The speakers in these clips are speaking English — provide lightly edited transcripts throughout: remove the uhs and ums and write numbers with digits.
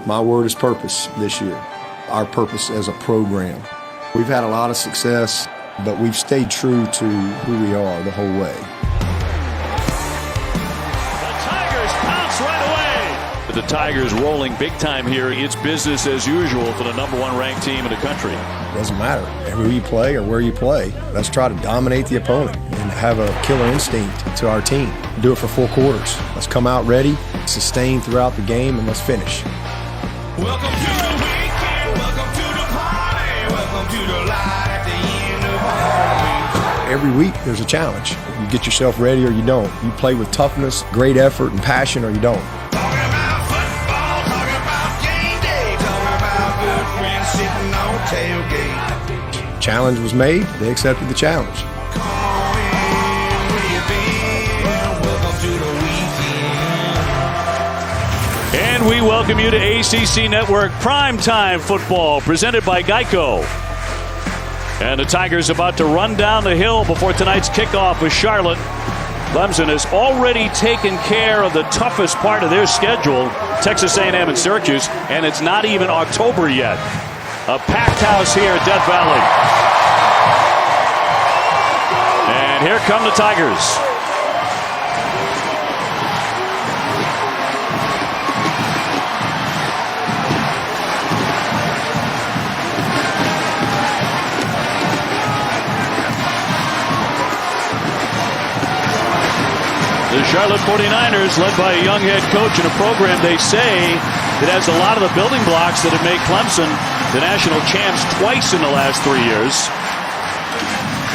My word is purpose this year, our purpose as a program. We've had a lot of success, but we've stayed true to who we are the whole way. The Tigers pounce right away. The Tigers rolling big time here. It's business as usual for the #1 ranked team in the country. Doesn't matter who you play or where you play. Let's try to dominate the opponent and have a killer instinct to our team. Do it for 4 quarters. Let's come out ready, sustain throughout the game, and let's finish. Welcome to the weekend, welcome to the party, welcome to the light at the end of all. Every week there's a challenge. You get yourself ready or you don't. You play with toughness, great effort, and passion, or you don't. Talking about football, talking about game day, talking about good friends sitting on tailgate. Challenge was made, they accepted the challenge. Come on in, where you been? Welcome to the weekend. And we welcome you to ACC Network Primetime Football, presented by Geico. And the Tigers about to run down the hill before tonight's kickoff with Charlotte. Clemson has already taken care of the toughest part of their schedule, Texas A&M and Syracuse, and it's not even October yet. A packed house here at Death Valley. And here come the Tigers. The Charlotte 49ers, led by a young head coach in a program they say that has a lot of the building blocks that have made Clemson the national champs twice in the last 3 years.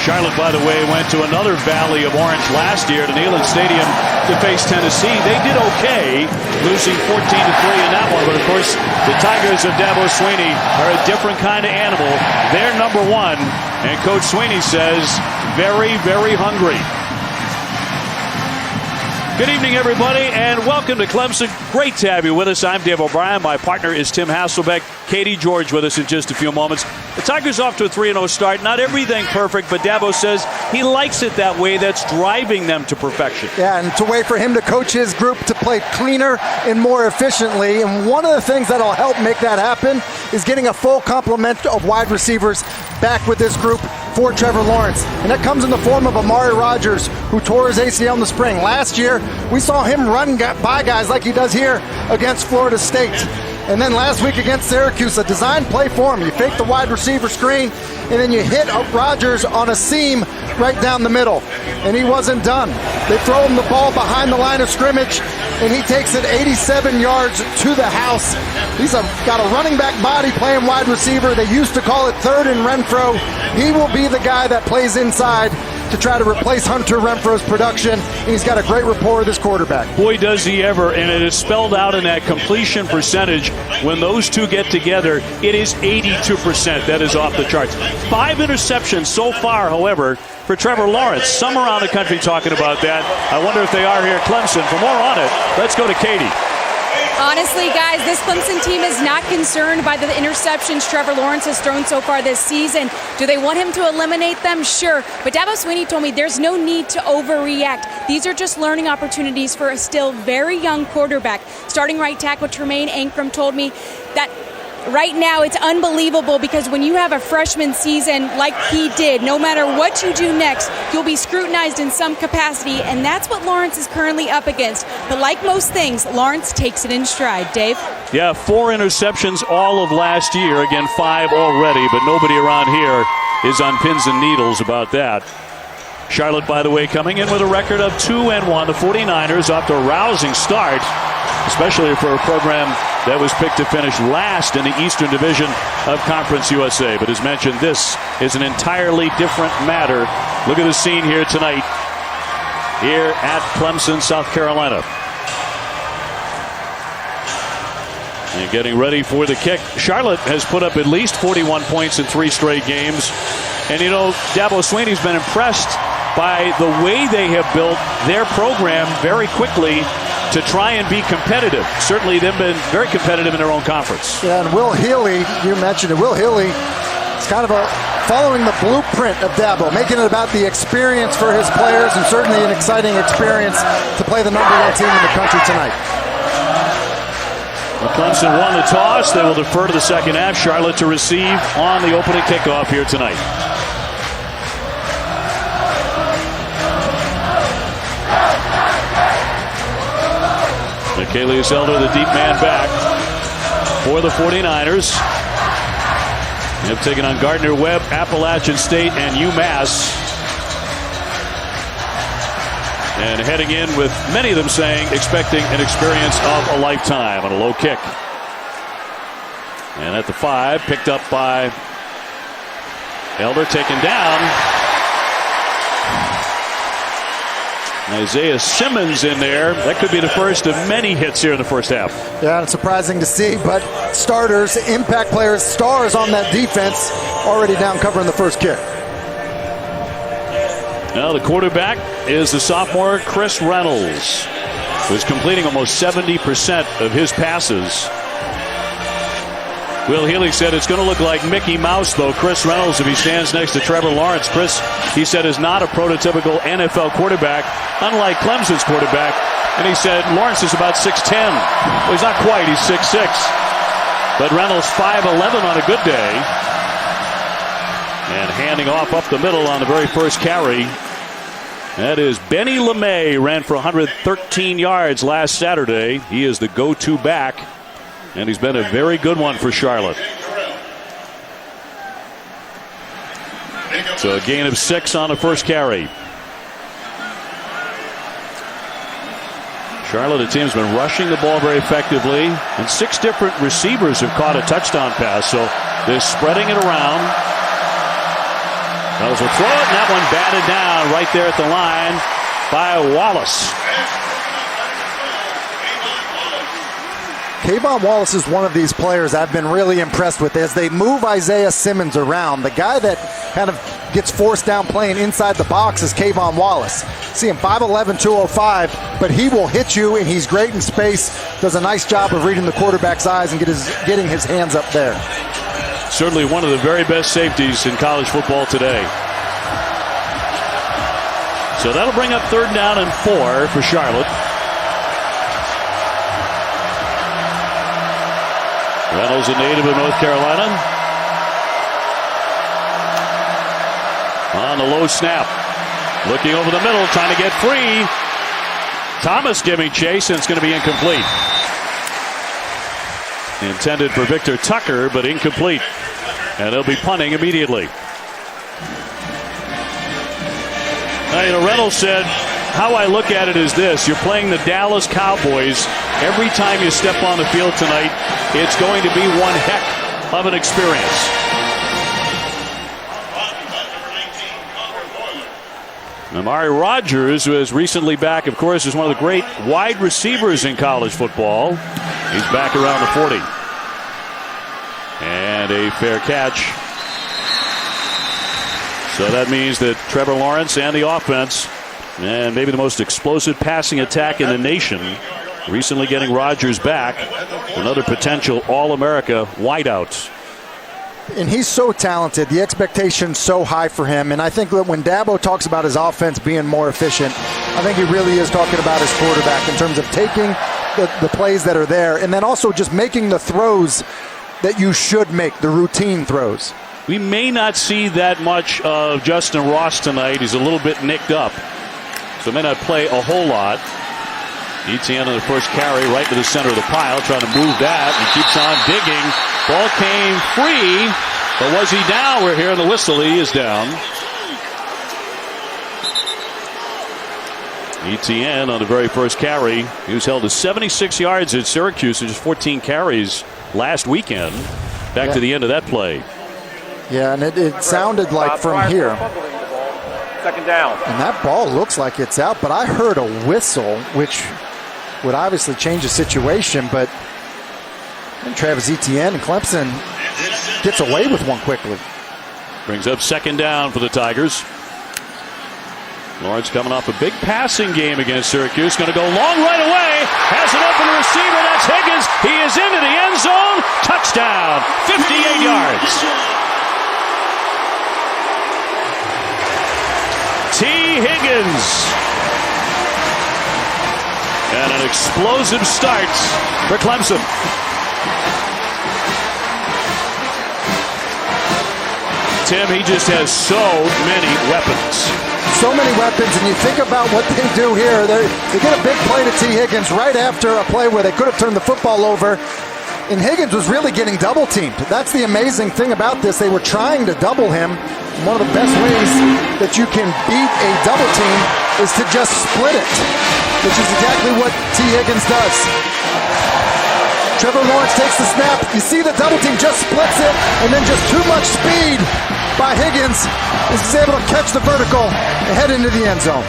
Charlotte, by the way, went to another valley of orange last year to Neyland Stadium to face Tennessee. They did okay, losing 14-3 in that one. But, of course, the Tigers of Dabo Swinney are a different kind of animal. They're #1, and Coach Swinney says very, very hungry. Good evening, everybody, and welcome to Clemson. Great to have you with us. I'm Dave O'Brien. My partner is Tim Hasselbeck. Katie George with us in just a few moments. The Tigers off to a 3-0 start. Not everything perfect, but Dabo says he likes it that way. That's driving them to perfection. Yeah, and it's a way for him to coach his group to play cleaner and more efficiently. And one of the things that'll help make that happen is getting a full complement of wide receivers back with this group for Trevor Lawrence. And that comes in the form of Amari Rodgers, who tore his ACL in the spring. Last year, we saw him run by guys like he does here against Florida State. And then last week against Syracuse, a design play for him. You fake the wide receiver screen, and then you hit Rodgers on a seam right down the middle. And he wasn't done. They throw him the ball behind the line of scrimmage, and he takes it 87 yards to the house. He's got a running back body playing wide receiver. They used to call it third and Renfro. He will be the guy that plays inside to try to replace Hunter Renfro's production. And he's got a great rapport with his quarterback. Boy, does he ever, and it is spelled out in that completion percentage. When those two get together, it is 82%. That is off the charts. 5 interceptions so far, however, for Trevor Lawrence. Some around the country talking about that. I wonder if they are here at Clemson. For more on it, let's go to Katie. Honestly, guys, this Clemson team is not concerned by the interceptions Trevor Lawrence has thrown so far this season. Do they want him to eliminate them? Sure. But Dabo Swinney told me there's no need to overreact. These are just learning opportunities for a still very young quarterback. Starting right tackle Tremaine Ankrum told me that right now it's unbelievable because when you have a freshman season like he did, no matter what you do next, you'll be scrutinized in some capacity, and that's what Lawrence is currently up against. But like most things, Lawrence takes it in stride. Dave? Yeah, 4 interceptions all of last year. Again, 5 already, but nobody around here is on pins and needles about that. Charlotte, by the way, coming in with a record of 2-1. The 49ers off to a rousing start, especially for a program that was picked to finish last in the Eastern Division of Conference USA. But as mentioned, this is an entirely different matter. Look at the scene here tonight, here at Clemson, South Carolina. And getting ready for the kick. Charlotte has put up at least 41 points in 3 straight games. And, you know, Dabo Swinney's been impressed by the way they have built their program very quickly to try and be competitive. Certainly they've been very competitive in their own conference. Yeah, and Will Healy, you mentioned it. Will Healy is kind of following the blueprint of Dabo, making it about the experience for his players, and certainly an exciting experience to play the #1 team in the country tonight. Clemson won the toss. They will defer to the second half. Charlotte to receive on the opening kickoff here tonight. Michaelius Elder, the deep man back for the 49ers. They've taken on Gardner Webb, Appalachian State, and UMass. And heading in with many of them saying expecting an experience of a lifetime on a low kick. And at the 5, picked up by Elder, taken down. Isaiah Simmons in there. That could be the first of many hits here in the first half. Yeah, it's surprising to see, but starters, impact players, stars on that defense already down covering the first kick. Now the quarterback is the sophomore Chris Reynolds, who's completing almost 70% of his passes. Will Healy said it's going to look like Mickey Mouse, though. Chris Reynolds, if he stands next to Trevor Lawrence. Chris, he said, is not a prototypical NFL quarterback, unlike Clemson's quarterback. And he said Lawrence is about 6'10". Well, he's not quite. He's 6'6". But Reynolds 5'11" on a good day. And handing off up the middle on the very first carry. That is Benny LeMay. Ran for 113 yards last Saturday. He is the go-to back. And he's been a very good one for Charlotte. So a gain of 6 on the first carry. Charlotte, a team's been rushing the ball very effectively. And 6 different receivers have caught a touchdown pass. So they're spreading it around. Reynolds will throw it, and that one batted down right there at the line by Wallace. Kayvon Wallace is one of these players I've been really impressed with as they move Isaiah Simmons around. The guy that kind of gets forced down playing inside the box is Kayvon Wallace. See him 5'11", 205, but he will hit you, and he's great in space. Does a nice job of reading the quarterback's eyes and getting his hands up there. Certainly one of the very best safeties in college football today. So that'll bring up 3rd down and 4 for Charlotte. Reynolds, a native of North Carolina. On the low snap. Looking over the middle, trying to get free. Thomas giving chase, and it's going to be incomplete. Intended for Victor Tucker, but incomplete. And they'll be punting immediately. Now, Reynolds said, how I look at it is this. You're playing the Dallas Cowboys. Every time you step on the field tonight, it's going to be one heck of an experience. Amari Rodgers, who is recently back, of course, is one of the great wide receivers in college football. He's back around the 40. And a fair catch. So that means that Trevor Lawrence and the offense, and maybe the most explosive passing attack in the nation, recently getting Rodgers back. Another potential All-America wideout. And he's so talented. The expectation's so high for him. And I think that when Dabo talks about his offense being more efficient, I think he really is talking about his quarterback in terms of taking the plays that are there and then also just making the throws that you should make, the routine throws. We may not see that much of Justin Ross tonight. He's a little bit nicked up, so may not play a whole lot. Etienne on the first carry right to the center of the pile, trying to move that, and keeps on digging. Ball came free, but was he down? We're hearing the whistle. He is down. Etienne on the very first carry. He was held to 76 yards at Syracuse in just 14 carries last weekend. Back to the end of that play. Yeah, and it sounded like from here. Second down. And that ball looks like it's out, but I heard a whistle, which would obviously change the situation, but Travis Etienne and Clemson gets away with one quickly. Brings up 2nd down for the Tigers. Lawrence coming off a big passing game against Syracuse. Going to go long right away. Has an open receiver. That's Higgins. He is into the end zone. Touchdown. 58 yards. T. Higgins. And an explosive start for Clemson. Tim, he just has so many weapons. So many weapons, and you think about what they do here. They get a big play to T. Higgins right after a play where they could have turned the football over, and Higgins was really getting double teamed. That's the amazing thing about this. They were trying to double him. One of the best ways that you can beat a double team is to just split it, which is exactly what T. Higgins does. Trevor Lawrence takes the snap. You see the double team just splits it, and then just too much speed by Higgins is able to catch the vertical and head into the end zone.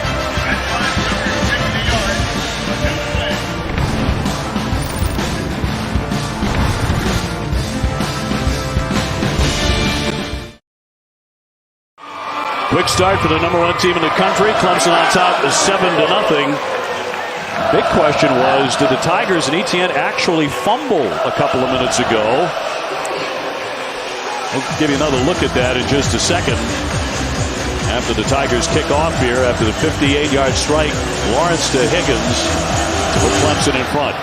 Quick start for the #1 team in the country. Clemson on top is 7-0. Big question was, did the Tigers and Etienne actually fumble a couple of minutes ago? We'll give you another look at that in just a second. After the Tigers kick off here, after the 58-yard strike, Lawrence to Higgins to put Clemson in front.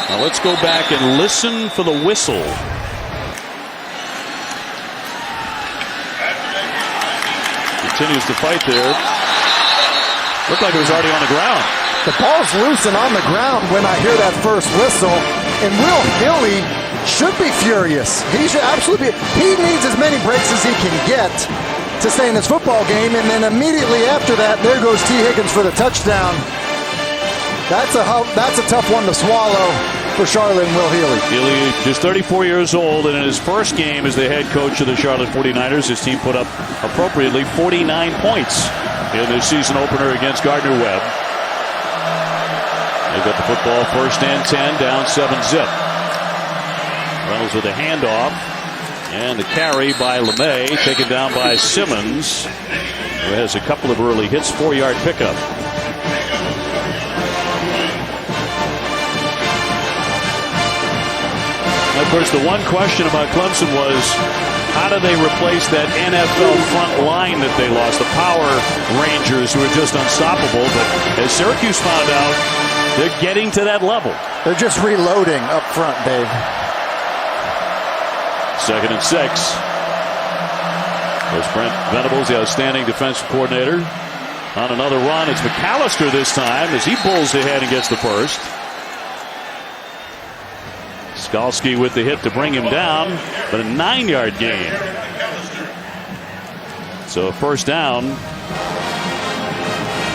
Now let's go back and listen for the whistle. Continues to fight there. Looked like it was already on the ground. The ball's loose and on the ground when I hear that first whistle. And Will Hilly should be furious. He should absolutely be. He needs as many breaks as he can get to stay in this football game. And then immediately after that, there goes T. Higgins for the touchdown. That's a tough one to swallow for Charlotte and Will Healy. Healy just 34 years old, and in his first game as the head coach of the Charlotte 49ers, his team put up appropriately 49 points in their season opener against Gardner-Webb. They've got the football 1st and 10, down 7-zip. Reynolds with a handoff, and the carry by LeMay, taken down by Simmons, who has a couple of early hits, 4-yard pickup. Of course, the one question about Clemson was, how do they replace that NFL front line that they lost? The Power Rangers, who are just unstoppable. But as Syracuse found out, they're getting to that level. They're just reloading up front, Dave. 2nd and 6. There's Brent Venables, the outstanding defensive coordinator. On another run, it's McAllister this time as he pulls ahead and gets the first. Skalski with the hit to bring him down, but a 9-yard gain. So 1st down.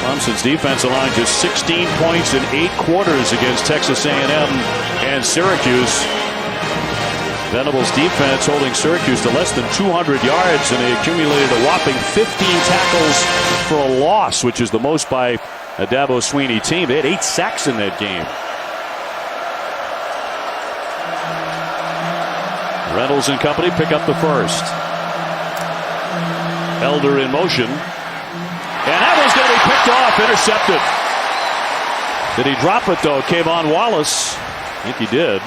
Clemson's defensive line just 16 points in 8 quarters against Texas A&M and Syracuse. Venables' defense holding Syracuse to less than 200 yards, and they accumulated a whopping 15 tackles for a loss, which is the most by a Dabo Swinney team. They had 8 sacks in that game. Reynolds and company pick up the first. Elder in motion. And that one's going to be picked off, intercepted. Did he drop it, though? Kayvon Wallace. I think he did.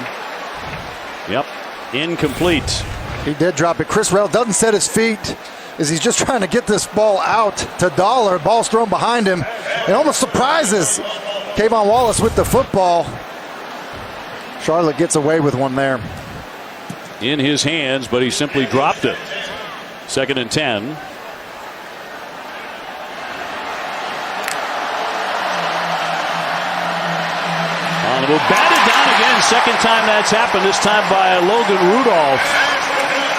Yep. Incomplete. He did drop it. Chris Reynolds doesn't set his feet as he's just trying to get this ball out to Dollar. Ball's thrown behind him. It almost surprises Kayvon Wallace with the football. Charlotte gets away with one there. In his hands, but he simply dropped it. 2nd and 10. Batted down again. 2nd time that's happened. This time by Logan Rudolph,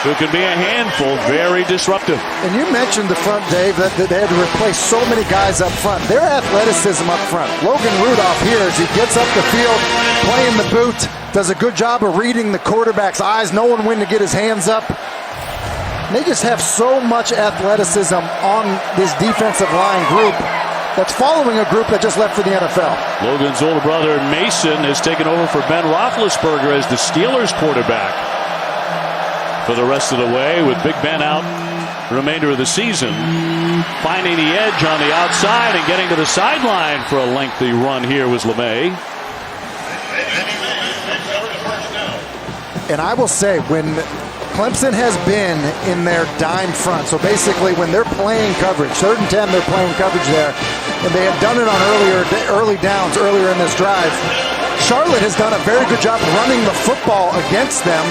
who can be a handful. Very disruptive. And you mentioned the front, Dave, that they had to replace so many guys up front. Their athleticism up front. Logan Rudolph here, as he gets up the field, playing the boot, does a good job of reading the quarterback's eyes, knowing when to get his hands up. They just have so much athleticism on this defensive line group that's following a group that just left for the NFL. Logan's older brother Mason has taken over for Ben Roethlisberger as the Steelers quarterback for the rest of the way, with Big Ben out the remainder of the season. Finding the edge on the outside and getting to the sideline for a lengthy run here was LeMay. And I will say, when Clemson has been in their dime front, so basically when they're playing coverage, 3rd and 10, they're playing coverage there, and they have done it on early downs earlier in this drive. Charlotte has done a very good job running the football against them,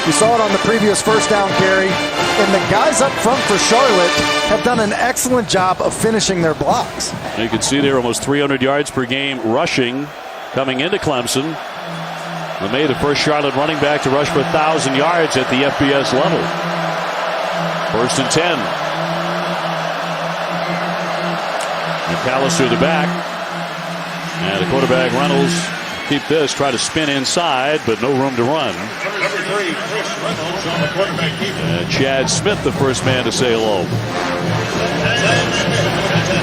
We saw it on the previous first down carry. And the guys up front for Charlotte have done an excellent job of finishing their blocks. You can see there almost 300 yards per game rushing coming into Clemson. LeMay, the first Charlotte running back to rush for 1,000 yards at the FBS level. 1st and 10. McAllister the back. And the quarterback Reynolds keep this, try to spin inside, but no room to run. Number 3, Chris Reynolds on the quarterback keeper. And Chad Smith, the first man to say hello.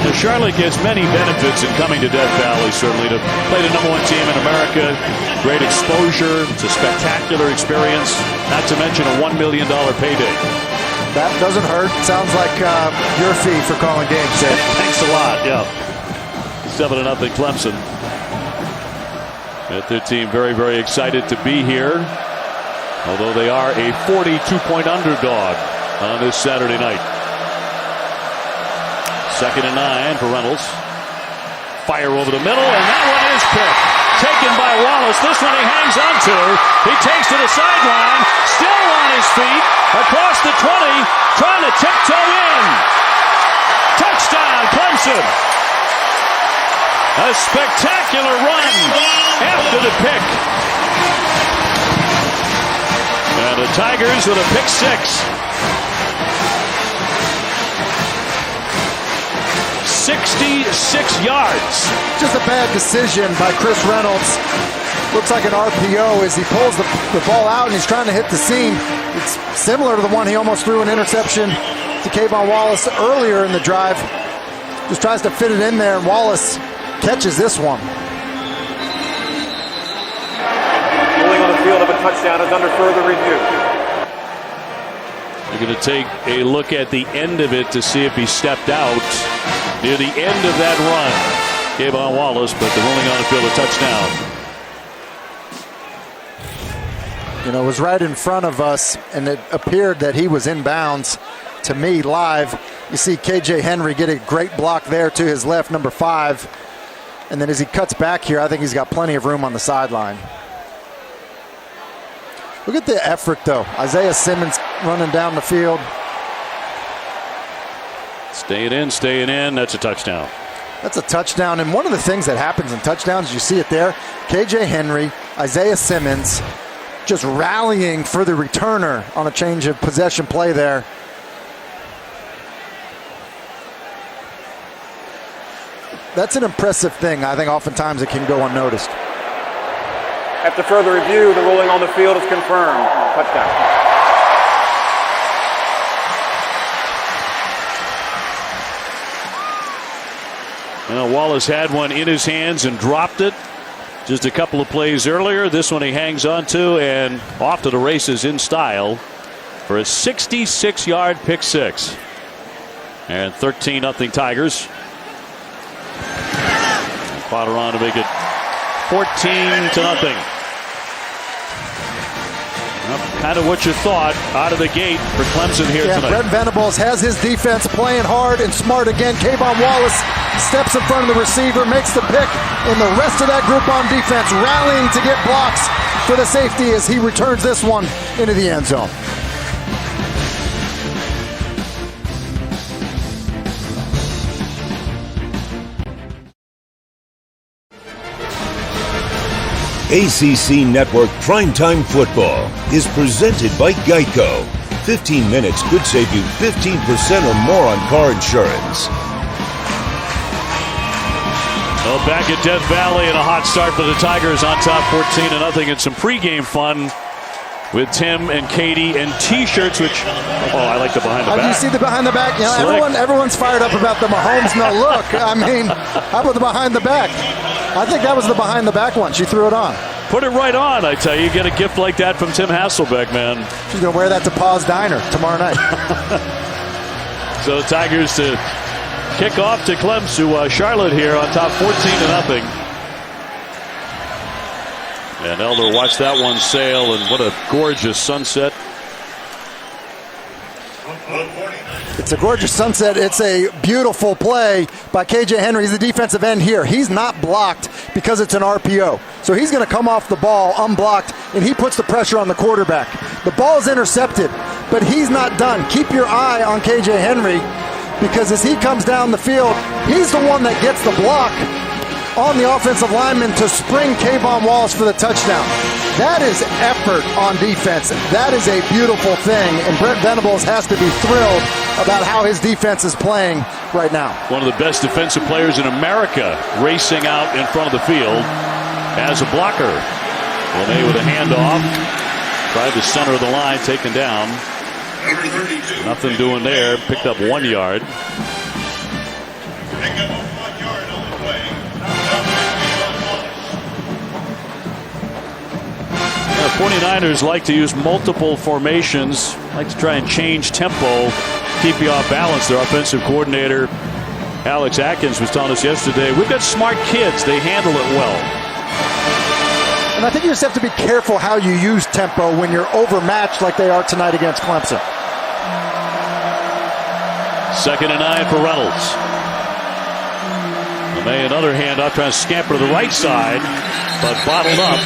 Now, Charlotte gets many benefits in coming to Death Valley, certainly, to play the #1 team in America. Great exposure. It's a spectacular experience, not to mention a $1 million payday. That doesn't hurt. Sounds like your fee for calling games, Ed. Thanks a lot, yeah. 7-0 Clemson. At their team very, very excited to be here, although they are a 42-point underdog on this Saturday night. 2nd and 9 for Reynolds. Fire over the middle, and that one is picked. Taken by Wallace. This one he hangs on to. He takes to the sideline, still on his feet, across the 20, trying to tiptoe in. Touchdown, Clemson. A spectacular run after the pick. And the Tigers with a pick 6. 66 yards. Just a bad decision by Chris Reynolds. Looks like an RPO as he pulls the ball out and he's trying to hit the seam. It's similar to the one he almost threw an interception to Kayvon Wallace earlier in the drive. Just tries to fit it in there, and Wallace catches this one. Ruling on the field of a touchdown is under further review. We're going to take a look at the end of it to see if he stepped out near the end of that run. Kayvon Wallace, but the ruling on the field a touchdown. You know, it was right in front of us, and it appeared that he was in bounds to me live. You see KJ Henry get a great block there to his left, number 5. And then as he cuts back here, I think he's got plenty of room on the sideline. Look at the effort, though. Isaiah Simmons running down the field. Staying in. That's a touchdown. That's a touchdown. And one of the things that happens in touchdowns, you see it there, KJ Henry, Isaiah Simmons, just rallying for the returner on a change of possession play there. That's an impressive thing. I think oftentimes it can go unnoticed. After further review, the ruling on the field is confirmed. Touchdown. Well, Wallace had one in his hands and dropped it just a couple of plays earlier. This one he hangs on to and off to the races in style for a 66-yard pick 6. And 13-0 Tigers. Potter on to make it 14-0. Well, kind of what you thought out of the gate for Clemson here tonight. Brent Venables has his defense playing hard and smart again. Kayvon Wallace steps in front of the receiver, makes the pick, and the rest of that group on defense rallying to get blocks for the safety as he returns this one into the end zone. ACC Network Primetime Football is presented by Geico. 15 minutes could save you 15% or more on car insurance. Well, back at Death Valley and a hot start for the Tigers on top 14-0 and some pregame fun with Tim and Katie and T-shirts, which, I like the behind the back. How do you see the behind the back? You know, everyone's fired up about the Mahomes no look. I mean, how about the behind the back? I think that was the behind the back one. She threw it on. Put it right on, I tell you. You get a gift like that from Tim Hasselbeck, man. She's going to wear that to Pa's Diner tomorrow night. So Tigers to kick off to Clemson, to Charlotte here on top 14-0. And Elder watched that one sail, and what a gorgeous sunset. It's a gorgeous sunset. It's a beautiful play by KJ Henry. He's the defensive end here. He's not blocked because it's an RPO. So he's going to come off the ball unblocked, and he puts the pressure on the quarterback. The ball's intercepted, but he's not done. Keep your eye on KJ Henry, because as he comes down the field, he's the one that gets the block on the offensive lineman to spring Kayvon Wallace for the touchdown. That is effort on defense. That is a beautiful thing, and Brent Venables has to be thrilled about how his defense is playing right now. One of the best defensive players in America racing out in front of the field as a blocker. LeMay with a handoff. Tried to center the line, taken down. Nothing doing there. Picked up 1 yard. The 49ers like to use multiple formations, like to try and change tempo, keep you off balance. Their offensive coordinator, Alex Atkins, was telling us yesterday, we've got smart kids. They handle it well. And I think you just have to be careful how you use tempo when you're overmatched like they are tonight against Clemson. 2nd and 9 for Reynolds. LeMay another handoff, trying to scamper to the right side, but bottled up.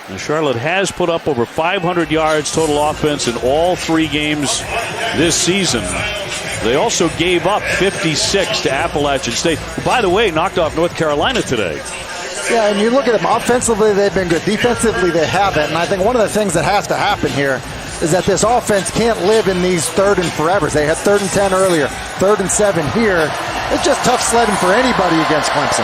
And Charlotte has put up over 500 yards total offense in all 3 games this season. They also gave up 56 to Appalachian State, who, by the way, knocked off North Carolina today. Yeah, and you look at them, offensively they've been good. Defensively they haven't. And I think one of the things that has to happen here is that this offense can't live in these 3rd and forevers. They had 3rd and 10 earlier, 3rd and 7 here. It's just tough sledding for anybody against Clemson.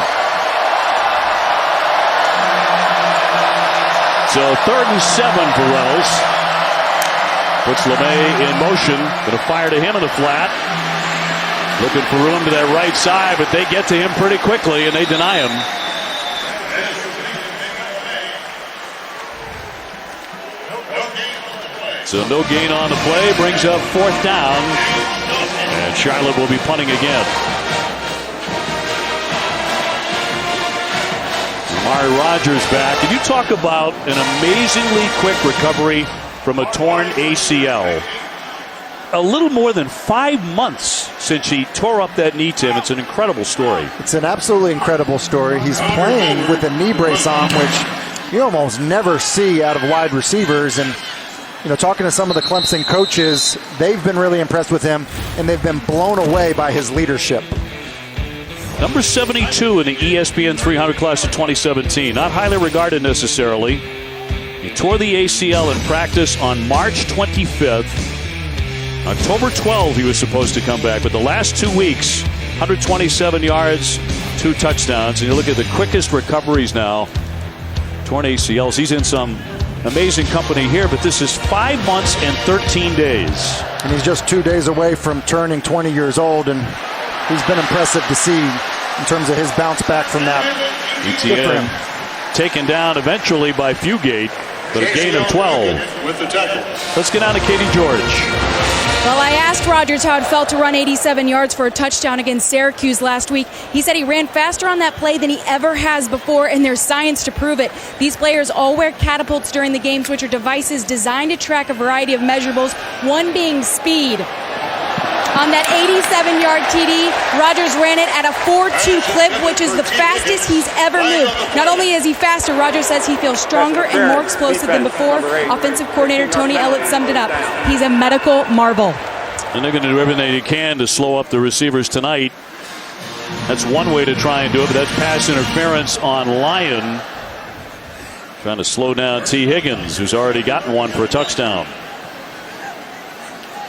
So 3rd and 7 for Reynolds. Puts LeMay in motion. Going to fire to him in the flat. Looking for room to that right side, but they get to him pretty quickly and they deny him. So no gain on the play. Brings up 4th down. And Charlotte will be punting again. Amari Rogers back. Can you talk about an amazingly quick recovery from a torn ACL? A little more than 5 months since he tore up that knee, Tim. It's an incredible story. It's an absolutely incredible story. He's playing with a knee brace on, which you almost never see out of wide receivers. And, you know, talking to some of the Clemson coaches, they've been really impressed with him, and they've been blown away by his leadership. Number 72 in the ESPN 300 class of 2017. Not highly regarded necessarily. He tore the ACL in practice on March 25th. October 12th he was supposed to come back, but the last 2 weeks, 127 yards, 2 touchdowns. And you look at the quickest recoveries now. Torn ACLs. He's in some amazing company here, but this is 5 months and 13 days. And he's just 2 days away from turning 20 years old, and he's been impressive to see in terms of his bounce back from that. ETN taken down eventually by Fugate, but a gain of 12. Let's get on to Katie George. Well, I asked Rogers how it felt to run 87 yards for a touchdown against Syracuse last week. He said he ran faster on that play than he ever has before, and there's science to prove it. These players all wear catapults during the games, which are devices designed to track a variety of measurables, one being speed. On that 87-yard TD, Rogers ran it at a 4.2 clip, which is the fastest he's ever moved. Not only is he faster, Rogers says he feels stronger and more explosive than before. Offensive coordinator Tony Ellett summed it up. He's a medical marvel. And they're going to do everything they can to slow up the receivers tonight. That's one way to try and do it, but that's pass interference on Lyon. Trying to slow down T. Higgins, who's already gotten one for a touchdown.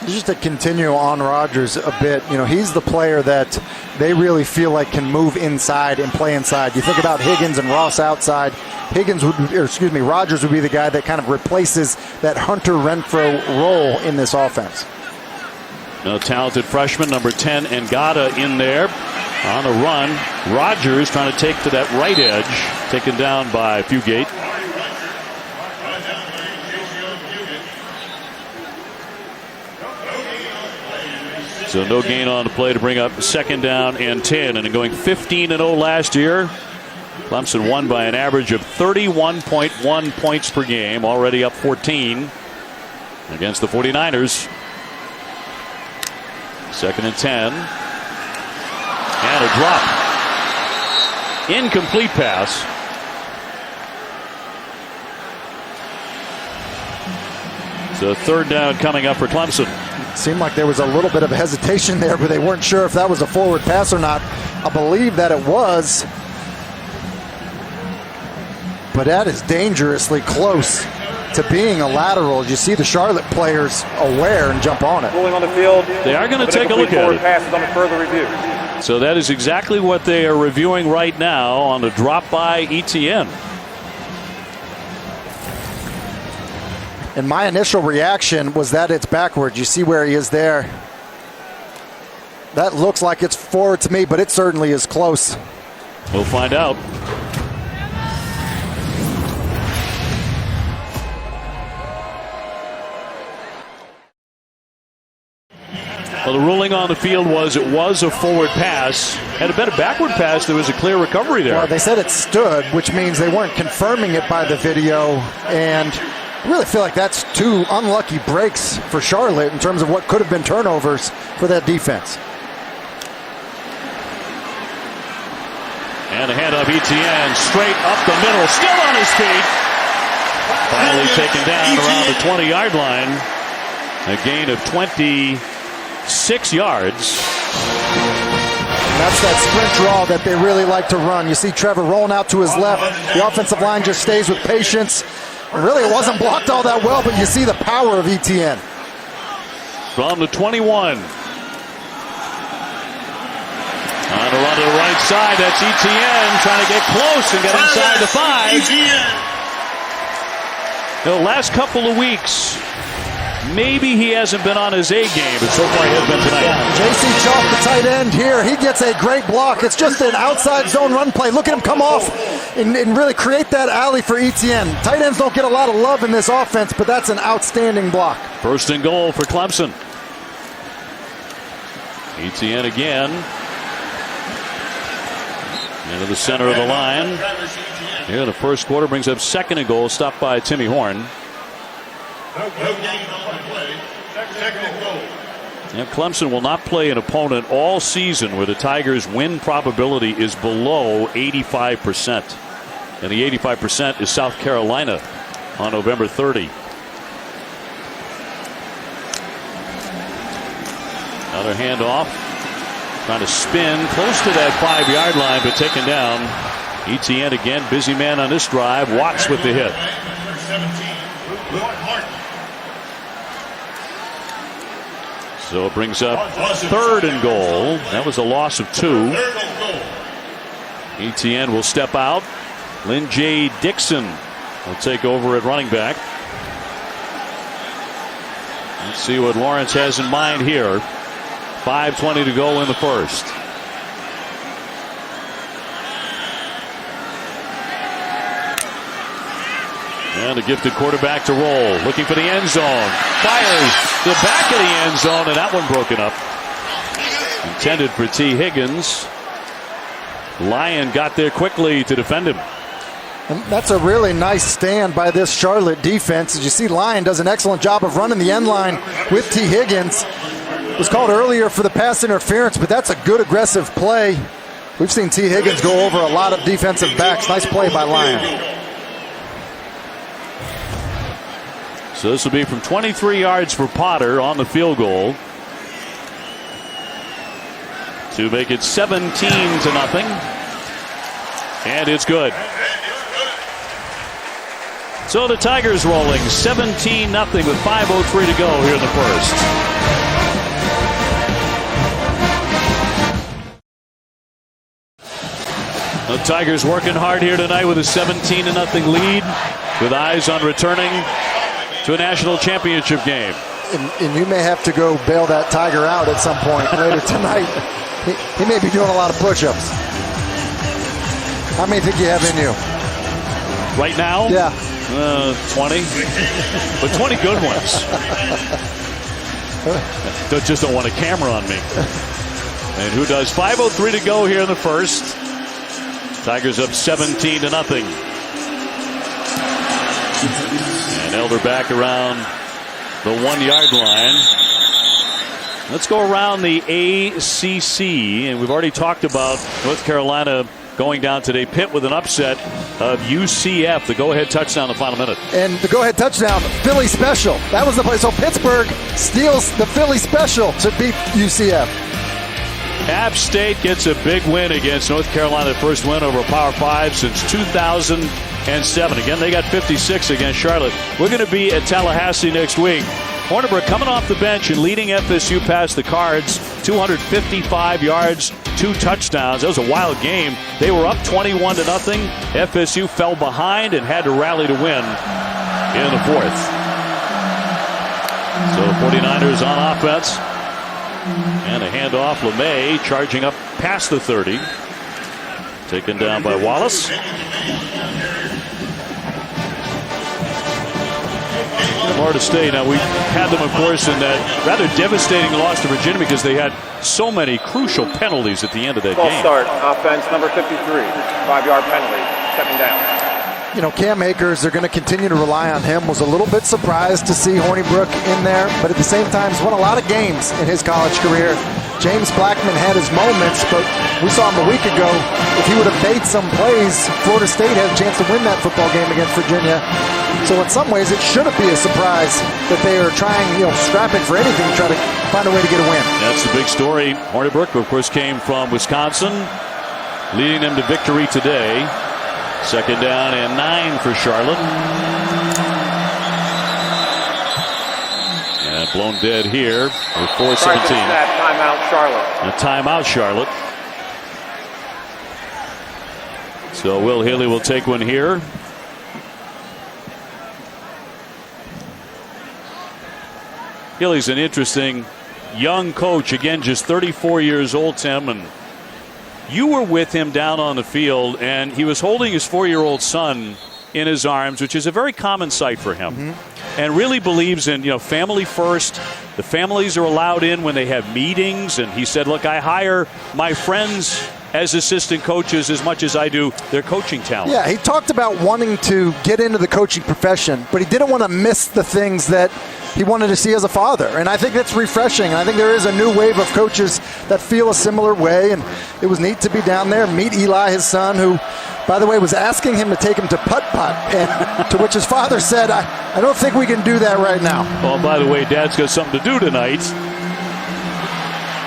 Just to continue on Rodgers a bit, you know, he's the player that they really feel like can move inside and play inside. You think about Higgins and Ross outside. Rodgers would be the guy that kind of replaces that Hunter Renfrow role in this offense. No talented freshman, number 10, Ngata in there on the run. Rodgers trying to take to that right edge, taken down by Fugate. So no gain on the play to bring up 2nd down and 10. And going 15-0 last year, Clemson won by an average of 31.1 points per game, already up 14 against the 49ers. 2nd and 10. And a drop. Incomplete pass. So third down coming up for Clemson. Seemed like there was a little bit of hesitation there, but they weren't sure if that was a forward pass or not. I believe that it was. But that is dangerously close to being a lateral. You see the Charlotte players aware and jump on it. Ruling on the field. They are going to take a look at it. Passes on the further review. So that is exactly what they are reviewing right now on the drop by ETN. And my initial reaction was that it's backwards. You see where he is there. That looks like it's forward to me, but it certainly is close. We'll find out. Well, the ruling on the field was it was a forward pass. Had it been a backward pass, there was a clear recovery there. Well, they said it stood, which means they weren't confirming it by the video. And I really feel like that's two unlucky breaks for Charlotte in terms of what could have been turnovers for that defense. And a handoff, ETN straight up the middle, still on his feet. Finally taken down around the 20-yard line. A gain of 26 yards. That's that sprint draw that they really like to run. You see Trevor rolling out to his left. The offensive line just stays with patience. Really, it wasn't blocked all that well, but you see the power of ETN. From the 21. On the run to the right side, that's ETN trying to get close and get inside the 5. The last couple of weeks, maybe he hasn't been on his A game, but so far he has been tonight. J.C. Chalk, the tight end here, he gets a great block. It's just an outside zone run play. Look at him come off and really create that alley for ETN. Tight ends don't get a lot of love in this offense, but that's an outstanding block. First and goal for Clemson. ETN again. Into the center of the line. Here in the first quarter, brings up second and goal, stopped by Timmy Horn. And Clemson will not play an opponent all season where the Tigers' win probability is below 85%. And the 85% is South Carolina on November 30. Another handoff. Trying to spin close to that 5-yard line, but taken down. ETN again, busy man on this drive. Watts with the hit. So it brings up third and goal. That was a loss of 2. ETN will step out. Lynn J. Dixon will take over at running back. Let's see what Lawrence has in mind here. 5:20 to go in the first. And a gifted quarterback to roll. Looking for the end zone. Fires the back of the end zone, and that one broken up. Intended for T. Higgins. Lyon got there quickly to defend him. And that's a really nice stand by this Charlotte defense. As you see, Lyon does an excellent job of running the end line with T. Higgins. It was called earlier for the pass interference, but that's a good aggressive play. We've seen T. Higgins go over a lot of defensive backs. Nice play by Lyon. So this will be from 23 yards for Potter on the field goal to make it 17-0. And it's good. So the Tigers rolling 17-0 with 5:03 to go here in the first. The Tigers working hard here tonight with a 17-0 lead, with eyes on returning to a national championship game. And you may have to go bail that Tiger out at some point later tonight. He may be doing a lot of push-ups. How many think you have in you? Right now? Yeah. 20. But 20 good ones. Just don't want a camera on me. And who does? 5:03 to go here in the first. Tigers up 17-0. And Elder back around the 1-yard line. Let's go around the ACC, and we've already talked about North Carolina going down today. Pitt with an upset of UCF. The go-ahead touchdown in the final minute. And the go-ahead touchdown, Philly special. That was the play. So Pittsburgh steals the Philly special to beat UCF. App State gets a big win against North Carolina. The first win over Power 5 since 2007. Again, they got 56 against Charlotte. We're going to be at Tallahassee next week. Hornibrook coming off the bench and leading FSU past the Cards. 255 yards, 2 touchdowns. That was a wild game. They were up 21-0. FSU fell behind and had to rally to win in the fourth. So the 49ers on offense. And a handoff. LeMay charging up past the 30. Taken down by Wallace. Florida State. Now, we had them, of course, in that rather devastating loss to Virginia because they had so many crucial penalties at the end of that game. Start. Offense number 53. 5-yard penalty. 2nd down. You know, Cam Akers, they're going to continue to rely on him. Was a little bit surprised to see Hornibrook in there, but at the same time, he's won a lot of games in his college career. James Blackman had his moments, but we saw him a week ago. If he would have made some plays, Florida State had a chance to win that football game against Virginia. So in some ways, it shouldn't be a surprise that they are trying, scrapping for anything to try to find a way to get a win. That's the big story. Hornibrook, of course, came from Wisconsin, leading them to victory today. 2nd down and 9 for Charlotte. And blown dead here with 4:17. Timeout, Charlotte. A timeout, Charlotte. So Will Haley will take one here. Haley's an interesting young coach. Again, just 34 years old, Tim, and you were with him down on the field, and he was holding his 4-year-old son in his arms, which is a very common sight for him, and really believes in, family first. The families are allowed in when they have meetings, and he said, look, I hire my friends as assistant coaches as much as I do their coaching talent. Yeah, he talked about wanting to get into the coaching profession, but he didn't want to miss the things that he wanted to see as a father. And I think that's refreshing. And I think there is a new wave of coaches that feel a similar way. And it was neat to be down there, meet Eli, his son, who, by the way, was asking him to take him to putt-putt. And to which his father said, I don't think we can do that right now. Well, by the way, Dad's got something to do tonight.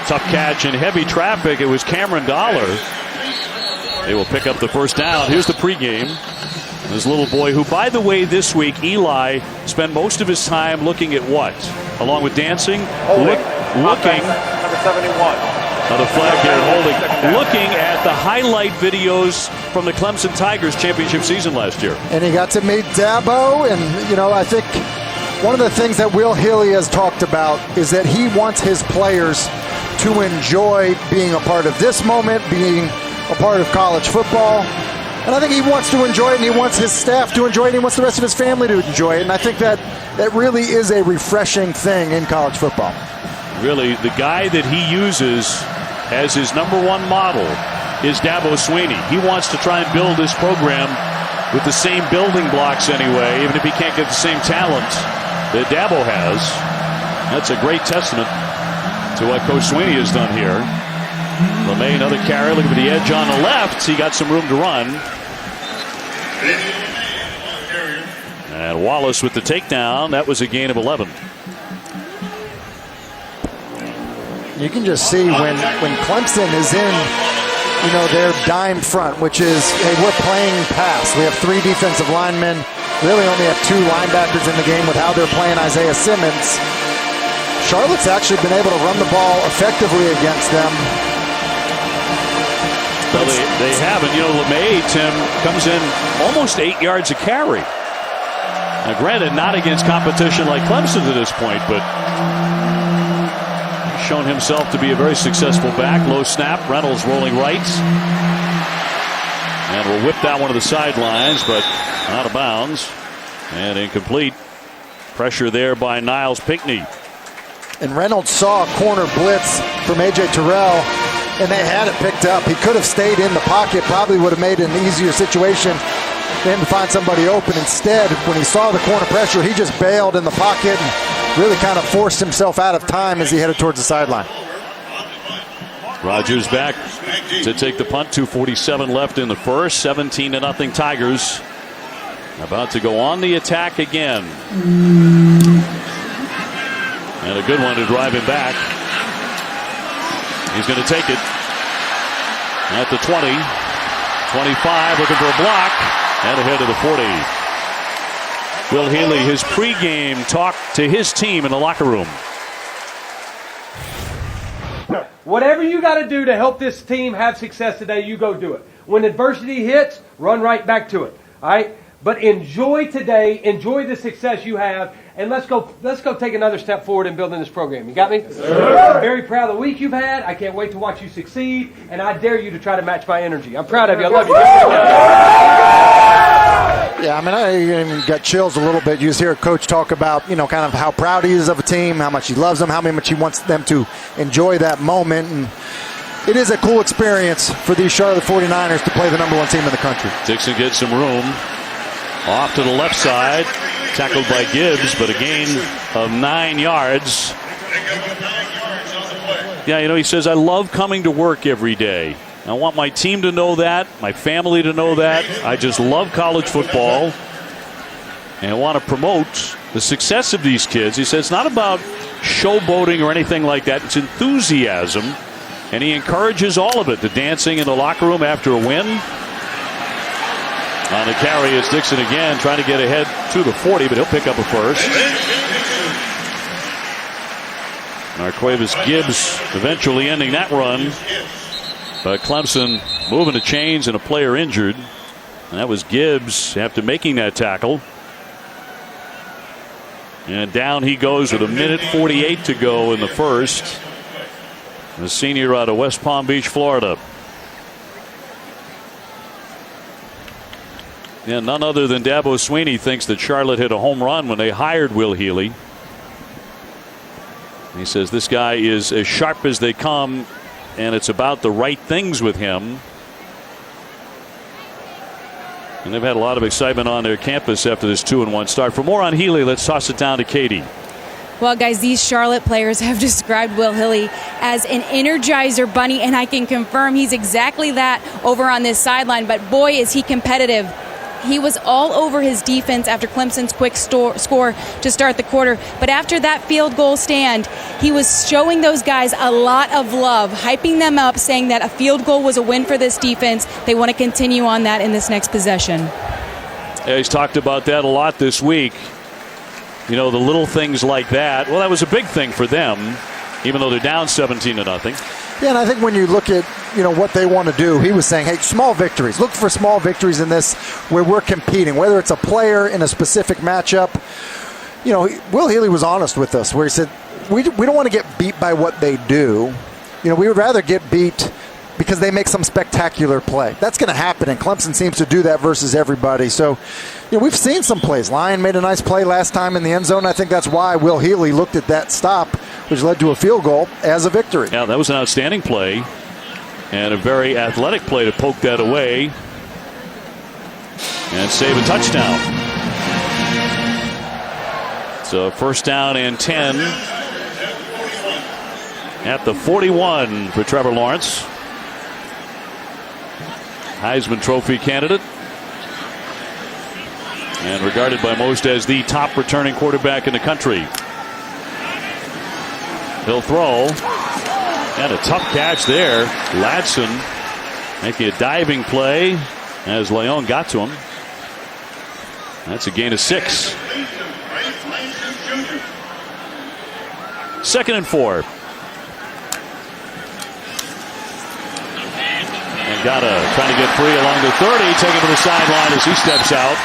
Tough catch in heavy traffic. It was Cameron Dollar. They will pick up the first down. Here's the pregame. This little boy who, by the way, this week, Eli spent most of his time looking at what? Along with dancing? Looking. Number 71. Another flag here, holding. Looking at the highlight videos from the Clemson Tigers championship season last year. And he got to meet Dabo. And, I think one of the things that Will Haley has talked about is that he wants his players to enjoy being a part of this moment, being a part of college football. And I think he wants to enjoy it, and he wants his staff to enjoy it, and he wants the rest of his family to enjoy it. And I think that really is a refreshing thing in college football. Really, the guy that he uses as his number one model is Dabo Swinney. He wants to try and build this program with the same building blocks anyway, even if he can't get the same talent that Dabo has. That's a great testament to what Coach Swinney has done here. LeMay, another carry, looking for the edge on the left. He got some room to run. And Wallace with the takedown. That was a gain of 11. You can just see when Clemson is in, their dime front, which is, hey, we're playing pass. We have 3 defensive linemen. We really only have 2 linebackers in the game with how they're playing Isaiah Simmons. Charlotte's actually been able to run the ball effectively against them. Well, they haven't. LeMay, Tim, comes in almost 8 yards a carry. Now, granted, not against competition like Clemson to this point, but he's shown himself to be a very successful back. Low snap, Reynolds rolling right. And will whip that one to the sidelines, but out of bounds. And incomplete. Pressure there by Niles Pinckney. And Reynolds saw a corner blitz from A.J. Terrell, and they had it picked up. He could have stayed in the pocket, probably would have made it an easier situation for him to find somebody open. Instead, when he saw the corner pressure, he just bailed in the pocket and really kind of forced himself out of time as he headed towards the sideline. Rogers back to take the punt. 2:47 left in the first. 17-0 Tigers. About to go on the attack again. And a good one to drive him back. He's going to take it at the 20. 25, looking for a block. And ahead of the 40. Will Healy, his pregame talk to his team in the locker room. Whatever you got to do to help this team have success today, you go do it. When adversity hits, run right back to it. All right? But enjoy today, enjoy the success you have, and let's go take another step forward in building this program. You got me? Yes, I'm very proud of the week you've had. I can't wait to watch you succeed, and I dare you to try to match my energy. I'm proud of you. I love you. Yeah, I mean, I even got chills a little bit. You just hear Coach talk about, kind of how proud he is of a team, how much he loves them, how much he wants them to enjoy that moment. And it is a cool experience for these Charlotte 49ers to play the #1 team in the country. Dixon gets some room. Off to the left side. Tackled by Gibbs, but a gain of 9 yards. Yeah, he says, I love coming to work every day. I want my team to know that, my family to know that. I just love college football. And I want to promote the success of these kids. He says it's not about showboating or anything like that. It's enthusiasm. And he encourages all of it. The dancing in the locker room after a win. On the carry is Dixon again, trying to get ahead to the 40, but he'll pick up a first. Marquavis Gibbs eventually ending that run. But Clemson moving to chains and a player injured. And that was Gibbs after making that tackle. And down he goes with 1:48 to go in the first. The senior out of West Palm Beach, Florida. Yeah, none other than Dabo Swinney thinks that Charlotte hit a home run when they hired Will Healy. He says this guy is as sharp as they come, and it's about the right things with him. And they've had a lot of excitement on their campus after this 2-1 start. For more on Healy, let's toss it down to Katie. Well, guys, these Charlotte players have described Will Healy as an Energizer bunny, and I can confirm he's exactly that over on this sideline. But boy, is he competitive. He was all over his defense after Clemson's quick score to start the quarter. But after that field goal stand, he was showing those guys a lot of love, hyping them up, saying that a field goal was a win for this defense. They want to continue on that in this next possession. Yeah, he's talked about that a lot this week. The little things like that. Well, that was a big thing for them, even though they're down 17-0. Yeah, and I think when you look at, what they want to do, he was saying, hey, small victories. Look for small victories in this where we're competing, whether it's a player in a specific matchup. Will Healy was honest with us where he said, we don't want to get beat by what they do. We would rather get beat because they make some spectacular play. That's going to happen, and Clemson seems to do that versus everybody. So, we've seen some plays. Lyon made a nice play last time in the end zone. I think that's why Will Healy looked at that stop, which led to a field goal, as a victory. Yeah, that was an outstanding play and a very athletic play to poke that away and save a touchdown. So first down and 10 at the 41 for Trevor Lawrence. Heisman Trophy candidate and regarded by most as the top returning quarterback in the country. He'll throw, and a tough catch there. Ladson making a diving play as Leon got to him. That's a gain of 6. 2nd and 4. And Gata trying to get free along the 30, taken to the sideline as he steps out.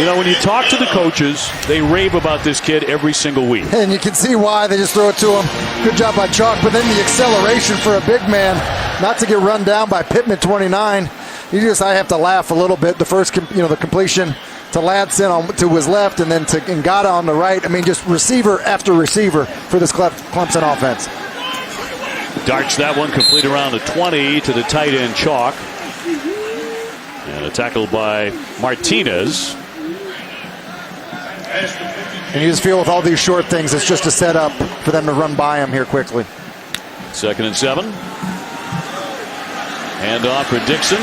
When you talk to the coaches, they rave about this kid every single week. And you can see why. They just throw it to him. Good job by Chalk. But then the acceleration for a big man, not to get run down by Pittman, 29. I have to laugh a little bit. The first, the completion to Ladson to his left, and then to Ngata on the right. I mean, just receiver after receiver for this Clemson offense. Darts that one complete around the 20 to the tight end Chalk. And a tackle by Martinez. And you just feel with all these short things, it's just a setup for them to run by him here quickly. 2nd and 7. Hand off for Dixon.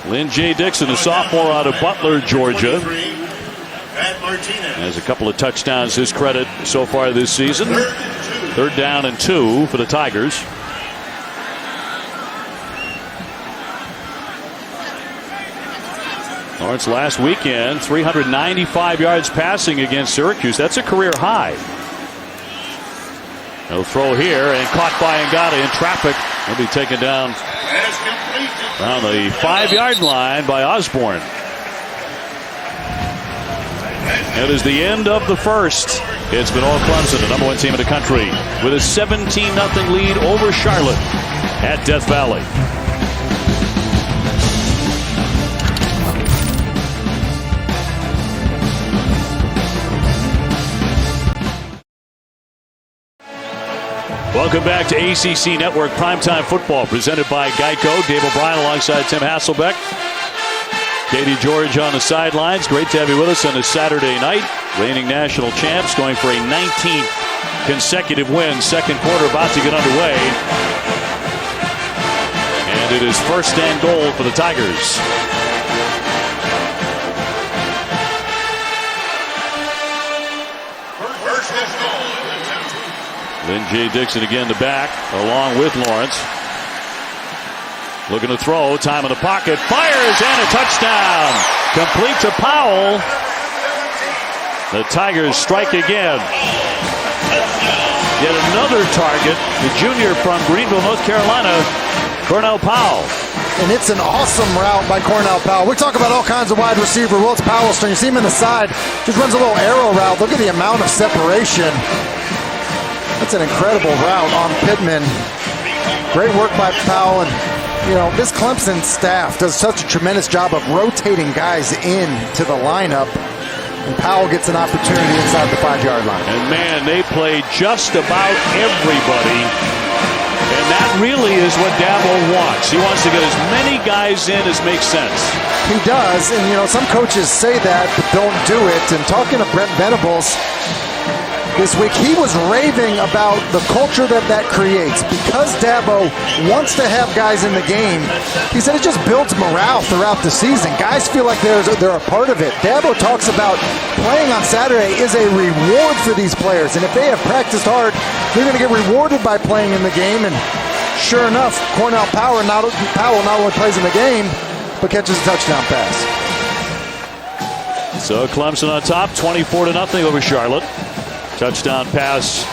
Lynn J. Dixon, a sophomore out of Butler, Georgia. Has a couple of touchdowns, his credit so far this season. 3rd down and 2 for the Tigers. Lawrence last weekend, 395 yards passing against Syracuse. That's a career high. No throw here, and caught by Ngata in traffic. He'll be taken down around the 5-yard line by Osborne. It is the end of the first. It's been all Clemson, the #1 team in the country, with a 17-0 lead over Charlotte at Death Valley. Welcome back to ACC Network Primetime Football, presented by Geico. Dave O'Brien alongside Tim Hasselbeck. Katie George on the sidelines. Great to have you with us on this Saturday night. Reigning national champs going for a 19th consecutive win. Second quarter about to get underway. And it is 1st and goal for the Tigers. Lynn J. Dixon again to back, along with Lawrence. Looking to throw, time in the pocket, fires, and a touchdown. Complete to Powell. The Tigers strike again. Yet another target, the junior from Greenville, North Carolina, Cornell Powell. And it's an awesome route by Cornell Powell. We talk about all kinds of wide receiver. Well, it's Powell string. You see him in the side, just runs a little arrow route. Look at the amount of separation. That's an incredible route on Pittman. Great work by Powell. And, you know, this Clemson staff does such a tremendous job of rotating guys into the lineup. And Powell gets an opportunity inside the 5-yard line. And, man, they play just about everybody. And that really is what Dabo wants. He wants to get as many guys in as makes sense. He does. And, you know, some coaches say that but don't do it. And talking to Brent Venables this week, he was raving about the culture that creates. Because Dabo wants to have guys in the game, he said it just builds morale throughout the season. Guys feel like they're a part of it. Dabo talks about playing on Saturday is a reward for these players. And if they have practiced hard, they're going to get rewarded by playing in the game. And sure enough, Cornell Powell not only plays in the game, but catches a touchdown pass. So Clemson on top, 24-0 over Charlotte. Touchdown pass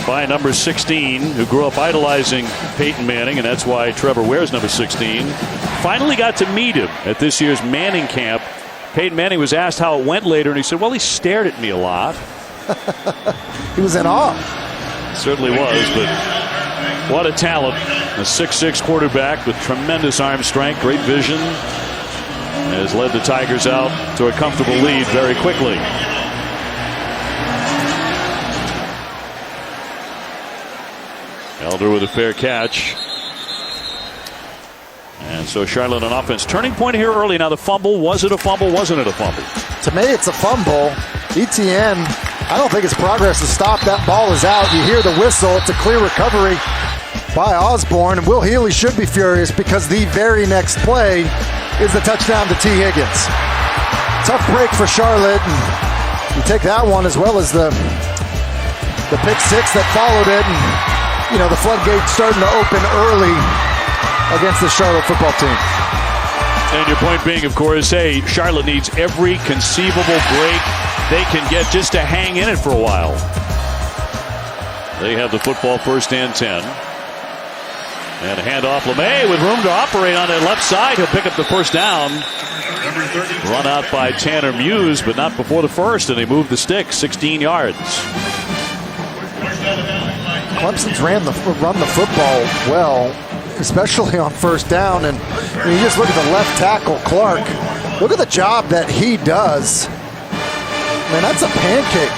by number 16, who grew up idolizing Peyton Manning, and that's why Trevor wears number 16. Finally got to meet him at this year's Manning camp. Peyton Manning was asked how it went later, and he said, well, he stared at me a lot. He was in awe. Certainly was, but what a talent. A 6'6 quarterback with tremendous arm strength, great vision, has led the Tigers out to a comfortable lead very quickly. Elder with a fair catch. And so Charlotte on offense. Turning point here early. Now the fumble. Was it a fumble? Wasn't it a fumble? To me, it's a fumble. ETN, I don't think his progress has stopped. That ball is out. You hear the whistle. It's a clear recovery by Osborne. And Will Healy should be furious because the very next play is the touchdown to T. Higgins. Tough break for Charlotte. And you take that one as well as the pick six that followed it. And, you know, the floodgates starting to open early against the Charlotte football team. And your point being, of course, hey, Charlotte needs every conceivable break they can get just to hang in it for a while. They have the football, 1st and 10. And a handoff, LeMay with room to operate on the left side. He'll pick up the 1st down. Run out by Tanner Muse, but not before the first, and they move the stick 16 yards. Clemson's run the football well, especially on 1st down. And you just look at the left tackle, Clark. Look at the job that he does. Man, that's a pancake.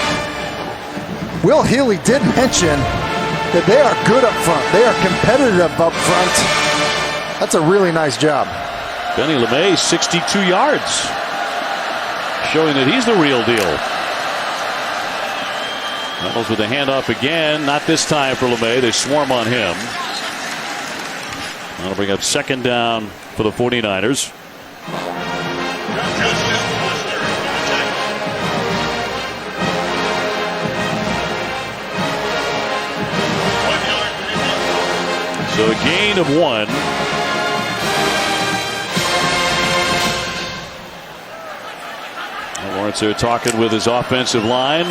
Will Healy did mention that they are good up front. They are competitive up front. That's a really nice job. Benny LeMay, 62 yards. Showing that he's the real deal. Reynolds with the handoff again. Not this time for LeMay. They swarm on him. That'll bring up second down for the 49ers. So a gain of 1. Lawrence there talking with his offensive line.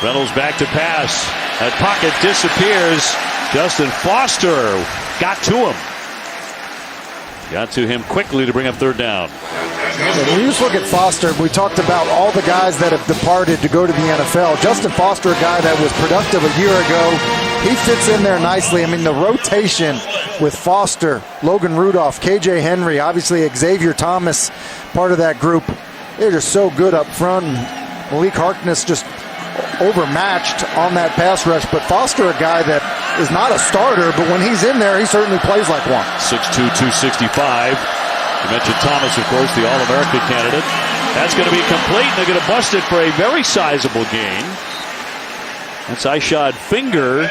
Reynolds back to pass. That pocket disappears. Justin Foster got to him. Got to him quickly to bring up third down. When you just look at Foster, we talked about all the guys that have departed to go to the NFL. Justin Foster, a guy that was productive a year ago, he fits in there nicely. I mean, the rotation with Foster, Logan Rudolph, KJ Henry, obviously Xavier Thomas, part of that group. They're just so good up front. Malik Harkness just overmatched on that pass rush. But Foster, a guy that is not a starter, but when he's in there, he certainly plays like one. 6'2", 265. You mentioned Thomas, of course, the All-America candidate. That's going to be complete, and they're going to bust it for a very sizable gain. That's Ishad Finger,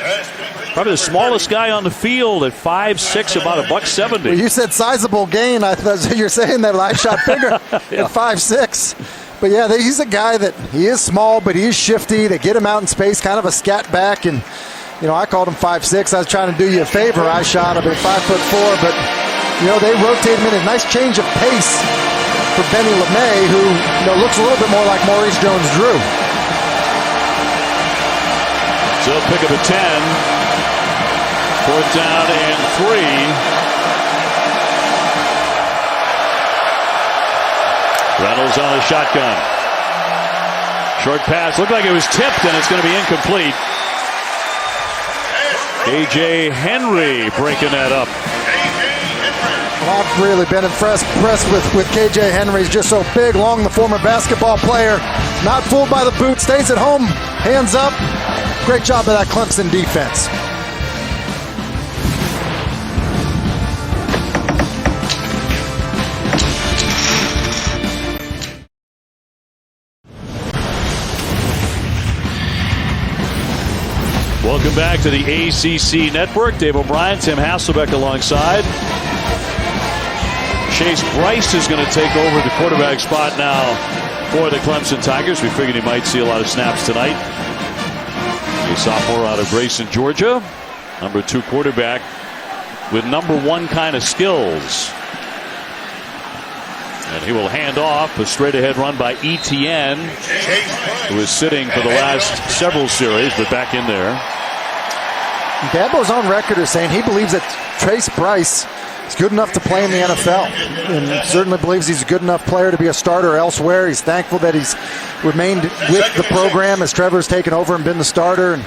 probably the smallest guy on the field at 5'6", about $170. Well, you said sizable gain. I thought you're saying that Ishad Finger at 5'6". But yeah, he's a guy that he is small, but he is shifty. They get him out in space, kind of a scat back, and you know, I called him 5'6". I was trying to do you a favor. I shot him at 5'4", but you know, they rotate him in. A nice change of pace for Benny LeMay, who looks a little bit more like Maurice Jones-Drew. So pick up a 10. Fourth down and 3. Reynolds on the shotgun. Short pass. Looked like it was tipped, and it's going to be incomplete. KJ Henry breaking that up. Well, I've really been impressed with KJ Henry. He's just so big, long, the former basketball player. Not fooled by the boot, stays at home, hands up. Great job of that Clemson defense. Welcome back to the ACC Network. Dave O'Brien, Tim Hasselbeck alongside. Chase Bryce is going to take over the quarterback spot now for the Clemson Tigers. We figured he might see a lot of snaps tonight. A sophomore out of Grayson, Georgia. Number 2 quarterback with number 1 kind of skills. And he will hand off a straight ahead run by Etienne, who is sitting for the last several series, but back in there. Dabo's on record as saying he believes that Chase Bryce is good enough to play in the NFL, and certainly believes he's a good enough player to be a starter elsewhere. He's thankful that he's remained with the program as Trevor's taken over and been the starter. And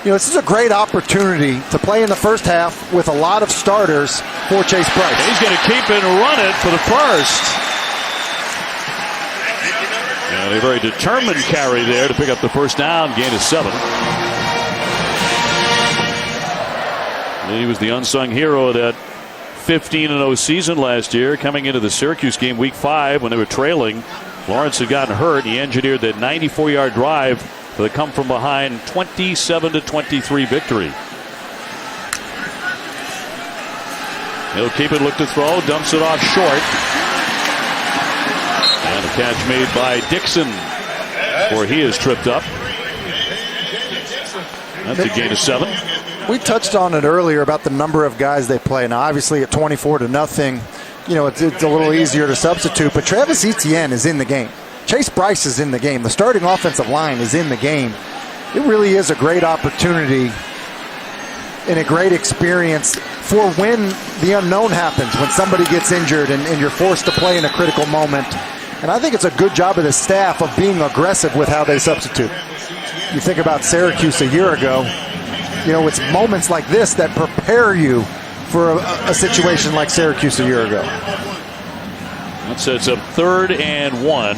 this is a great opportunity to play in the first half with a lot of starters for Chase Bryce. And he's going to keep it and run it for the first. And a very determined carry there to pick up the first down, gain of 7. He was the unsung hero of that 15-0 season last year, coming into the Syracuse game week 5 when they were trailing. Lawrence had gotten hurt. He engineered that 94-yard drive for the come-from-behind 27-23 victory. He'll keep it, look to throw, dumps it off short. And a catch made by Dixon, where he is tripped up. That's a gain of 7. We touched on it earlier about the number of guys they play. Now, obviously, at 24-0, it's a little easier to substitute. But Travis Etienne is in the game. Chase Bryce is in the game. The starting offensive line is in the game. It really is a great opportunity and a great experience for when the unknown happens, when somebody gets injured and you're forced to play in a critical moment. And I think it's a good job of the staff of being aggressive with how they substitute. You think about Syracuse a year ago. It's moments like this that prepare you for a situation like Syracuse a year ago. That sets up 3rd and 1.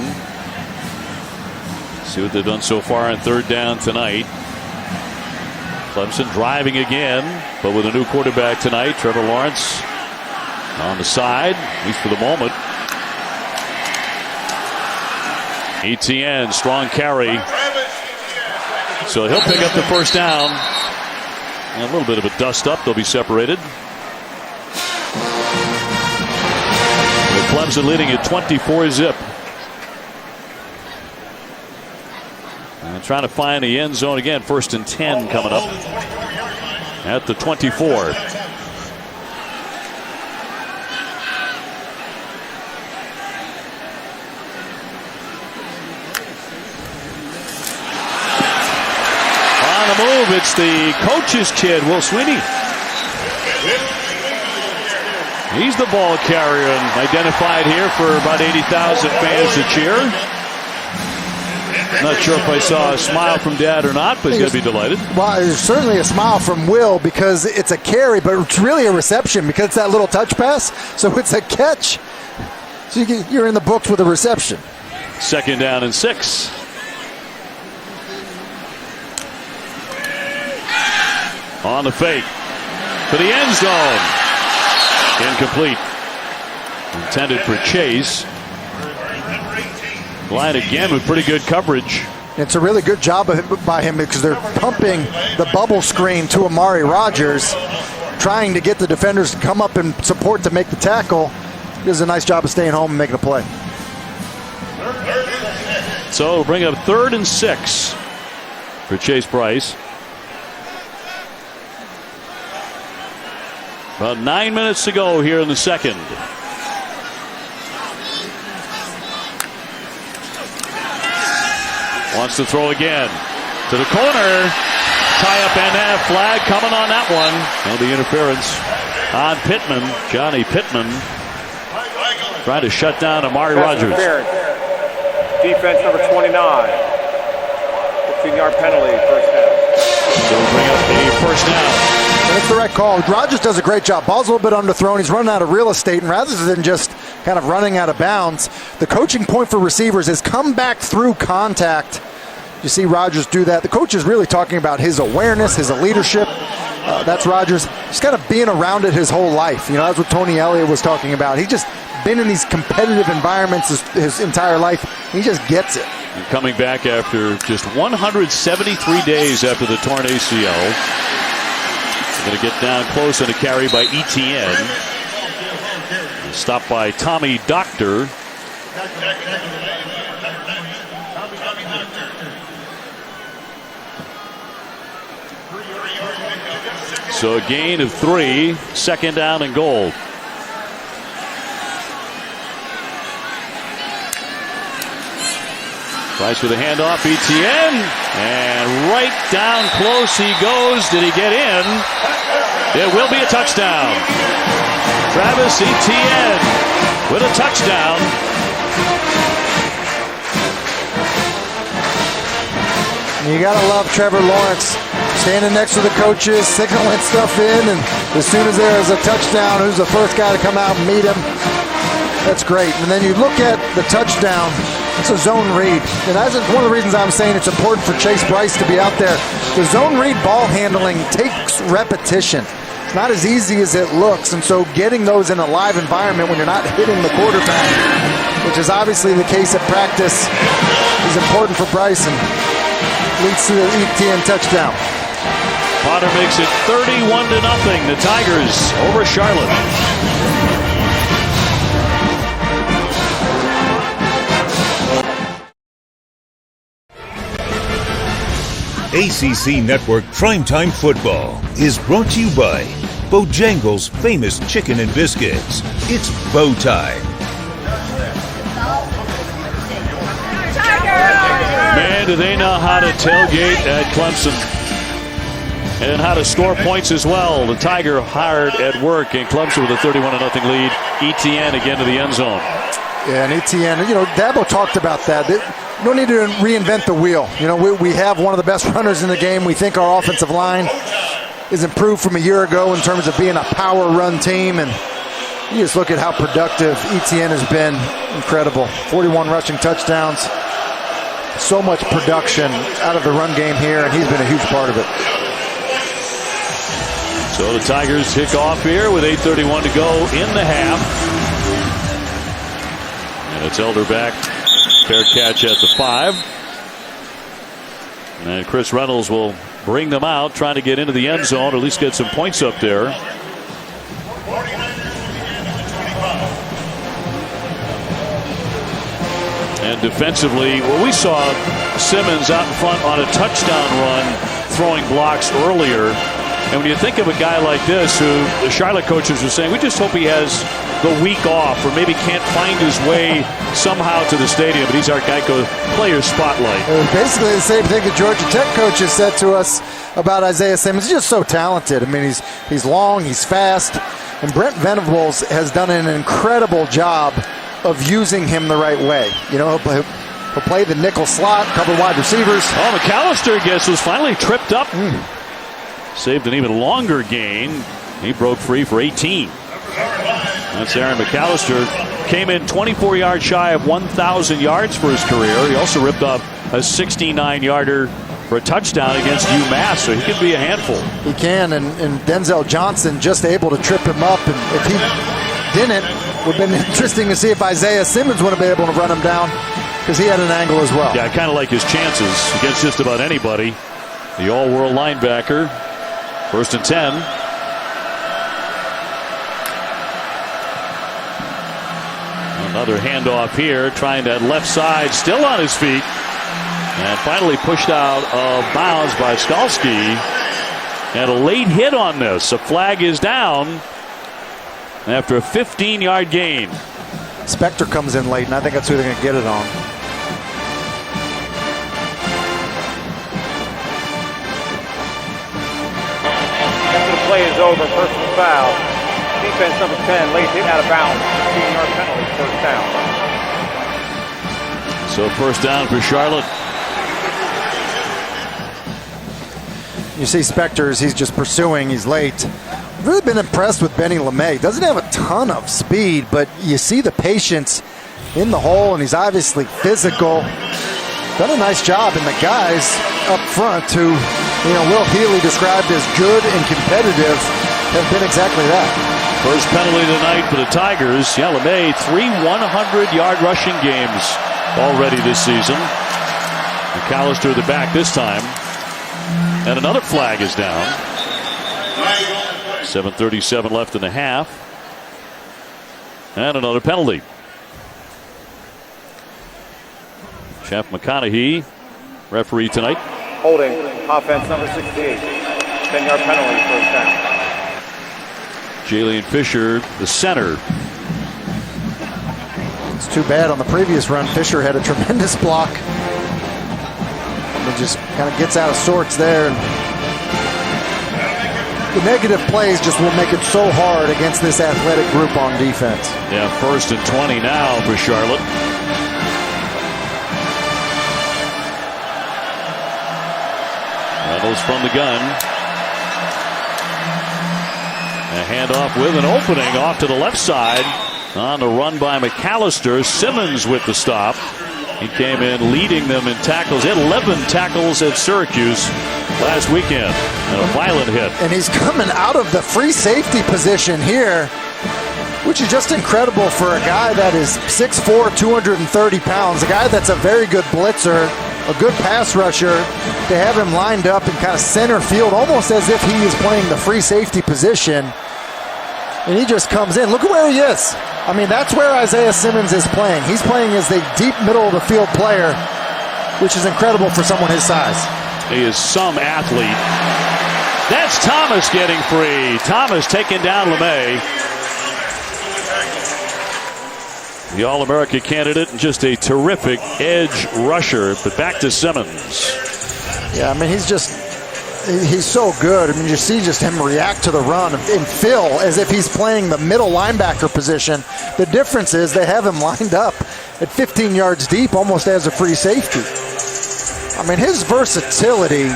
See what they've done so far on 3rd down tonight. Clemson driving again, but with a new quarterback tonight, Trevor Lawrence on the side, at least for the moment. Etienne, strong carry. So he'll pick up the first down. And a little bit of a dust up. They'll be separated. With Clemson leading at 24-zip. And trying to find the end zone again. 1st and 10 coming up at the 24. Move. It's the coach's kid, Will Sweeney. He's the ball carrier and identified here for about 80,000 fans to cheer. Not sure if I saw a smile from Dad or not, but he's going to be delighted. Well, there's certainly a smile from Will because it's a carry, but it's really a reception because it's that little touch pass. So it's a catch. So you're in the books with a reception. 2nd down and 6. On the fake for the end zone. Incomplete. Intended for Chase. Line again with pretty good coverage. It's a really good job by him because they're pumping the bubble screen to Amari Rodgers, trying to get the defenders to come up and support to make the tackle. He does a nice job of staying home and making a play. So we'll bring up 3rd and 6 for Chase Bryce. About 9 minutes to go here in the second. Wants to throw again. To the corner. Tie up and flag coming on that one. And the interference on Pittman. Johnny Pittman trying to shut down Amari Rodgers. Defense number 29. 15-yard penalty, first down. So we'll bring up a first down. That's the right call. Rodgers does a great job. Ball's a little bit underthrown. He's running out of real estate, and rather than just kind of running out of bounds, the coaching point for receivers is come back through contact. You see Rodgers do that. The coach is really talking about his awareness, his leadership. That's Rodgers. He's kind of being around it his whole life. You know, that's what Tony Elliott was talking about. He's just been in these competitive environments his entire life. He just gets it. And coming back after just 173 days after the torn ACL. Going to get down close on a carry by Etienne. Stopped by Tommy Doctor. So a gain of 3. 2nd down and goal. Price with a handoff, Etienne. And right down close he goes. Did he get in? It will be a touchdown. Travis Etienne with a touchdown. You got to love Trevor Lawrence standing next to the coaches, signaling stuff in, and as soon as there is a touchdown, who's the first guy to come out and meet him? That's great. And then you look at the touchdown. It's a zone read. And that's one of the reasons I'm saying it's important for Chase Bryce to be out there. The zone read ball handling takes repetition. It's not as easy as it looks. And so getting those in a live environment when you're not hitting the quarterback, which is obviously the case at practice, is important for Bryce and leads to the Etienne touchdown. Potter makes it 31-0. The Tigers over Charlotte. ACC Network Primetime Football is brought to you by Bojangles' famous chicken and biscuits. It's bow time. Man, do they know how to tailgate at Clemson and how to score points as well. The Tiger hard at work in Clemson with a 31-0 lead. Etienne again to the end zone. Yeah, and Etienne, Dabo talked about that. You don't need to reinvent the wheel. We have one of the best runners in the game. We think our offensive line is improved from a year ago in terms of being a power run team. And you just look at how productive Etienne has been. Incredible. 41 rushing touchdowns. So much production out of the run game here, and he's been a huge part of it. So the Tigers kick off here with 8:31 to go in the half. And it's Elder back. Fair catch at the 5. And Chris Reynolds will bring them out, trying to get into the end zone, or at least get some points up there. And defensively, well, we saw Simmons out in front on a touchdown run, throwing blocks earlier. And when you think of a guy like this, who the Charlotte coaches were saying, we just hope he has the week off, or maybe can't find his way somehow to the stadium. But he's our Geico player spotlight. It was basically the same thing the Georgia Tech coaches said to us about Isaiah Simmons. He's just so talented. I mean, he's long, he's fast, and Brent Venables has done an incredible job of using him the right way. You know, he'll play the nickel slot, cover wide receivers. Oh, McAllister, I guess, was finally tripped up. Saved an even longer gain. He broke free for 18. That's Aaron McAllister. Came in 24 yards shy of 1,000 yards for his career. He also ripped up a 69-yarder for a touchdown against UMass, so he can be a handful. He can, and Denzel Johnson just able to trip him up. And if he didn't, it would have been interesting to see if Isaiah Simmons would have been able to run him down, because he had an angle as well. Yeah, I kind of like his chances against just about anybody. The all-world linebacker. 1st and 10. Another handoff here, trying that left side, still on his feet. And finally pushed out of bounds by Skalski. And a late hit on this. A flag is down after a 15-yard gain. Spector comes in late, and I think that's who they're going to get it on. After the play is over, personal foul. Defense number 10, late hit out of bounds. 15-yard penalty, first down. So first down for Charlotte. You see Spector, he's just pursuing, he's late. Really been impressed with Benny LeMay. Doesn't have a ton of speed, but you see the patience in the hole, and he's obviously physical. Done a nice job, and the guys up front who, Will Healy described as good and competitive have been exactly that. First penalty tonight for the Tigers. Yeah, LeMay, 3 100-yard rushing games already this season. McAllister the back this time. And another flag is down. 7:37 left in the half. And another penalty. Jeff McConaughey, referee tonight. Holding, offense number 68. 10-yard penalty, first down. Jalen Fisher, the center. It's too bad on the previous run. Fisher had a tremendous block. It just kind of gets out of sorts there. And the negative plays just will make it so hard against this athletic group on defense. Yeah, 1st and 20 now for Charlotte. Reynolds from the gun. A handoff with an opening off to the left side. On the run by McAllister. Simmons with the stop. He came in leading them in tackles. He had 11 tackles at Syracuse last weekend. And a violent hit. And he's coming out of the free safety position here, which is just incredible for a guy that is 6'4", 230 pounds. A guy that's a very good blitzer, a good pass rusher, to have him lined up in kind of center field, almost as if he is playing the free safety position. And he just comes in. Look at where he is. I mean, that's where Isaiah Simmons is playing. He's playing as the deep middle of the field player, which is incredible for someone his size. He is some athlete. That's Thomas getting free. Thomas taking down LeMay. The All-America candidate and just a terrific edge rusher. But back to Simmons. Yeah, I mean, he's so good. I mean, you see just him react to the run and fill as if he's playing the middle linebacker position. The difference is they have him lined up at 15 yards deep, almost as a free safety. I mean, his versatility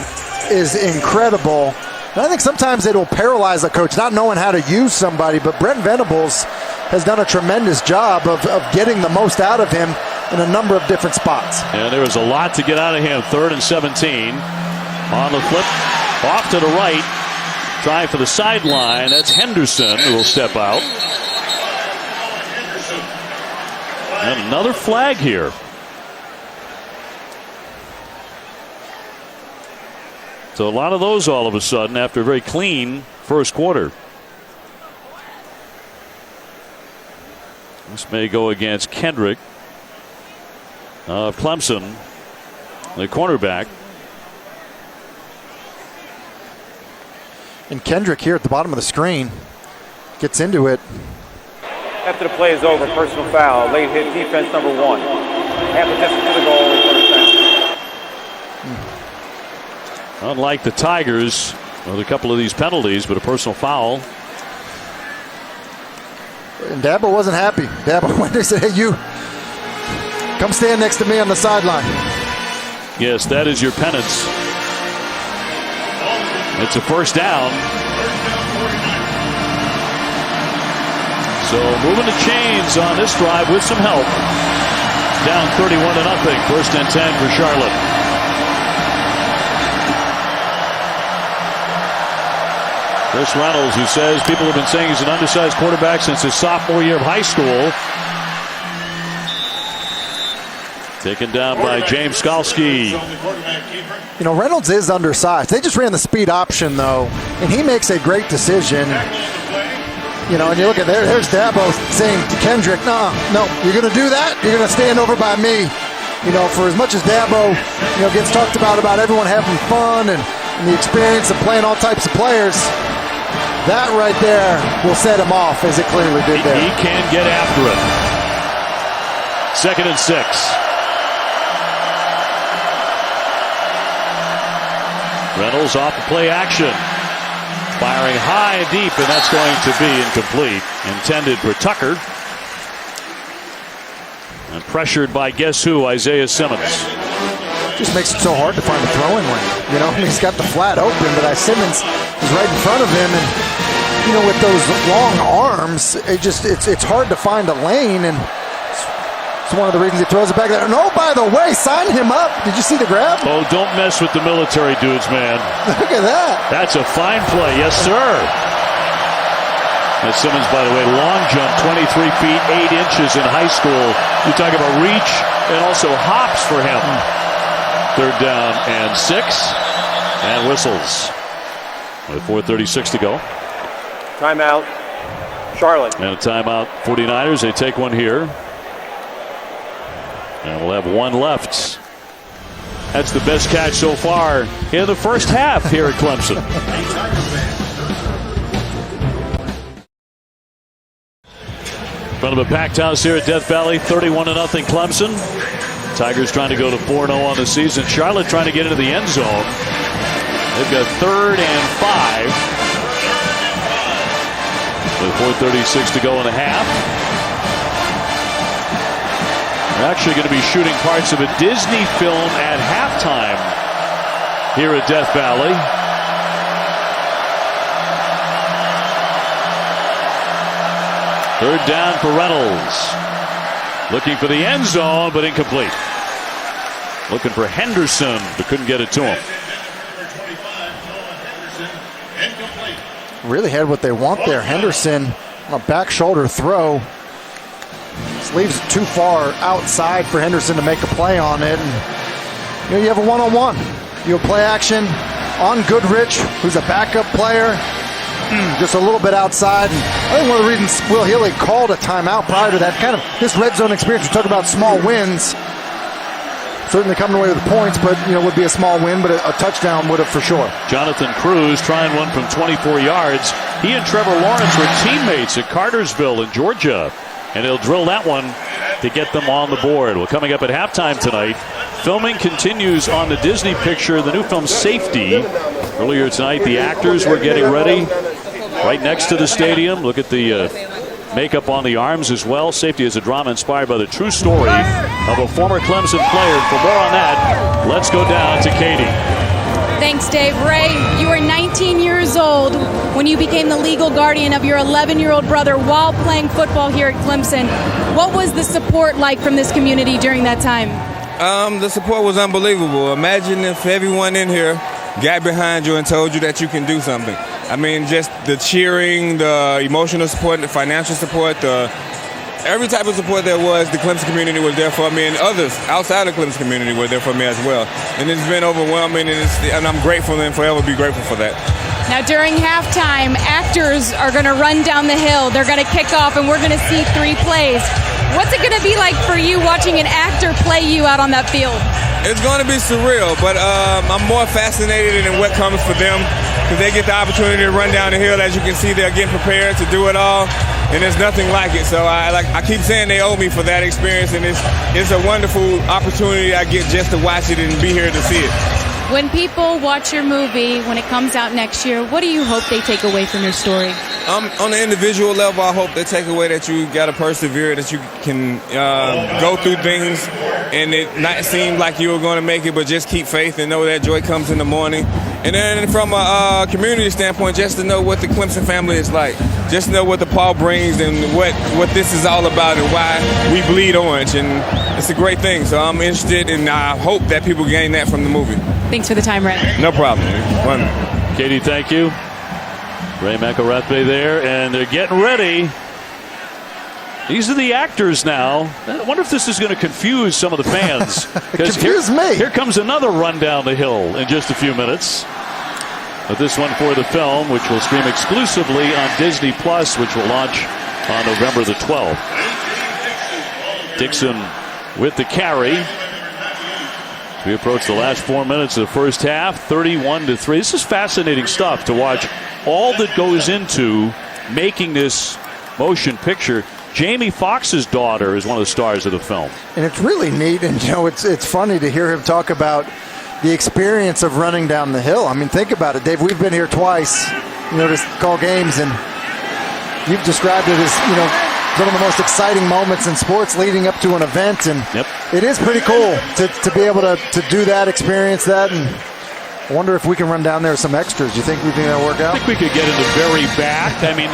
is incredible. And I think sometimes it'll paralyze a coach not knowing how to use somebody, but Brent Venables has done a tremendous job of getting the most out of him in a number of different spots. And there was a lot to get out of him. 3rd and 17. On the flip, off to the right, trying for the sideline. That's Henderson who will step out. And another flag here. So a lot of those all of a sudden after a very clean first quarter. This may go against Kendrick of Clemson, the cornerback. And Kendrick here at the bottom of the screen gets into it. After the play is over, personal foul, late hit defense number 1. Half a distance to the goal, first down. Unlike the Tigers, with a couple of these penalties, but a personal foul. And Dabo wasn't happy. Dabo went and said, hey, you, come stand next to me on the sideline. Yes, that is your penance. It's a first down. So moving the chains on this drive with some help. Down 31-0. First and 10 for Charlotte. Chris Reynolds, who says people have been saying he's an undersized quarterback since his sophomore year of high school. Taken down by James Skalski. You know, Reynolds is undersized. They just ran the speed option, though, and he makes a great decision. You know, and you look at there's Dabo saying to Kendrick, no, you're going to do that? You're going to stand over by me. You know, for as much as Dabo, you know, gets talked about everyone having fun and the experience of playing all types of players, that right there will set him off, as it clearly did there. He can get after it. 2nd and 6. Reynolds off the play action. Firing high and deep, and that's going to be incomplete. Intended for Tucker. And pressured by guess who? Isaiah Simmons. Just makes it so hard to find a throwing lane. You know, he's got the flat open, but Simmons is right in front of him, and you know, with those long arms, it's hard to find a lane, and it's one of the reasons he throws it back there. And oh, by the way, sign him up. Did you see the grab? Oh, don't mess with the military dudes, man. Look at that. That's a fine play. Yes, sir. And Simmons, by the way, long jump, 23 feet, 8 inches in high school. You talk about reach and also hops for him. 3rd down and 6. And whistles. With 4:36 to go. Timeout, Charlotte. And a timeout, 49ers. They take one here. And we'll have one left. That's the best catch so far in the first half here at Clemson. In front of a packed house here at Death Valley, 31-0 Clemson. Tigers trying to go to 4-0 on the season. Charlotte trying to get into the end zone. They've got 3rd and 5. With 4:36 to go in the half. They're actually going to be shooting parts of a Disney film at halftime here at Death Valley. Third down for Reynolds. Looking for the end zone, but incomplete. Looking for Henderson, but couldn't get it to him. Really had what they want there. Henderson on a back shoulder throw. This leaves it too far outside for Henderson to make a play on it. And, you know, you have a one-on-one. You have play action on Goodrich, who's a backup player. Just a little bit outside. And I think one of the reasons Will Healy called a timeout prior to that, kind of this red zone experience, we talk about small wins. Certainly coming away with points, but you know, would be a small win, but a touchdown would have for sure. Jonathan Cruz trying one from 24 yards. He and Trevor Lawrence were teammates at Cartersville in Georgia, and he'll drill that one to get them on the board. Well, coming up at halftime tonight, filming continues on the Disney picture, the new film Safety. Earlier tonight, the actors were getting ready right next to the stadium. Look at the makeup on the arms as well. Safety is a drama inspired by the true story of a former Clemson player. For more on that, let's go down to Katie. Thanks, Dave. Ray, you were 19 years old when you became the legal guardian of your 11-year-old brother while playing football here at Clemson. What was the support like from this community during that time? The support was unbelievable. Imagine if everyone in here got behind you and told you that you can do something. I mean, just the cheering, the emotional support, the financial support, every type of support there was, the Clemson community was there for me, and others outside the Clemson community were there for me as well. And it's been overwhelming, and I'm grateful and forever be grateful for that. Now, during halftime, actors are going to run down the hill. They're going to kick off, and we're going to see 3 plays. What's it going to be like for you watching an actor play you out on that field? It's going to be surreal, but I'm more fascinated in what comes for them because they get the opportunity to run down the hill. As you can see, they're getting prepared to do it all, and there's nothing like it. So I keep saying they owe me for that experience, and it's a wonderful opportunity I get just to watch it and be here to see it. When people watch your movie, when it comes out next year, what do you hope they take away from your story? On the individual level, I hope they take away that you got to persevere, that you can go through things and it not seem like you were going to make it, but just keep faith and know that joy comes in the morning. And then from a community standpoint, just to know what the Clemson family is like, just to know what the Paul brings and what this is all about and why we bleed orange. And it's a great thing. So I'm interested, and I hope that people gain that from the movie. Thanks for the time, Red. No problem. Katie, thank you. Ray McElrathbey there, and they're getting ready. These are the actors now. I wonder if this is going to confuse some of the fans. Confuse me. Here comes another run down the hill in just a few minutes. But this one for the film, which will stream exclusively on Disney Plus, which will launch on November the 12th. Dixon with the carry. We approach the last 4 minutes of the first half, 31-3. This is fascinating stuff to watch. All that goes into making this motion picture. Jamie Foxx's daughter is one of the stars of the film. And it's really neat, and it's funny to hear him talk about the experience of running down the hill. I mean, think about it, Dave. We've been here twice, to call games, and you've described it as, one of the most exciting moments in sports leading up to an event, and It is pretty cool to be able to do that, experience that, and I wonder if we can run down there with some extras. Do you think that'll work out? I think we could get in the very back. I mean,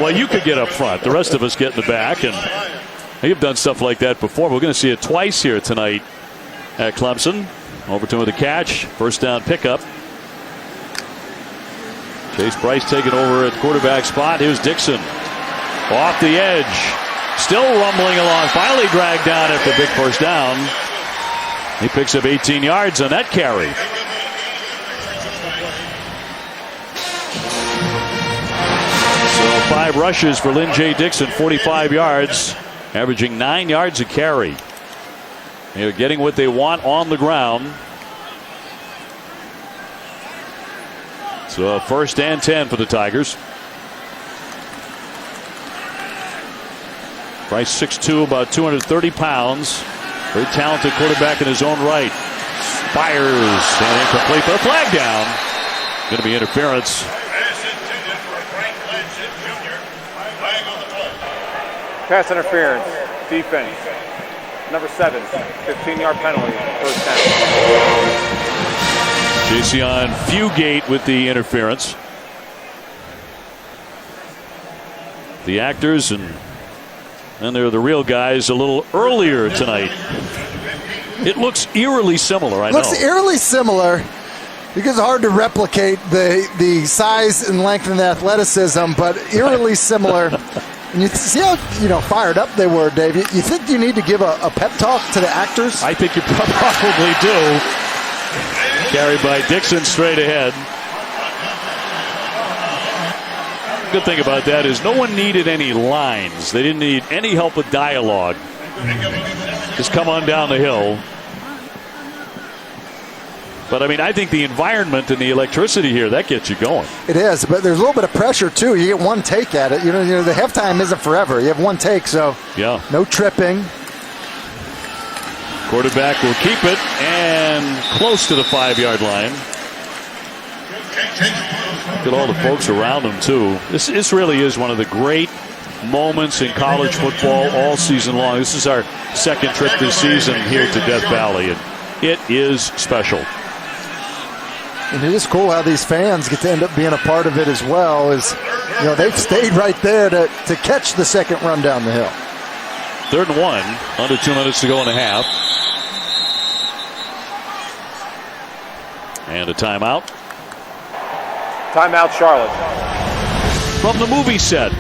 well, you could get up front. The rest of us get in the back, and you've done stuff like that before. We're going to see it twice here tonight at Clemson. Overton with a catch, first down pickup. Chase Bryce taking over at quarterback spot. Here's Dixon. Off the edge, still rumbling along, finally dragged down after a big first down. He picks up 18 yards on that carry. So 5 rushes for Lynn J. Dixon, 45 yards, averaging 9 yards a carry. They're getting what they want on the ground. So first and 10 for the Tigers. Bryce 6'2", about 230 pounds. Very talented quarterback in his own right. Fires and incomplete, but a flag down. Going to be interference. Pass interference, defense. Number 7, 15-yard penalty, first down. Jason Fugate with the interference. The actors and they're the real guys a little earlier tonight. It looks eerily similar, I know. Looks eerily similar because it's hard to replicate the size and length and the athleticism, but eerily similar. And you see how fired up they were, Dave. You think you need to give a pep talk to the actors? I think you probably do. Carried by Dixon straight ahead. Good thing about that is no one needed any lines. They didn't need any help with dialogue. Just come on down the hill. But I mean, I think the environment and the electricity here, that gets you going. It is, but there's a little bit of pressure too. You get one take at it. The halftime isn't forever. You have one take, so yeah, no tripping. Quarterback will keep it and close to the 5-yard line. Look at all the folks around him, too. This really is one of the great moments in college football all season long. This is our second trip this season here to Death Valley, and it is special. And it is cool how these fans get to end up being a part of it as well. They've stayed right there to catch the second run down the hill. 3rd and 1, under 2 minutes to go in the half. And a timeout. Timeout, Charlotte. From the movie set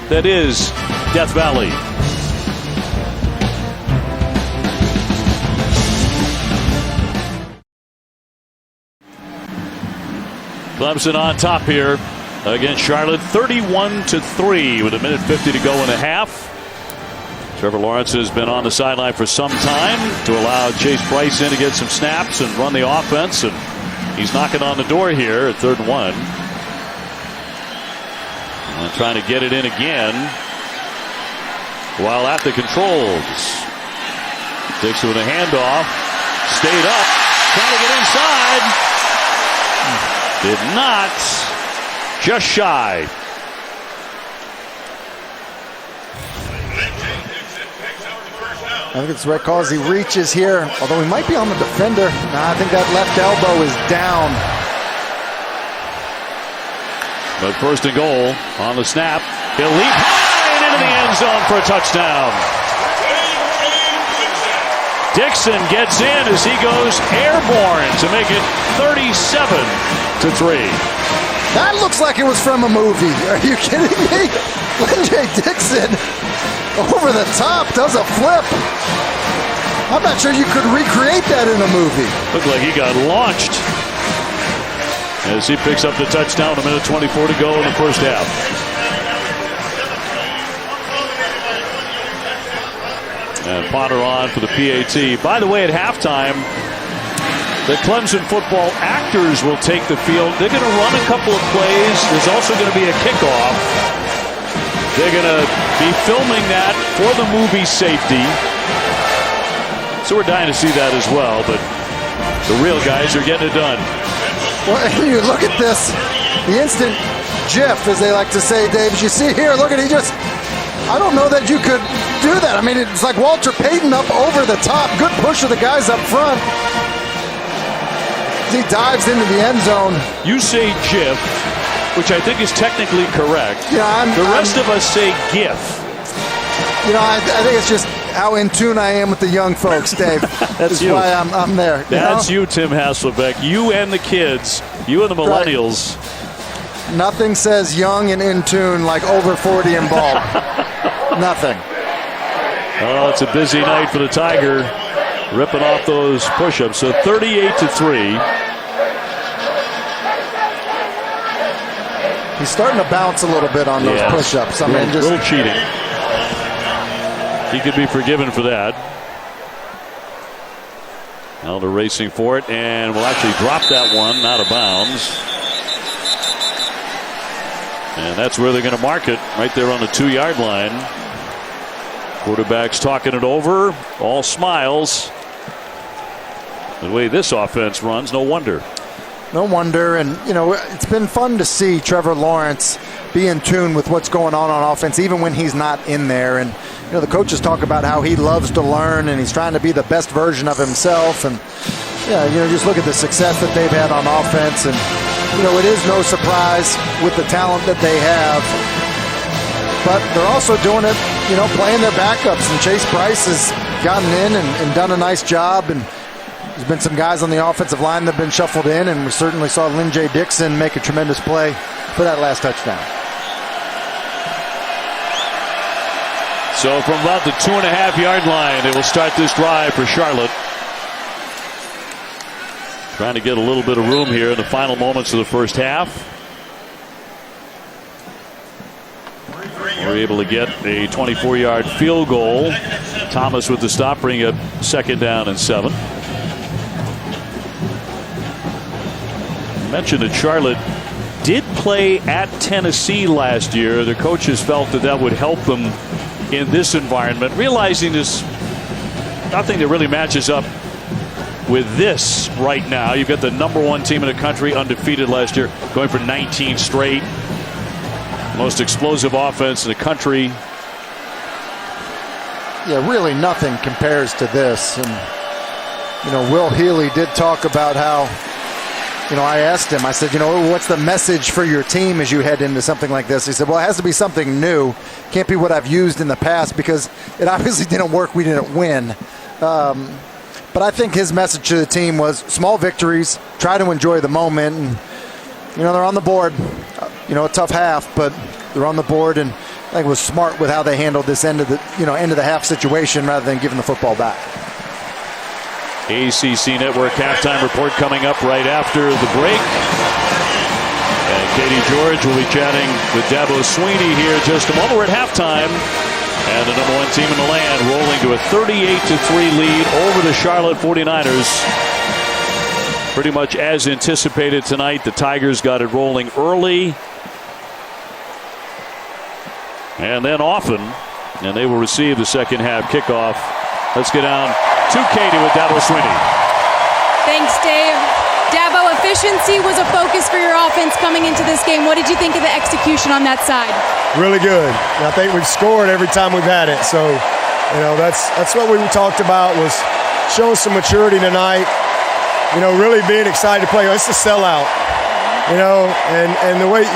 that is Death Valley. Clemson on top here against Charlotte, 31-3 with 1:50 to go in the half. Trevor Lawrence has been on the sideline for some time to allow Chase Bryce in to get some snaps and run the offense, and he's knocking on the door here at 3rd and 1. And trying to get it in again while at the controls. Dixon with a handoff, stayed up, trying to get inside. Did not. Just shy. I think it's the right call as he reaches here, although he might be on the defender. Nah, I think that left elbow is down. But 1st and goal on the snap. He'll leap high and into the end zone for a touchdown. Dixon gets in as he goes airborne to make it 37-3. That looks like it was from a movie. Are you kidding me? Lynjay Dixon over the top does a flip. I'm not sure you could recreate that in a movie. Looked like he got launched as he picks up the touchdown. 1:24 to go in the first half. And Potter on for the PAT. By the way, at halftime, the Clemson football actors will take the field. They're going to run a couple of plays. There's also going to be a kickoff. They're going to be filming that for the movie safety. So we're dying to see that as well. But the real guys are getting it done. Well, you look at this, the instant GIF, as they like to say, Dave, as you see here, look at, I don't know that you could do that. I mean, it's like Walter Payton up over the top. Good push of the guys up front. He dives into the end zone. You say GIF, which I think is technically correct. Yeah, the rest of us say GIF. I think it's just how in tune I am with the young folks, Dave. That's you. Why I'm there. That's you, Tim Hasselbeck. You and the kids. You and the millennials. Right. Nothing says young and in tune like over 40 and bald. Nothing. Oh, it's a busy night for the Tiger. Ripping off those push-ups. So 38-3. He's starting to bounce a little bit on those push-ups. I mean, just a little cheating. He could be forgiven for that. Now they're racing for it, and will actually drop that one out of bounds. And that's where they're going to mark it, right there on the 2-yard line. Quarterback's talking it over, all smiles. The way this offense runs, no wonder. No wonder, and it's been fun to see Trevor Lawrence be in tune with what's going on offense, even when he's not in there. And the coaches talk about how he loves to learn and he's trying to be the best version of himself. And just look at the success that they've had on offense. And it is no surprise with the talent that they have. But they're also doing it, playing their backups. And Chase Bryce has gotten in and done a nice job. And there's been some guys on the offensive line that have been shuffled in. And we certainly saw Lynjay Dixon make a tremendous play for that last touchdown. So from about the 2.5-yard line, they will start this drive for Charlotte. Trying to get a little bit of room here in the final moments of the first half. We're able to get a 24-yard field goal. Thomas with the stop, bring up 2nd down and 7. I mentioned that Charlotte did play at Tennessee last year. The coaches felt that would help them in this environment, realizing there's nothing that really matches up with this right now. You've got the #1 team in the country, undefeated last year, going for 19 straight. Most explosive offense in the country. Yeah, really nothing compares to this. And, Will Healy did talk about how, I asked him, I said, what's the message for your team as you head into something like this? He said, well, it has to be something new. Can't be what I've used in the past because it obviously didn't work. We didn't win. But I think his message to the team was small victories, try to enjoy the moment. And, they're on the board. A tough half, but they're on the board. And I think it was smart with how they handled this end of the half situation rather than giving the football back. ACC Network halftime report coming up right after the break. Katie George will be chatting with Dabo Swinney here just a moment. We're at halftime. And the number 1 team in the land rolling to a 38-3 lead over the Charlotte 49ers. Pretty much as anticipated tonight. The Tigers got it rolling early. And then often. And they will receive the second half kickoff. Let's get down to Katie with Dabo Swinney. Thanks, Dave. Dabo, efficiency was a focus for your offense coming into this game. What did you think of the execution on that side? Really good. I think we've scored every time we've had it. So, that's what we talked about, was showing some maturity tonight. Really being excited to play. It's a sellout. And the way,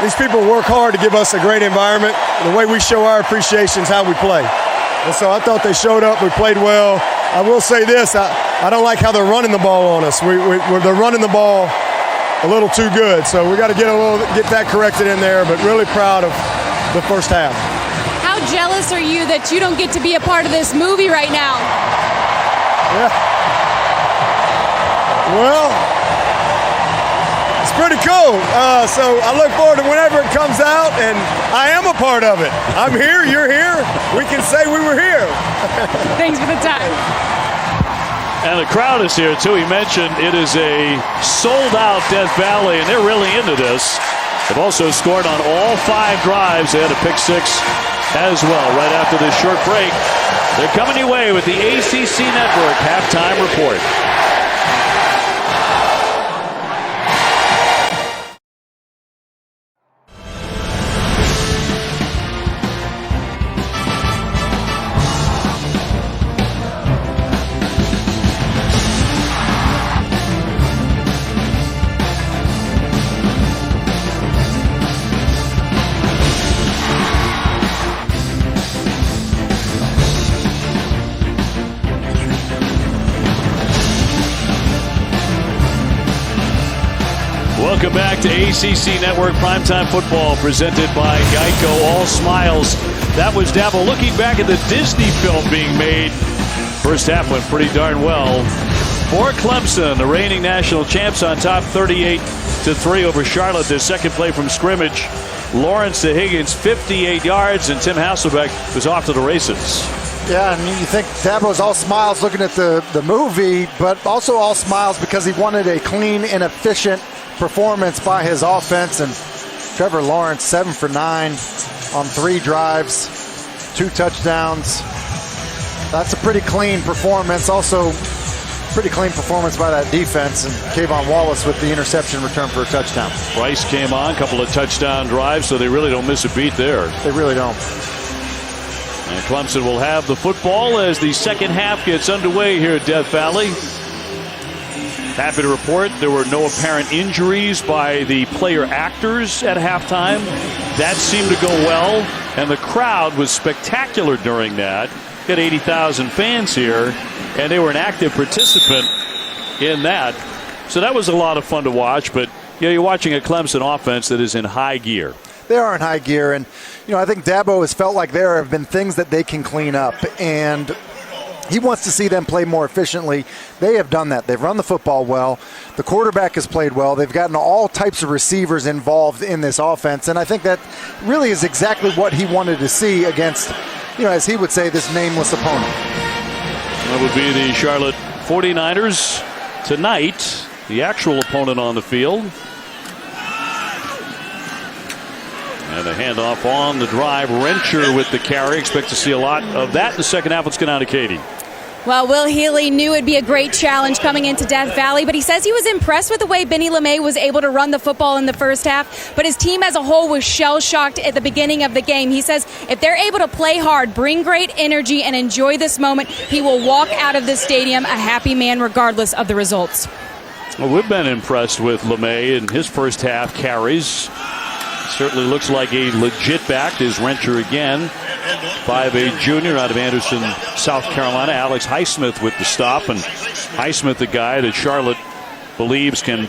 these people work hard to give us a great environment. The way we show our appreciation is how we play. And so I thought they showed up. We played well. I will say this. I don't like how they're running the ball on us. They're running the ball a little too good. So we got to get that corrected in there, but really proud of the first half. How jealous are you that you don't get to be a part of this movie right now? Yeah. Well, it's pretty cool. So I look forward to whenever it comes out, and I am a part of it. I'm here, you're here. We can say we were here. Thanks for the time. And the crowd is here, too. He mentioned it is a sold-out Death Valley, and they're really into this. They've also scored on all 5 drives. They had a pick 6 as well right after this short break. They're coming your way with the ACC Network halftime report. Welcome back to ACC Network Primetime Football, presented by Geico. All smiles. That was Dabo looking back at the Disney film being made. First half went pretty darn well for Clemson, the reigning national champs, on top 38-3 over Charlotte. Their second play from scrimmage. Lawrence to Higgins, 58 yards, and Tim Hasselbeck was off to the races. Yeah, and you think Dabo's all smiles looking at the movie, but also all smiles because he wanted a clean and efficient performance by his offense. And Trevor Lawrence, 7 for 9 on 3 drives, 2 touchdowns. That's a pretty clean performance. Also, pretty clean performance by that defense. And Kayvon Wallace with the interception return for a touchdown. Bryce came on, a couple of touchdown drives, so they really don't miss a beat there. They really don't. And Clemson will have the football as the second half gets underway here at Death Valley. Happy to report there were no apparent injuries by the player actors at halftime. That seemed to go well, and the crowd was spectacular during that. Got 80,000 fans here, and they were an active participant in that. So that was a lot of fun to watch, but you're watching a Clemson offense that is in high gear. They are in high gear, and I think Dabo has felt like there have been things that they can clean up, and he wants to see them play more efficiently. They have done that. They've run the football well. The quarterback has played well. They've gotten all types of receivers involved in this offense, and I think that really is exactly what he wanted to see against, as he would say, this nameless opponent. That would be the Charlotte 49ers tonight, the actual opponent on the field. And a handoff on the drive. Rencher with the carry. Expect to see a lot of that in the second half. Let's get down to Katie. Well, Will Healy knew it'd be a great challenge coming into Death Valley, but he says he was impressed with the way Benny LeMay was able to run the football in the first half, but his team as a whole was shell-shocked at the beginning of the game. He says if they're able to play hard, bring great energy, and enjoy this moment, he will walk out of the stadium a happy man regardless of the results. Well, we've been impressed with LeMay in his first half carries. Certainly looks like a legit back. Is Rencher again. 5'8" junior out of Anderson, South Carolina. Alex Highsmith with the stop. And Highsmith, the guy that Charlotte believes can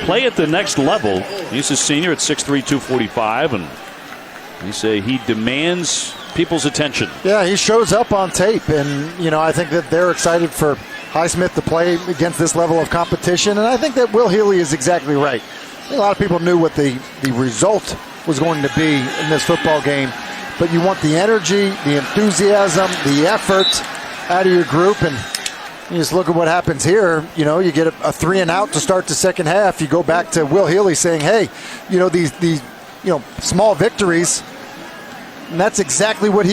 play at the next level. He's a senior at 6'3", 245. And they say he demands people's attention. Yeah, he shows up on tape. And, I think that they're excited for Highsmith to play against this level of competition. And I think that Will Healy is exactly right. A lot of people knew what the result was going to be in this football game, but you want the energy, the enthusiasm, the effort out of your group, and you just look at what happens here. You know, you get a 3 and out to start the second half. You go back to Will Healy saying, hey, you know, these small victories, and that's exactly what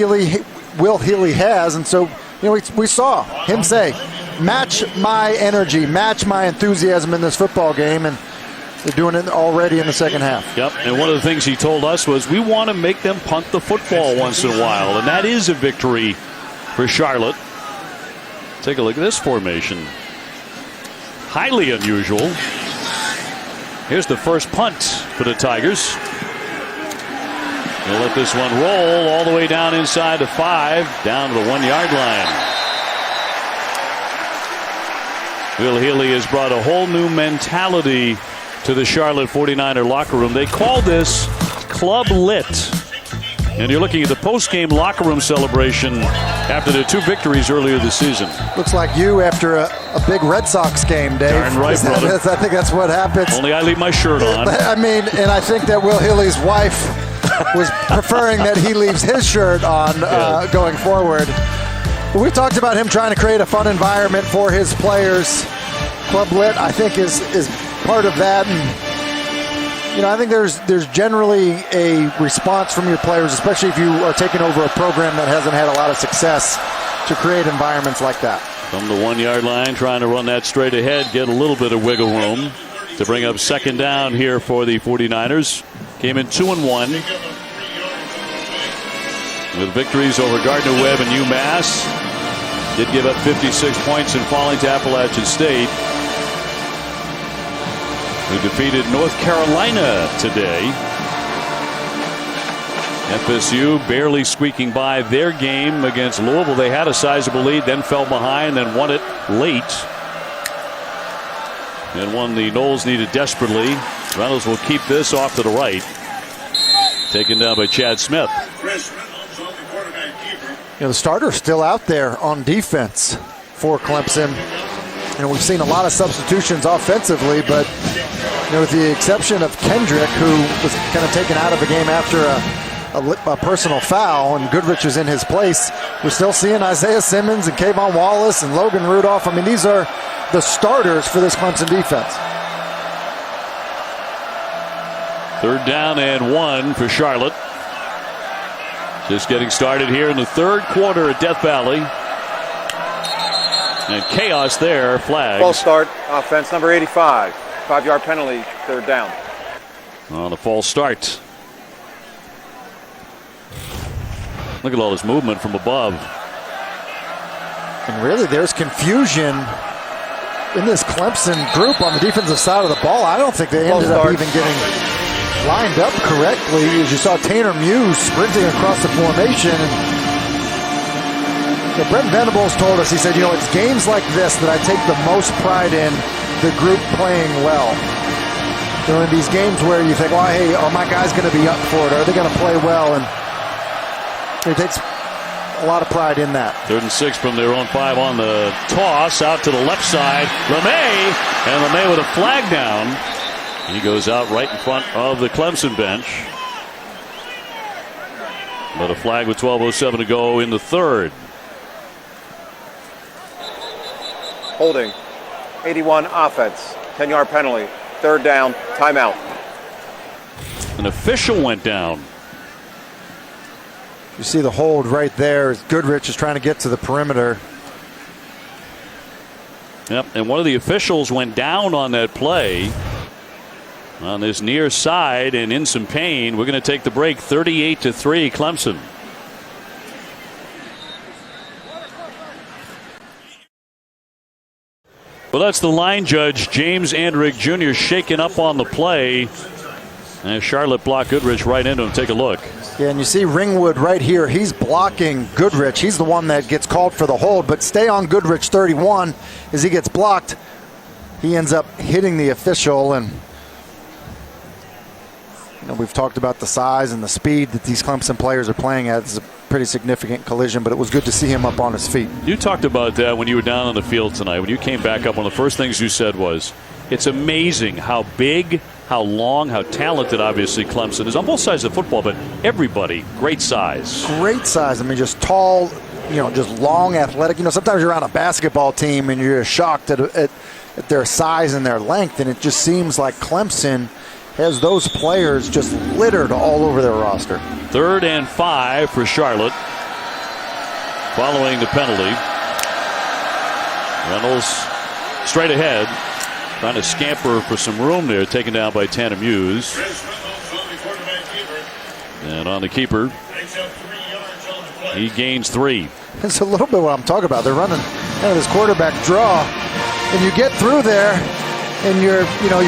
Will Healy has. And so, you know, we saw him say, match my energy, match my enthusiasm in this football game, and they're doing it already in the second half. Yep, and one of the things he told us was we want to make them punt the football once in a while, and that is a victory for Charlotte. Take a look at this formation. Highly unusual. Here's the first punt for the Tigers. They'll let this one roll all the way down inside the 5, down to the 1-yard line. Will Healy has brought a whole new mentality to the Charlotte 49er locker room. They call this Club Lit. And you're looking at the post-game locker room celebration after their 2 victories earlier this season. Looks like you after a big Red Sox game, Dave. Darn right, brother. I think that's what happens. Only I leave my shirt on. I mean, and I think that Will Healy's wife was preferring that he leaves his shirt on going forward. But we talked about him trying to create a fun environment for his players. Club Lit, I think, is part of that. And you know, I think there's generally a response from your players, especially if you are taking over a program that hasn't had a lot of success, to create environments like that. From the 1-yard line, trying to run that straight ahead, get a little bit of wiggle room to bring up second down here for the 49ers. Came in 2-1 with victories over Gardner-Webb and UMass. Did give up 56 points in falling to Appalachian State, who defeated North Carolina today. FSU barely squeaking by their game against Louisville. They had a sizable lead, then fell behind, then won it late. And one the Noles needed desperately. Reynolds will keep this off to the right. Taken down by Chad Smith. You know, the starter's still out there on defense for Clemson. You know, we've seen a lot of substitutions offensively, but you know, with the exception of Kendrick, who was kind of taken out of the game after a personal foul, and Goodrich was in his place, we're still seeing Isaiah Simmons and Kayvon Wallace and Logan Rudolph. I mean, these are the starters for this Clemson defense. 3rd down and 1 for Charlotte. Just getting started here in the 3rd quarter at Death Valley. And chaos there, flags. False start, offense number 85. 5-yard penalty, 3rd down. On the false start. Look at all this movement from above. And really, there's confusion in this Clemson group on the defensive side of the ball. I don't think they ended up even getting lined up correctly, as you saw Tanner Muse sprinting across the formation. And Brent Venables told us, he said, you know, it's games like this that I take the most pride in, the group playing well. You know, in these games where you think, well, hey, are my guys going to be up for it? Are they going to play well? And he takes a lot of pride in that. 3rd and 6 from their own 5 on the toss out to the left side. LeMay, and LeMay with a flag down. He goes out right in front of the Clemson bench. But a flag with 12:07 to go in the 3rd. Holding. 81 offense. 10-yard penalty. 3rd down. Timeout. An official went down. You see the hold right there as Goodrich is trying to get to the perimeter. Yep, and one of the officials went down on that play on this near side and in some pain. We're going to take the break. 38-3 Clemson. Well, that's the line judge, James Andrick Jr., shaking up on the play. And Charlotte blocked Goodrich right into him. Take a look. Yeah, and you see Ringwood right here. He's blocking Goodrich. He's the one that gets called for the hold. But stay on Goodrich 31 as he gets blocked. He ends up hitting the official. And you know, we've talked about the size and the speed that these Clemson players are playing at. It's a pretty significant collision, but it was good to see him up on his feet. You talked about that when you were down on the field tonight. When you came back up, one of the first things you said was, it's amazing how big, how long, how talented, obviously, Clemson is on both sides of the football, but everybody, great size. Great size. I mean, just tall, just long, athletic. Sometimes you're on a basketball team and you're just shocked at their size and their length, and it just seems like Clemson has those players just littered all over their roster. 3rd and 5 for Charlotte following the penalty. Reynolds straight ahead, trying to scamper for some room there, taken down by Tanner Muse. And on the keeper, he gains 3. It's a little bit what I'm talking about. They're running this quarterback draw, and you get through there, and your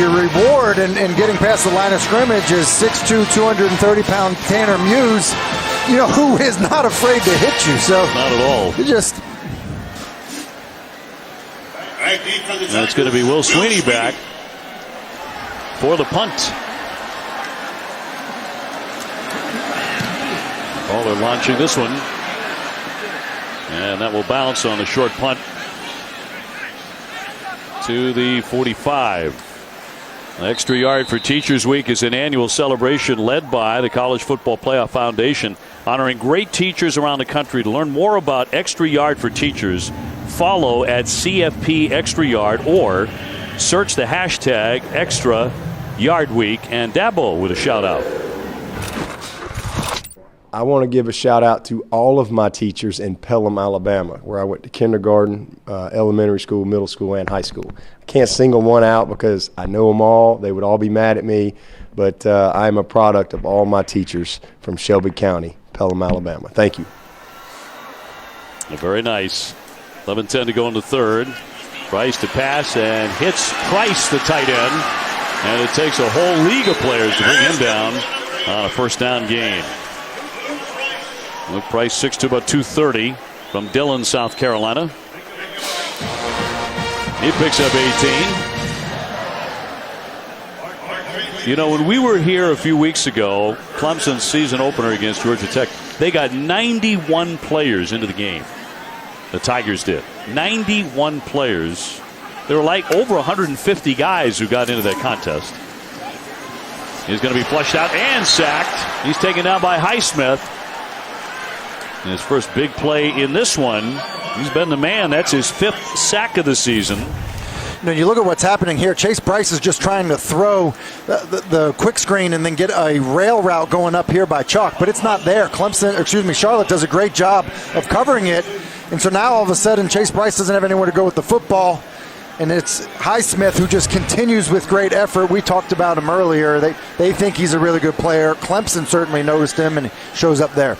reward and getting past the line of scrimmage is 6'2", 230-pound Tanner Muse, who is not afraid to hit you. So not at all. You just. And it's going to be Will Sweeney back for the punt. Oh, they're launching this one. And that will bounce on the short punt to the 45. An Extra Yard for Teachers Week is an annual celebration led by the College Football Playoff Foundation, honoring great teachers around the country. To learn more about Extra Yard for Teachers, follow at CFP Extra Yard or search the hashtag Extra Yard Week. And Dabo with a shout out. I want to give a shout out to all of my teachers in Pelham, Alabama, where I went to kindergarten, elementary school, middle school, and high school. I can't single one out because I know them all. They would all be mad at me, but I am a product of all my teachers from Shelby County, Pelham, Alabama. Thank you. Very nice. 11-10 to go in the 3rd. Price to pass and hits Price, the tight end. And it takes a whole league of players to bring him down on a first down gain. Luke Price, 6'2", about 230 from Dillon, South Carolina. He picks up 18. When we were here a few weeks ago, Clemson's season opener against Georgia Tech, they got 91 players into the game. The Tigers did. 91 players. There were like over 150 guys who got into that contest. He's going to be flushed out and sacked. He's taken down by Highsmith. And his first big play in this one, he's been the man. That's his 5th sack of the season. You look at what's happening here. Chase Bryce is just trying to throw the quick screen and then get a rail route going up here by Chalk, but it's not there. Charlotte does a great job of covering it. And so now all of a sudden Chase Bryce doesn't have anywhere to go with the football. And it's Highsmith who just continues with great effort. We talked about him earlier. They think he's a really good player. Clemson certainly noticed him and shows up there.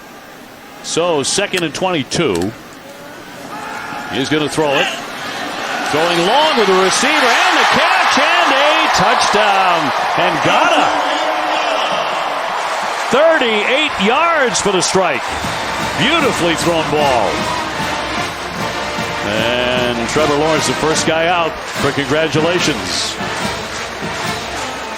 So 2nd and 22. He's going to throw it. Going long with the receiver and the catch and a touchdown. And Ngata. 38 yards for the strike. Beautifully thrown ball. And Trevor Lawrence, the first guy out for congratulations.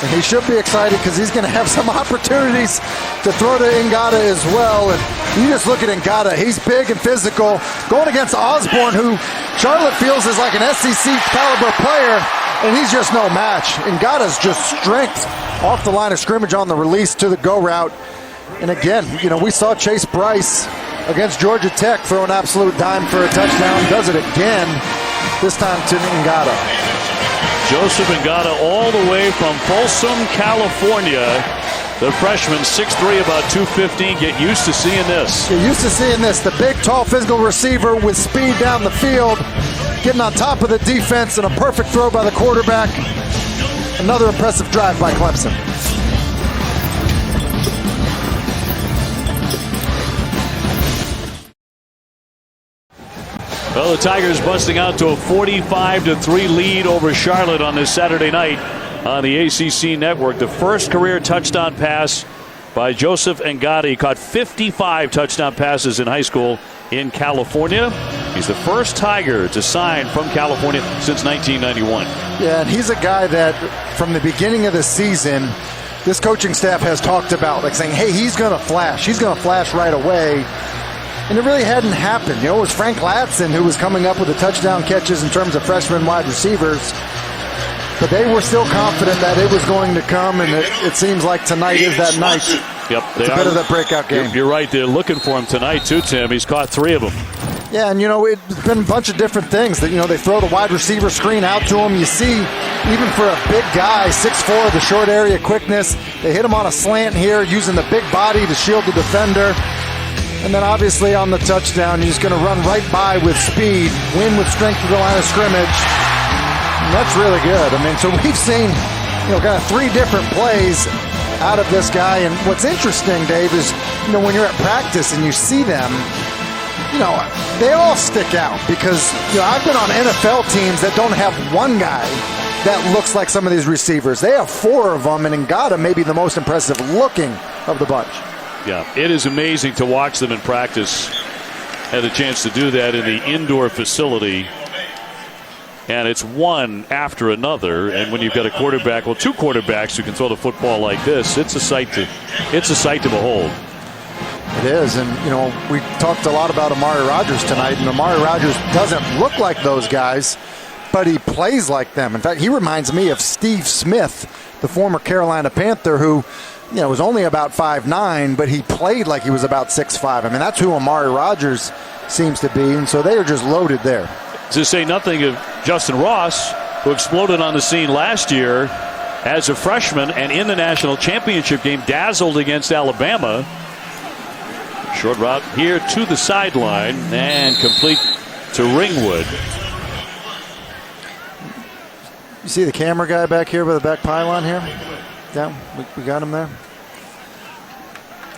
And he should be excited because he's going to have some opportunities to throw to Ngata as well. And you just look at Ngata. He's big and physical. Going against Osborne, who Charlotte feels is like an SEC caliber player, and he's just no match. Ngata's just strength off the line of scrimmage on the release to the go route. And again, we saw Chase Bryce against Georgia Tech throw an absolute dime for a touchdown. Does it again, this time to Ngata. Joseph Ngata all the way from Folsom, California. The freshman, 6'3", about 215. Get used to seeing this. Get used to seeing this. The big, tall, physical receiver with speed down the field, getting on top of the defense, and a perfect throw by the quarterback. Another impressive drive by Clemson. Well, the Tigers busting out to a 45-3 lead over Charlotte on this Saturday night on the ACC network. The first career touchdown pass by Joseph Ngata. He caught 55 touchdown passes in high school in California. He's the first Tiger to sign from California since 1991. Yeah, and he's a guy that from the beginning of the season, this coaching staff has talked about, like saying, hey, he's going to flash. He's going to flash right away. And it really hadn't happened. It was Frank Latson who was coming up with the touchdown catches in terms of freshman wide receivers. But they were still confident that it was going to come, and it seems like tonight is that night. Yep, it's a bit of that breakout game. You're right. They're looking for him tonight, too, Tim. He's caught 3 of them. Yeah, and, it's been a bunch of different things. That they throw the wide receiver screen out to him. You see, even for a big guy, 6'4", the short area quickness, they hit him on a slant here, using the big body to shield the defender. And then obviously on the touchdown, he's going to run right by with speed, win with strength to the line of scrimmage. And that's really good. I mean, so we've seen, kind of 3 different plays out of this guy. And what's interesting, Dave, is, when you're at practice and you see them, they all stick out because, I've been on NFL teams that don't have one guy that looks like some of these receivers. They have 4 of them, and Ngata may be the most impressive looking of the bunch. Yeah, it is amazing to watch them in practice. Had a chance to do that in the indoor facility. And it's one after another. And when you've got a quarterback, 2 quarterbacks who can throw the football like this, it's a sight to behold. It is, and we talked a lot about Amari Rodgers tonight, and Amari Rodgers doesn't look like those guys, but he plays like them. In fact, he reminds me of Steve Smith, the former Carolina Panther, who was only about 5'9", but he played like he was about 6'5". I mean, that's who Amari Rodgers seems to be, and so they are just loaded there. To say nothing of Justin Ross, who exploded on the scene last year as a freshman and in the national championship game, dazzled against Alabama. Short route here to the sideline and complete to Ringwood. You see the camera guy back here by the back pylon here? Yeah, we got him there.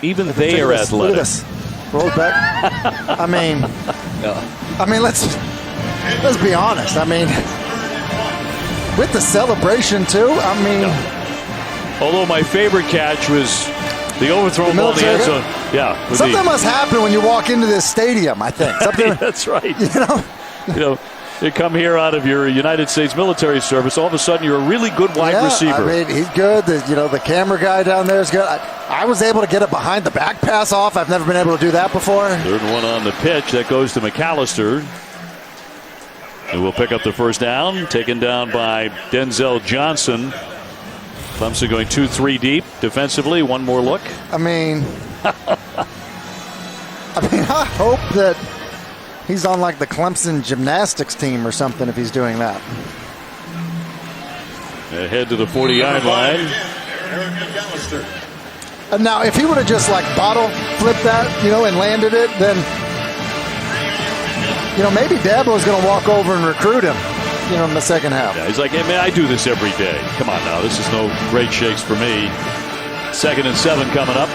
Even they are athletic. Look at this. Roll back. I mean, let's be honest. I mean, with the celebration too. I mean, although my favorite catch was the overthrown ball in the end zone. Yeah, something must happen when you walk into this stadium. I think something. That's right. You come here out of your United States military service, all of a sudden you're a really good wide receiver. I mean, he's good. The camera guy down there is good. I was able to get it behind the back pass off. I've never been able to do that before. 3rd and 1 on the pitch. That goes to McAllister, who will pick up the first down, taken down by Denzel Johnson. Clemson going 2-3 deep defensively. One more look. I mean, I hope that he's on like the Clemson gymnastics team or something if he's doing that. Ahead to the 40-yard line. And now, if he would have just like bottle flipped that, and landed it, then, maybe Dabo's going to walk over and recruit him, in the second half. Yeah, he's like, hey, man, I do this every day. Come on now, this is no great shakes for me. 2nd and 7 coming up.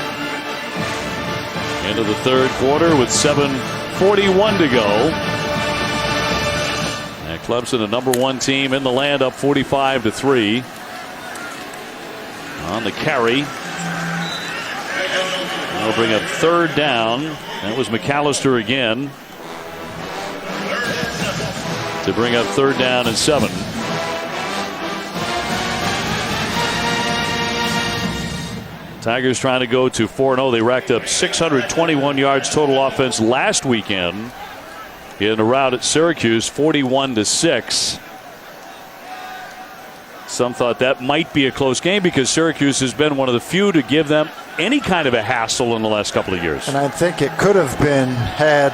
Into the 3rd quarter with 7:41 to go. And Clemson, the number 1 team in the land, up 45-3. On the carry. They'll bring up 3rd down. That was McAllister again. To bring up 3rd down and 7. Tigers trying to go to 4-0. They racked up 621 yards total offense last weekend in a rout at Syracuse, 41-6. Some thought that might be a close game because Syracuse has been one of the few to give them any kind of a hassle in the last couple of years. And I think it could have been had,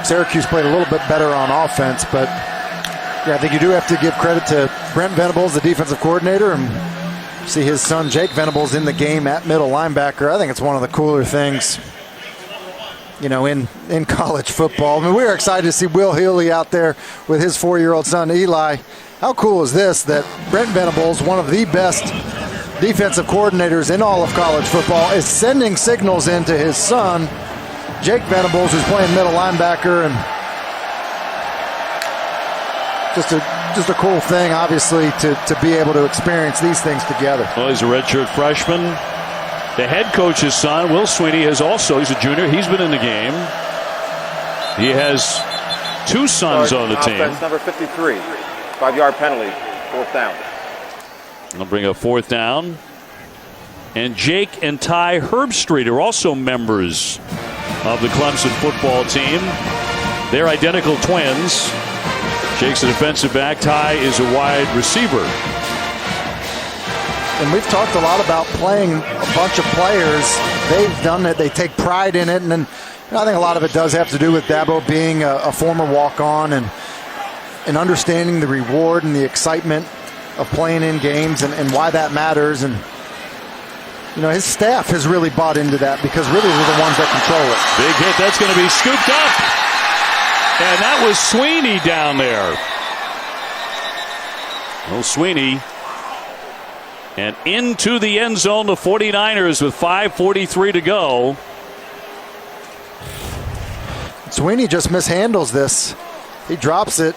Syracuse played a little bit better on offense, but I think you do have to give credit to Brent Venables, the defensive coordinator, and see his son Jake Venables in the game at middle linebacker. I think it's one of the cooler things, in college football. I mean, we were excited to see Will Healy out there with his 4-year-old son Eli. How cool is this that Brent Venables, one of the best defensive coordinators in all of college football, is sending signals into his son Jake Venables, who's playing middle linebacker, and just a cool thing, obviously, to be able to experience these things together. Well, he's a redshirt freshman. The head coach's son, Will Sweeney, he's a junior. He's been in the game. He has 2 sons on the team. Offense number 53, 5-yard penalty, 4th down. They'll bring up 4th down. And Jake and Ty Herbstreit are also members of the Clemson football team. They're identical twins. Shakes the defensive back. Ty is a wide receiver. And we've talked a lot about playing a bunch of players. They've done it. They take pride in it. And then I think a lot of it does have to do with Dabo being a former walk-on and understanding the reward and the excitement of playing in games and why that matters. And, you know, his staff has really bought into that because really they're the ones that control it. Big hit. That's going to be scooped up. And that was Sweeney down there. Well, Sweeney. And into the end zone, the 49ers with 5:43 to go. Sweeney just mishandles this. He drops it.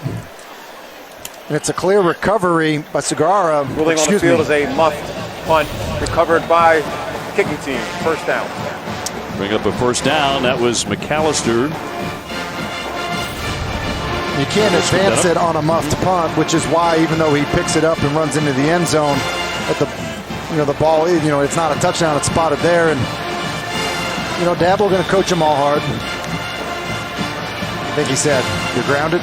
And it's a clear recovery by Segarra. Ruling on the field is a muffed punt recovered by kicking team. First down. Bring up a first down. That was McAllister. You can't advance it on a muffed punt, which is why even though he picks it up and runs into the end zone, at the ball, it's not a touchdown. It's spotted there, and Dabo going to coach them all hard. I think he said, "You're grounded."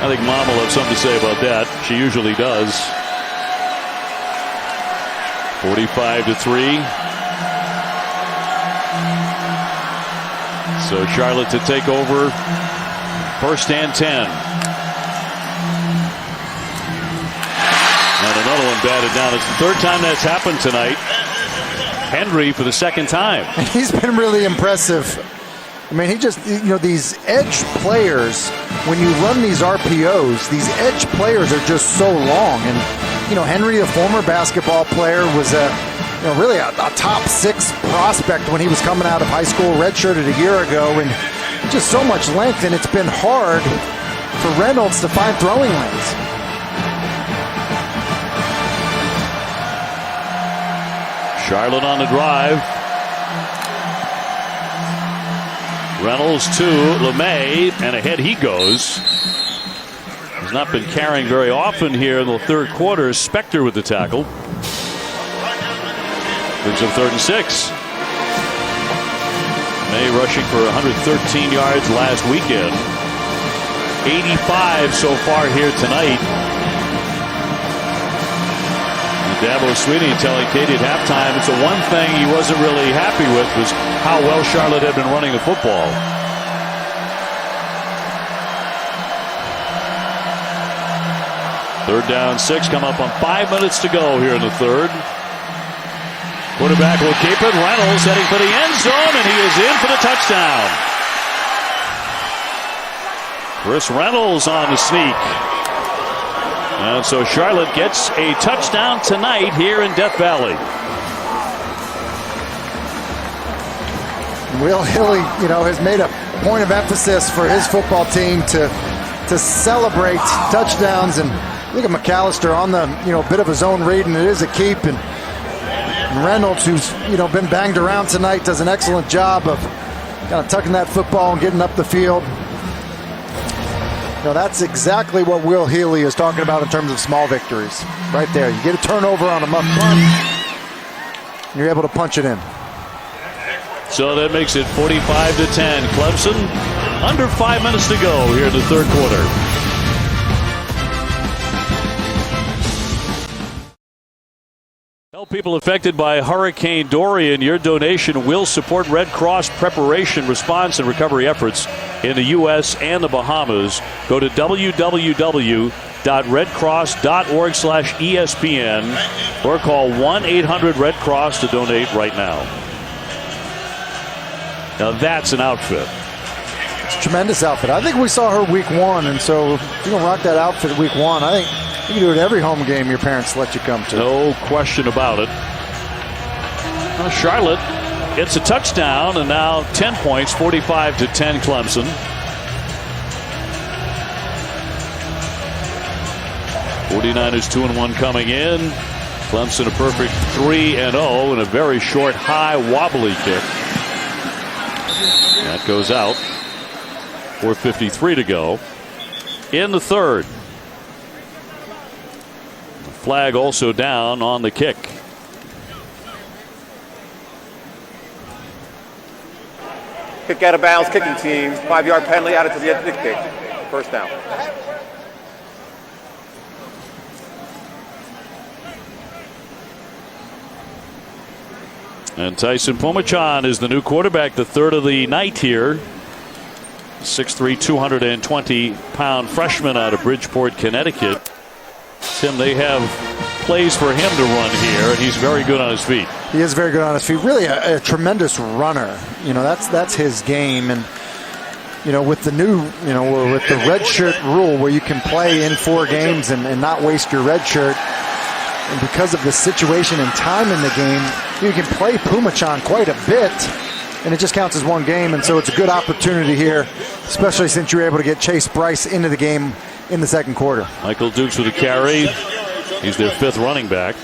I think Mom will have something to say about that. She usually does. 45-3. So Charlotte to take over. First and 10. And another one batted down. It's the third time that's happened tonight. Henry for the second time. And he's been really impressive. I mean, he just, these edge players, when you run these RPOs, these edge players are just so long. And, Henry, a former basketball player, was really a top 6 prospect when he was coming out of high school, redshirted a year ago, and just so much length. And it's been hard for Reynolds to find throwing lanes. Charlotte on the drive. Reynolds to LeMay, and ahead he goes. He's not been carrying very often here in the third quarter. Spector with the tackle. Brings up 3rd and 6. May rushing for 113 yards last weekend. 85 so far here tonight. Dabo Sweeney telling Katie at halftime, it's the one thing he wasn't really happy with was how well Charlotte had been running the football. Third down 6, come up on 5 minutes to go here in the third. Quarterback will keep it. Reynolds heading for the end zone, and he is in for the touchdown. Chris Reynolds on the sneak. And so Charlotte gets a touchdown tonight here in Death Valley. Will Hilly, has made a point of emphasis for his football team to celebrate touchdowns. And look at McAllister on the, bit of a zone read, and it is a keep. And Reynolds, who's, been banged around tonight, does an excellent job of kind of tucking that football and getting up the field. That's exactly what Will Healy is talking about in terms of small victories. Right there. You get a turnover on a muff punt, and you're able to punch it in. So that makes it 45-10. Clemson, under 5 minutes to go here in the third quarter. Help people affected by Hurricane Dorian. Your donation will support Red Cross preparation, response, and recovery efforts in the U.S. and the Bahamas. Go to www.redcross.org/ESPN or call 1-800-RED-CROSS to donate right now. Now that's an outfit. It's a tremendous outfit. I think we saw her week 1, and so if you don't rock that outfit week 1, I think you can do it every home game your parents let you come to. No question about it. Well, Charlotte gets a touchdown, and now 10 points, 45-10 Clemson. '49ers 2-1 coming in. Clemson a perfect 3-0 and a very short, high, wobbly kick. That goes out. 4:53 to go in the third. Flag also down on the kick. Kick out of bounds, kicking team, 5-yard penalty added to the end of the kick. First down. And Tyson Pumachan is the new quarterback, the third of the night here. 6'3", 220-pound freshman out of Bridgeport, Connecticut. Tim, they have plays for him to run here, and he's very good on his feet. He is very good on his feet. Really a tremendous runner. That's his game. And with the new, with the red shirt rule where you can play in 4 games and not waste your red shirt, and because of the situation and time in the game, you can play Pumachan quite a bit, and it just counts as 1 game. And so it's a good opportunity here, especially since you were able to get Chase Bryce into the game in the second quarter. Michael Dukes with a carry. He's their 5th running back.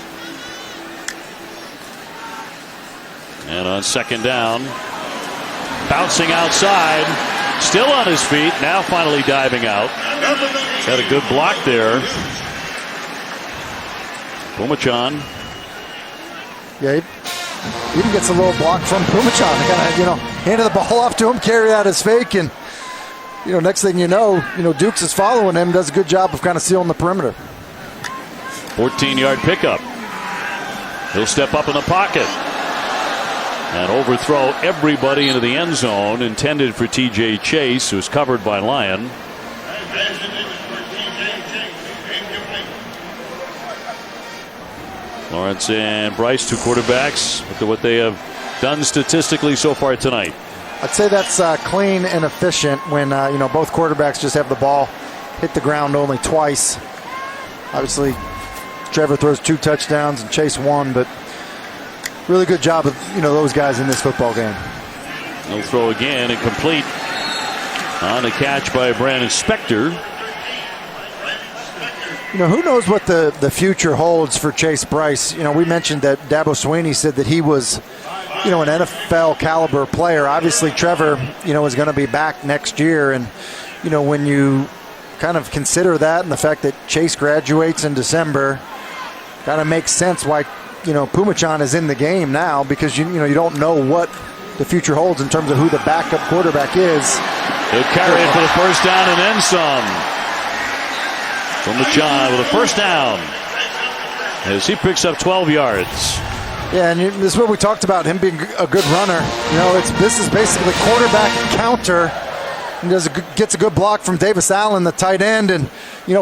And on second down, bouncing outside, still on his feet, now finally diving out. Had a good block there. Pumachan. Yeah, he even gets a little block from Pumachan. Kind of, handed the ball off to him, carry out his fake, and next thing you know, Dukes is following him, does a good job of kind of sealing the perimeter. 14-yard pickup. He'll step up in the pocket and overthrow everybody into the end zone, intended for T.J. Chase, who's covered by Lyon. Lawrence and Bryce, 2 quarterbacks. Look at what they have done statistically so far tonight. I'd say that's clean and efficient when both quarterbacks just have the ball hit the ground only twice. Obviously, Trevor throws 2 touchdowns and Chase 1, but really good job of those guys in this football game. He'll throw again, incomplete on the catch by Brandon Spector. Who knows what the future holds for Chase Bryce. We mentioned that Dabo Swinney said that he was an NFL caliber player. Obviously Trevor is going to be back next year, and when you kind of consider that and the fact that Chase graduates in December, kind of makes sense why Pumachan is in the game now, because you don't know what the future holds in terms of who the backup quarterback is. He'll carry it for the first down and then some. Pumachan with a first down as he picks up 12 yards. Yeah, and this is what we talked about, him being a good runner. This is basically quarterback counter. He gets a good block from Davis Allen, the tight end, and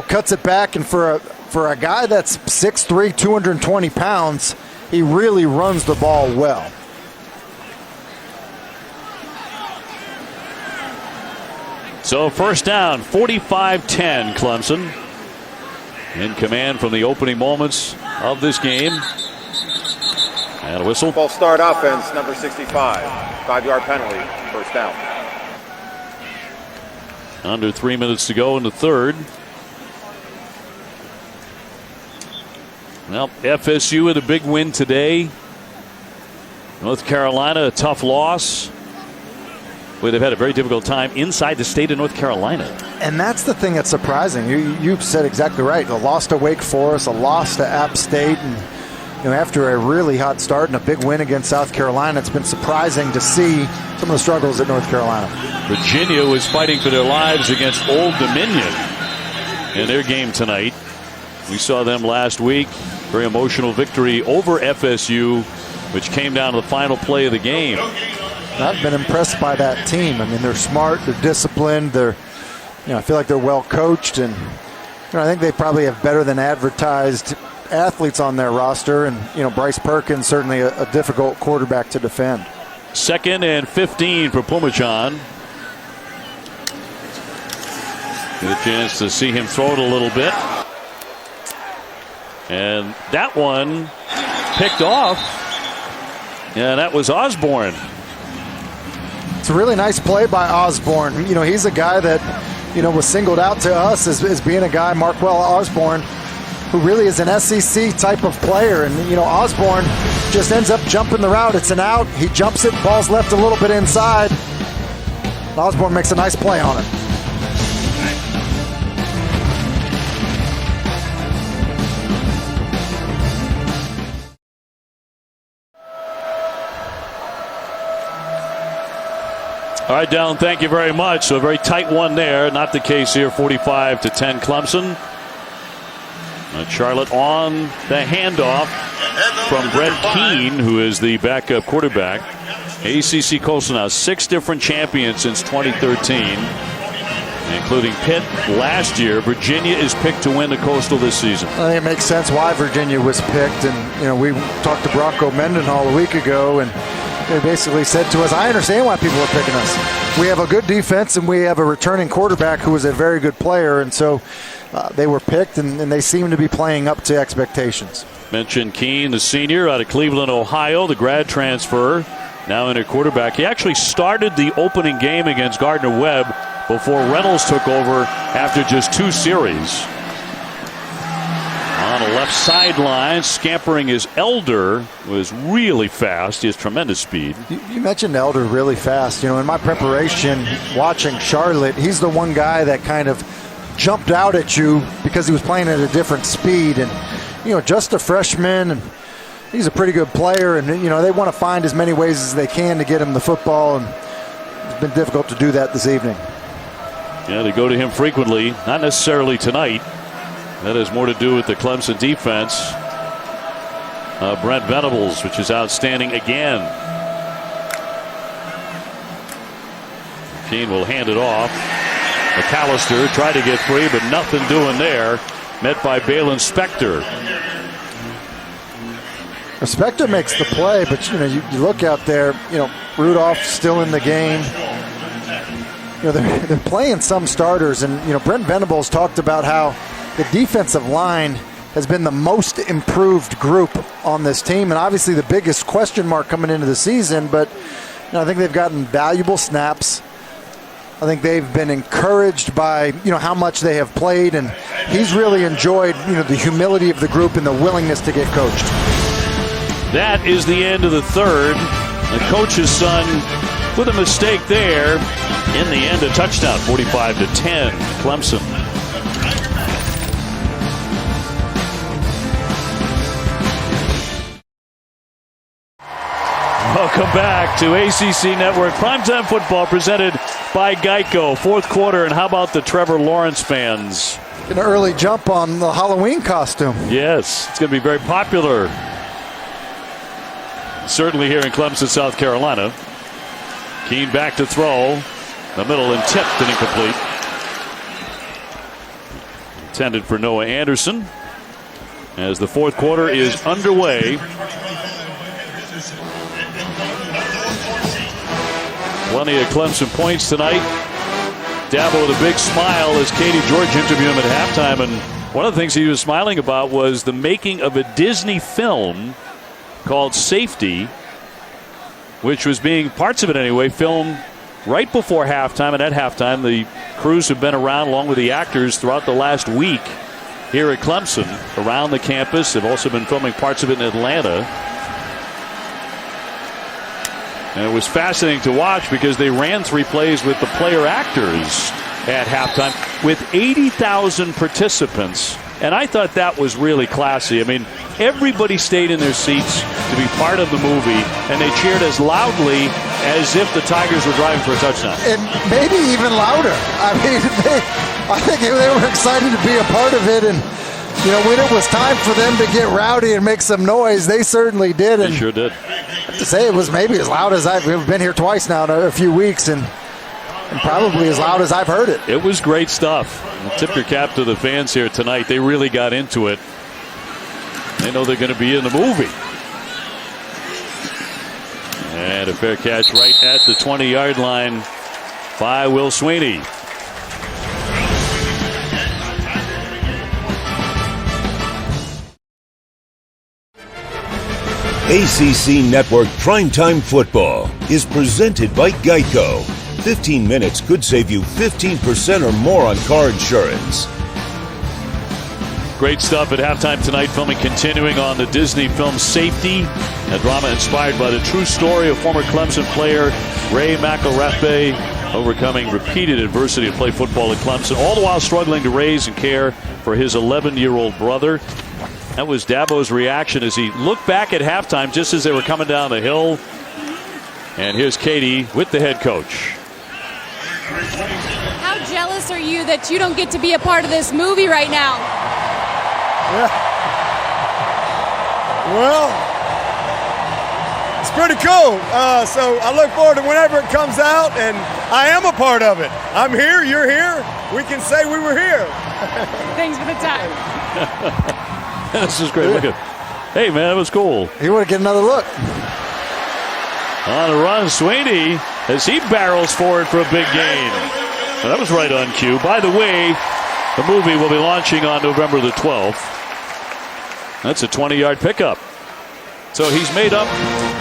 cuts it back. And for a guy that's 6'3", 220 pounds, he really runs the ball well. So first down, 45-10, Clemson. In command from the opening moments of this game. And a whistle. False start offense, number 65. 5-yard penalty, first down. Under 3 minutes to go in the third. Well, FSU with a big win today. North Carolina, a tough loss. Well, they've had a very difficult time inside the state of North Carolina. And that's the thing that's surprising. You said exactly right. A loss to Wake Forest, a loss to App State, and after a really hot start and a big win against South Carolina, it's been surprising to see some of the struggles at North Carolina. Virginia was fighting for their lives against Old Dominion in their game tonight. We saw them last week. Very emotional victory over FSU, which came down to the final play of the game. I've been impressed by that team. I mean, they're smart, they're disciplined, I feel like they're well coached, and I think they probably have better than advertised athletes on their roster. And Bryce Perkins, certainly a difficult quarterback to defend. 2nd and 15 for Pumachan. Get a chance to see him throw it a little bit. And that one picked off. And that was Osborne. It's a really nice play by Osborne. He's a guy that, was singled out to us as being a guy, Marquell Osborne, who really is an SEC type of player. And, Osborne just ends up jumping the route. It's an out. He jumps it. Ball's left a little bit inside. Osborne makes a nice play on it. All right, Dallin, thank you very much. So a very tight one there. Not the case here. 45-10 Clemson. Charlotte on the handoff from Brett Keane, who is the backup quarterback. ACC Coastal now 6 different champions since 2013, including Pitt last year. Virginia is picked to win the Coastal this season. I think it makes sense why Virginia was picked. And, we talked to Bronco Mendenhall a week ago, and they basically said to us, I understand why people are picking us. We have a good defense, and we have a returning quarterback who is a very good player. And so they were picked, and they seem to be playing up to expectations. Mentioned Keene, the senior out of Cleveland, Ohio, the grad transfer, now in a quarterback. He actually started the opening game against Gardner-Webb before Reynolds took over after just 2 series. On the left sideline, scampering is Elder, who is really fast. He has tremendous speed. You mentioned Elder really fast. In my preparation, watching Charlotte, he's the one guy that kind of jumped out at you because he was playing at a different speed. And, just a freshman, and he's a pretty good player. And, they want to find as many ways as they can to get him the football. And it's been difficult to do that this evening. Yeah, they go to him frequently, not necessarily tonight. That has more to do with the Clemson defense. Brent Venables, which is outstanding again. Keene will hand it off. McAllister tried to get free, but nothing doing there. Met by Balin Spector. Spector makes the play, but you look out there. Rudolph still in the game. They're playing some starters, and Brent Venables talked about how the defensive line has been the most improved group on this team, and obviously the biggest question mark coming into the season. But I think they've gotten valuable snaps. I think they've been encouraged by how much they have played, and he's really enjoyed the humility of the group and the willingness to get coached. That is the end of the third. The coach's son with a mistake there. In the end, a touchdown, 45-10, Clemson. Welcome back to ACC Network Primetime Football presented by Geico. Fourth quarter, and how about the Trevor Lawrence fans? An early jump on the Halloween costume. Yes, it's going to be very popular. Certainly here in Clemson, South Carolina. Keene back to throw. The middle and tipped and incomplete. Intended for Noah Anderson. As the fourth quarter is underway. Plenty of Clemson points tonight. Dabo with a big smile as Katie George interviewed him at halftime. And one of the things he was smiling about was the making of a Disney film called Safety, which was being, parts of it anyway, filmed right before halftime. And at halftime, the crews have been around along with the actors throughout the last week here at Clemson around the campus. They've also been filming parts of it in Atlanta. And it was fascinating to watch because they ran 3 plays with the player actors at halftime with 80,000 participants. And I thought that was really classy. I mean, everybody stayed in their seats to be part of the movie, and they cheered as loudly as if the Tigers were driving for a touchdown. And maybe even louder. I mean, I think they were excited to be a part of it. And, when it was time for them to get rowdy and make some noise, they certainly did. They sure did. To say it was maybe as loud as we've been here twice now in a few weeks, and probably as loud as I've heard it. It was great stuff. I'll tip your cap to the fans here tonight. They really got into it. They know they're going to be in the movie. And a fair catch right at the 20-yard line by Will Sweeney. ACC Network Primetime Football is presented by Geico. 15 minutes could save you 15% or more on car insurance. Great stuff at halftime tonight. Filming continuing on the Disney film Safety, a drama inspired by the true story of former Clemson player Ray McElrath, overcoming repeated adversity to play football at Clemson, all the while struggling to raise and care for his 11-year-old brother. That was Dabo's reaction as he looked back at halftime just as they were coming down the hill. And here's Katie with the head coach. How jealous are you that you don't get to be a part of this movie right now? Yeah. Well, it's pretty cool. So I look forward to whenever it comes out, and I am a part of it. I'm here, you're here. We can say we were here. Thanks for the time. This is great. Look at, hey, man, it was cool. He would get another look. On a run, Sweeney, as he barrels forward for a big gain. Well, that was right on cue. By the way, the movie will be launching on November the 12th. That's a 20-yard pickup. So he's made up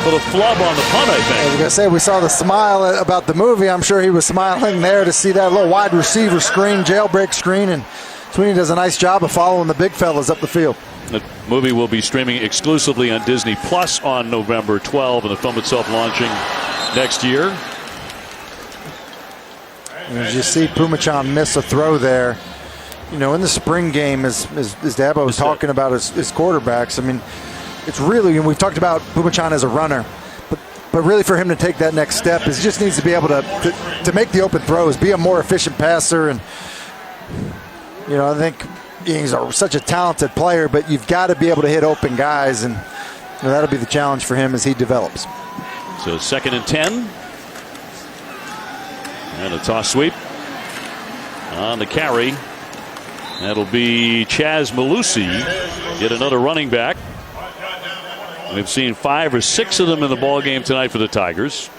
for the flub on the punt, I think. I was going to say, we saw the smile about the movie. I'm sure he was smiling there to see that little wide receiver screen, jailbreak screen, and Sweeney does a nice job of following the big fellas up the field. The movie will be streaming exclusively on Disney Plus on November 12, and the film itself launching next year. And as you see Pumachan miss a throw there, you know, in the spring game, as Dabo was talking about his quarterbacks, I mean, it's really, and we've talked about Pumachan as a runner, but really for him to take that next step is he just needs to be able to make the open throws, be a more efficient passer. And, you know, I think he's such a talented player, but you've got to be able to hit open guys, and you know, that'll be the challenge for him as he develops. So 2nd and 10. And a toss sweep on the carry. That'll be Chaz Malusi, yet another running back. We've seen 5 or 6 of them in the ball game tonight for the Tigers.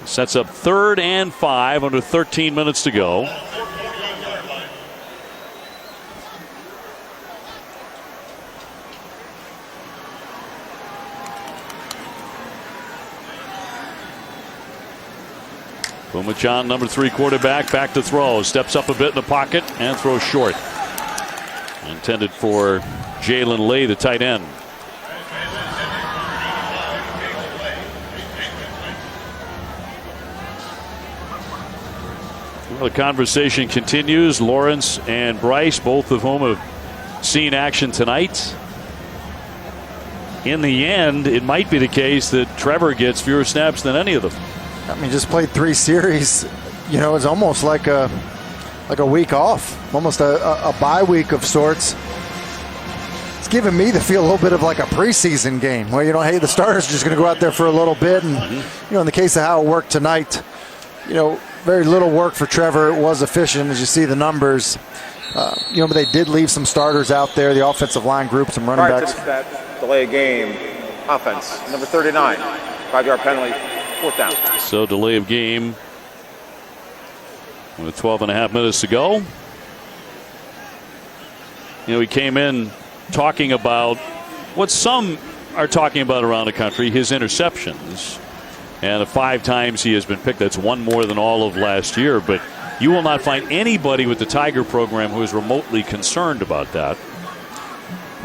Sets up 3rd and 5 under 13 minutes to go. Pumachan, number 3 quarterback, back to throw. Steps up a bit in the pocket and throws short. Intended for Jalen Lay, the tight end. Well, the conversation continues. Lawrence and Bryce, both of whom have seen action tonight. In the end, it might be the case that Trevor gets fewer snaps than any of them. I mean, just played 3 series. You know, it's almost like a week off, almost a bye week of sorts. It's giving me the feel a little bit of like a preseason game where, you know, hey, the starters are just going to go out there for a little bit. And, you know, in the case of how it worked tonight, you know, very little work for Trevor. It was efficient, as you see the numbers. You know, but they did leave some starters out there. The offensive line group, some running backs. Delay of game, offense, number 39, 5-yard penalty, 4th down. So delay of game with 12.5 minutes to go. You know, he came in talking about what some are talking about around the country, his interceptions. And the 5 times he has been picked, that's 1 more than all of last year. But you will not find anybody with the Tiger program who is remotely concerned about that.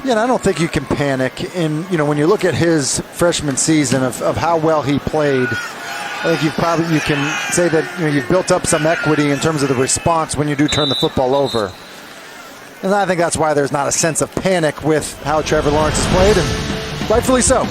Yeah, and I don't think you can panic. And, you know, when you look at his freshman season of how well he played, I think you can say that, you know, you've built up some equity in terms of the response when you do turn the football over. And I think that's why there's not a sense of panic with how Trevor Lawrence has played, and rightfully so.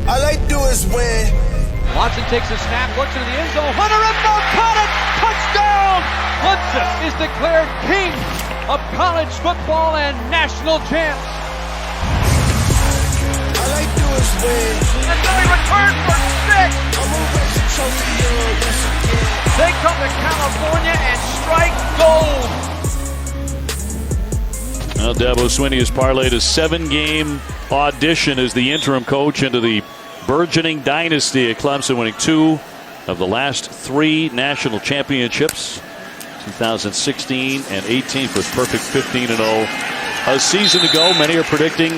All I do is win. Watson takes a snap, looks into the end zone. Hunter Renfrow caught it! Touchdown! Clemson is declared king of college football and national champs. All I do is win. And Billy returns for 6. I'm a race trophy once again. They come to California and strike gold. Well, Dabo Swinney has parlayed a 7-game audition as the interim coach into the burgeoning dynasty at Clemson, winning 2 of the last 3 national championships, 2016 and 18, for a perfect 15-0 a season ago. Many are predicting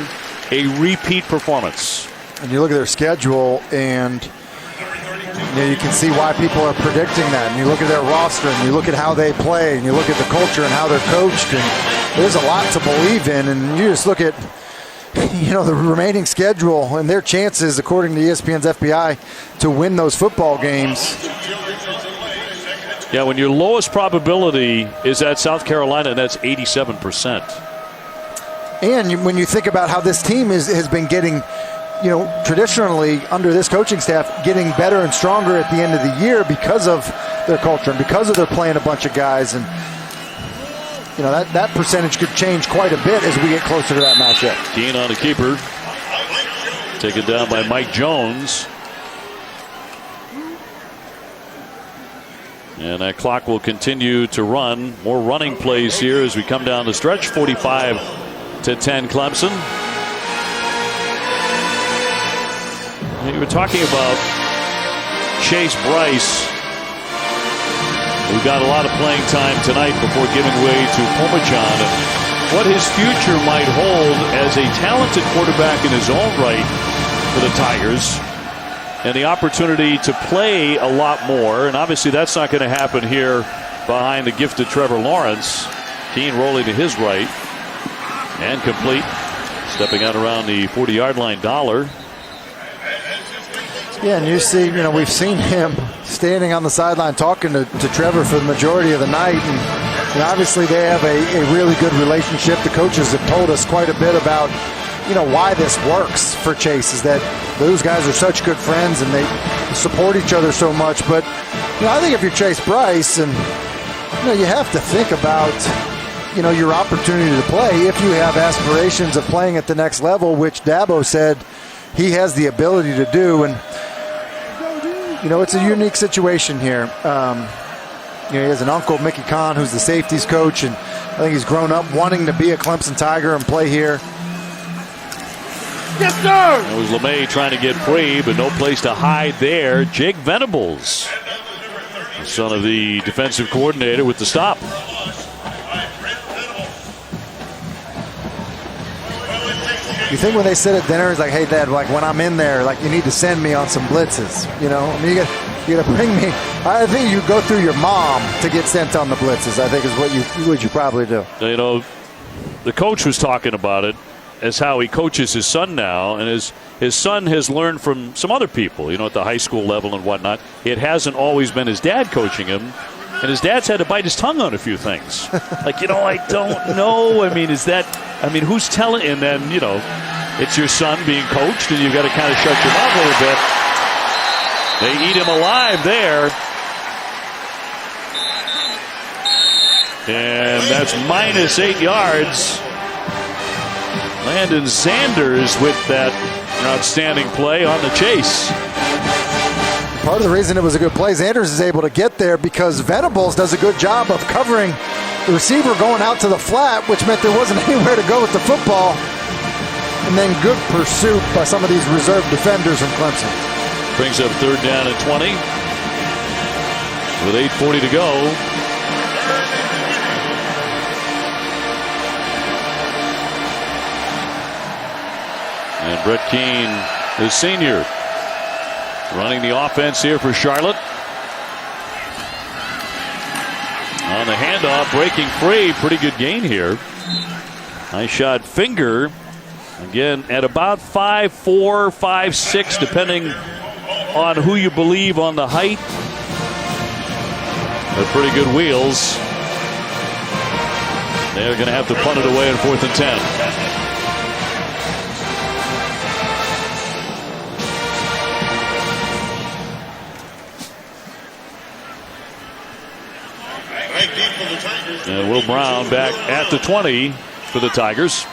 a repeat performance. And you look at their schedule, and you know, you can see why people are predicting that. And you look at their roster, and you look at how they play, and you look at the culture and how they're coached, and there's a lot to believe in. And you just look at, the remaining schedule and their chances, according to ESPN's FBI, to win those football games. Yeah, when your lowest probability is at South Carolina, that's 87%. And when you think about how this team has been getting, traditionally under this coaching staff, getting better and stronger at the end of the year because of their culture and because of their playing a bunch of guys. And, that percentage could change quite a bit as we get closer to that matchup. Keane on the keeper. Taken down by Mike Jones. And that clock will continue to run. More running plays here as we come down the stretch. 45-10 Clemson. You were talking about Chase Bryce, who got a lot of playing time tonight before giving way to Pomachan, and what his future might hold as a talented quarterback in his own right for the Tigers, and the opportunity to play a lot more. And obviously that's not going to happen here behind the gifted Trevor Lawrence. Keane rolling to his right and complete, stepping out around the 40-yard line. Dollar. Yeah, and you see, we've seen him standing on the sideline talking to Trevor for the majority of the night. And obviously they have a really good relationship. The coaches have told us quite a bit about, why this works for Chase, is that those guys are such good friends and they support each other so much. But, I think if you're Chase Bryce, and, you have to think about, your opportunity to play if you have aspirations of playing at the next level, which Dabo said he has the ability to do. And, it's a unique situation here. He has an uncle, Mickey Kahn, who's the safeties coach, and I think he's grown up wanting to be a Clemson Tiger and play here. Yes, sir! It was LeMay trying to get free, but no place to hide there. Jake Venables, the son of the defensive coordinator, with the stop. You think when they sit at dinner, it's like, hey, Dad, like when I'm in there, like you need to send me on some blitzes. You got to bring me. I think you go through your mom to get sent on the blitzes, I think is what you probably do. The coach was talking about it as how he coaches his son now, and his son has learned from some other people, at the high school level and whatnot. It hasn't always been his dad coaching him, and his dad's had to bite his tongue on a few things. Like, I don't know. Who's telling? And then, it's your son being coached, and you've got to kind of shut your mouth a little bit. They eat him alive there. And that's -8 yards. Landon Sanders with that outstanding play on the chase. Part of the reason it was a good play, Sanders is able to get there because Venables does a good job of covering the receiver going out to the flat, which meant there wasn't anywhere to go with the football. And then good pursuit by some of these reserve defenders from Clemson. Brings up 3rd down and 20 with 8:40 to go. And Brett Keane, the senior, running the offense here for Charlotte. On the handoff, breaking free. Pretty good gain here. Nice shot. Finger, again, at about 5'4", 5'6", depending on who you believe on the height. They're pretty good wheels. They're going to have to punt it away on 4th and 10. And Will Brown back at the 20 for the Tigers.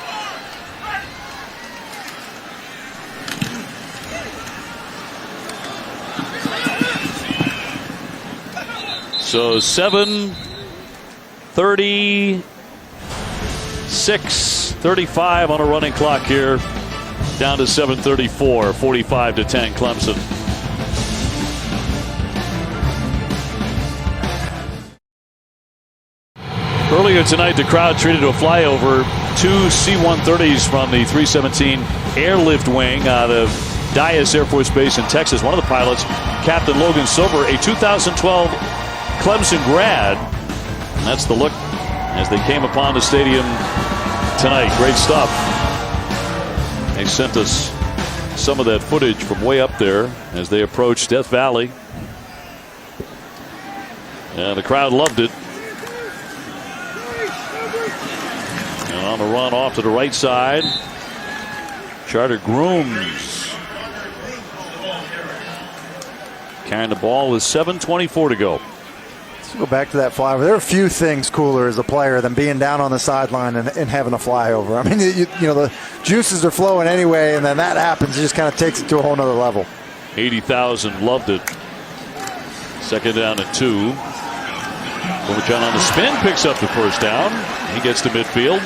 So 7:36:35 on a running clock here. Down to 7:34, 45-10 Clemson. Earlier tonight, the crowd treated a flyover 2 C-130s from the 317 airlift wing out of Dyess Air Force Base in Texas. One of the pilots, Captain Logan Silver, a 2012 Clemson grad. And that's the look as they came upon the stadium tonight. Great stuff. They sent us some of that footage from way up there as they approached Death Valley. And the crowd loved it. And on the run off to the right side, Charter Grooms carrying the ball with 7:24 to go. Let's go back to that flyover. There are a few things cooler as a player than being down on the sideline and having a flyover. I mean, you know, the juices are flowing anyway, and then that happens. It just kind of takes it to a whole nother level. 80,000 loved it. Second down and 2. Overjohn on the spin picks up the first down. He gets to midfield.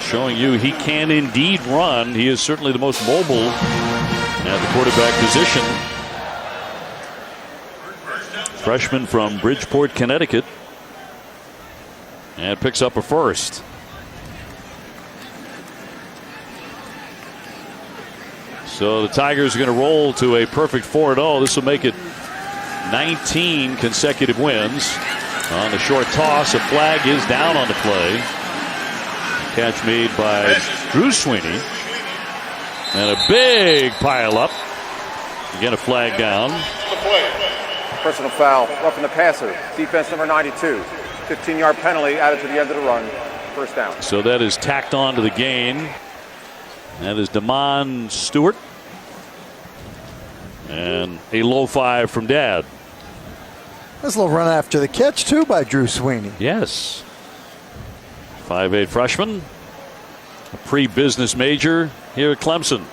Showing you he can indeed run. He is certainly the most mobile at the quarterback position. Freshman from Bridgeport, Connecticut. And picks up a first. So the Tigers are going to roll to a perfect 4-0. This will make it 19 consecutive wins. On the short toss, a flag is down on the play. Catch made by Drew Sweeney. And a big pile up. Again, a flag down. Personal foul, roughing the passer. Defense number 92. 15-yard penalty added to the end of the run. First down. So that is tacked on to the gain. That is Damon Stewart. And a low 5 from Dad. This little run after the catch, too, by Drew Sweeney. Yes. 5'8" freshman. A pre-business major here at Clemson.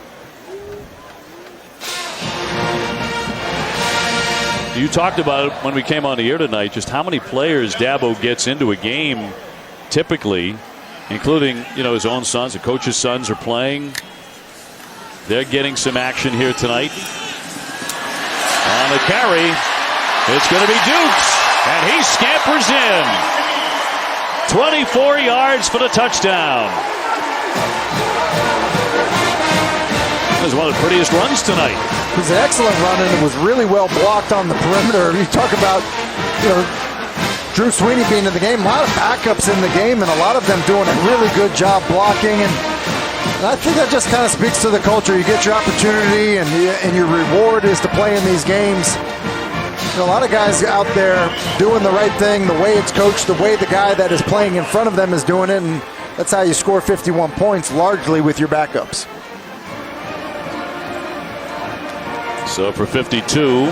You talked about it when we came on the air tonight, just how many players Dabo gets into a game typically, including, you know, his own sons. The coach's sons are playing. They're getting some action here tonight. On the carry, it's going to be Dukes, and he scampers in. 24 yards for the touchdown. That was one of the prettiest runs tonight. It was an excellent run, and it was really well blocked on the perimeter. You talk about, you know, Drew Sweeney being in the game, a lot of backups in the game, and a lot of them doing a really good job blocking. And I think that just kind of speaks to the culture. You get your opportunity, and your reward is to play in these games. You know, a lot of guys out there doing the right thing, the way it's coached, the way the guy that is playing in front of them is doing it, and that's how you score 51 points, largely with your backups. So for 52,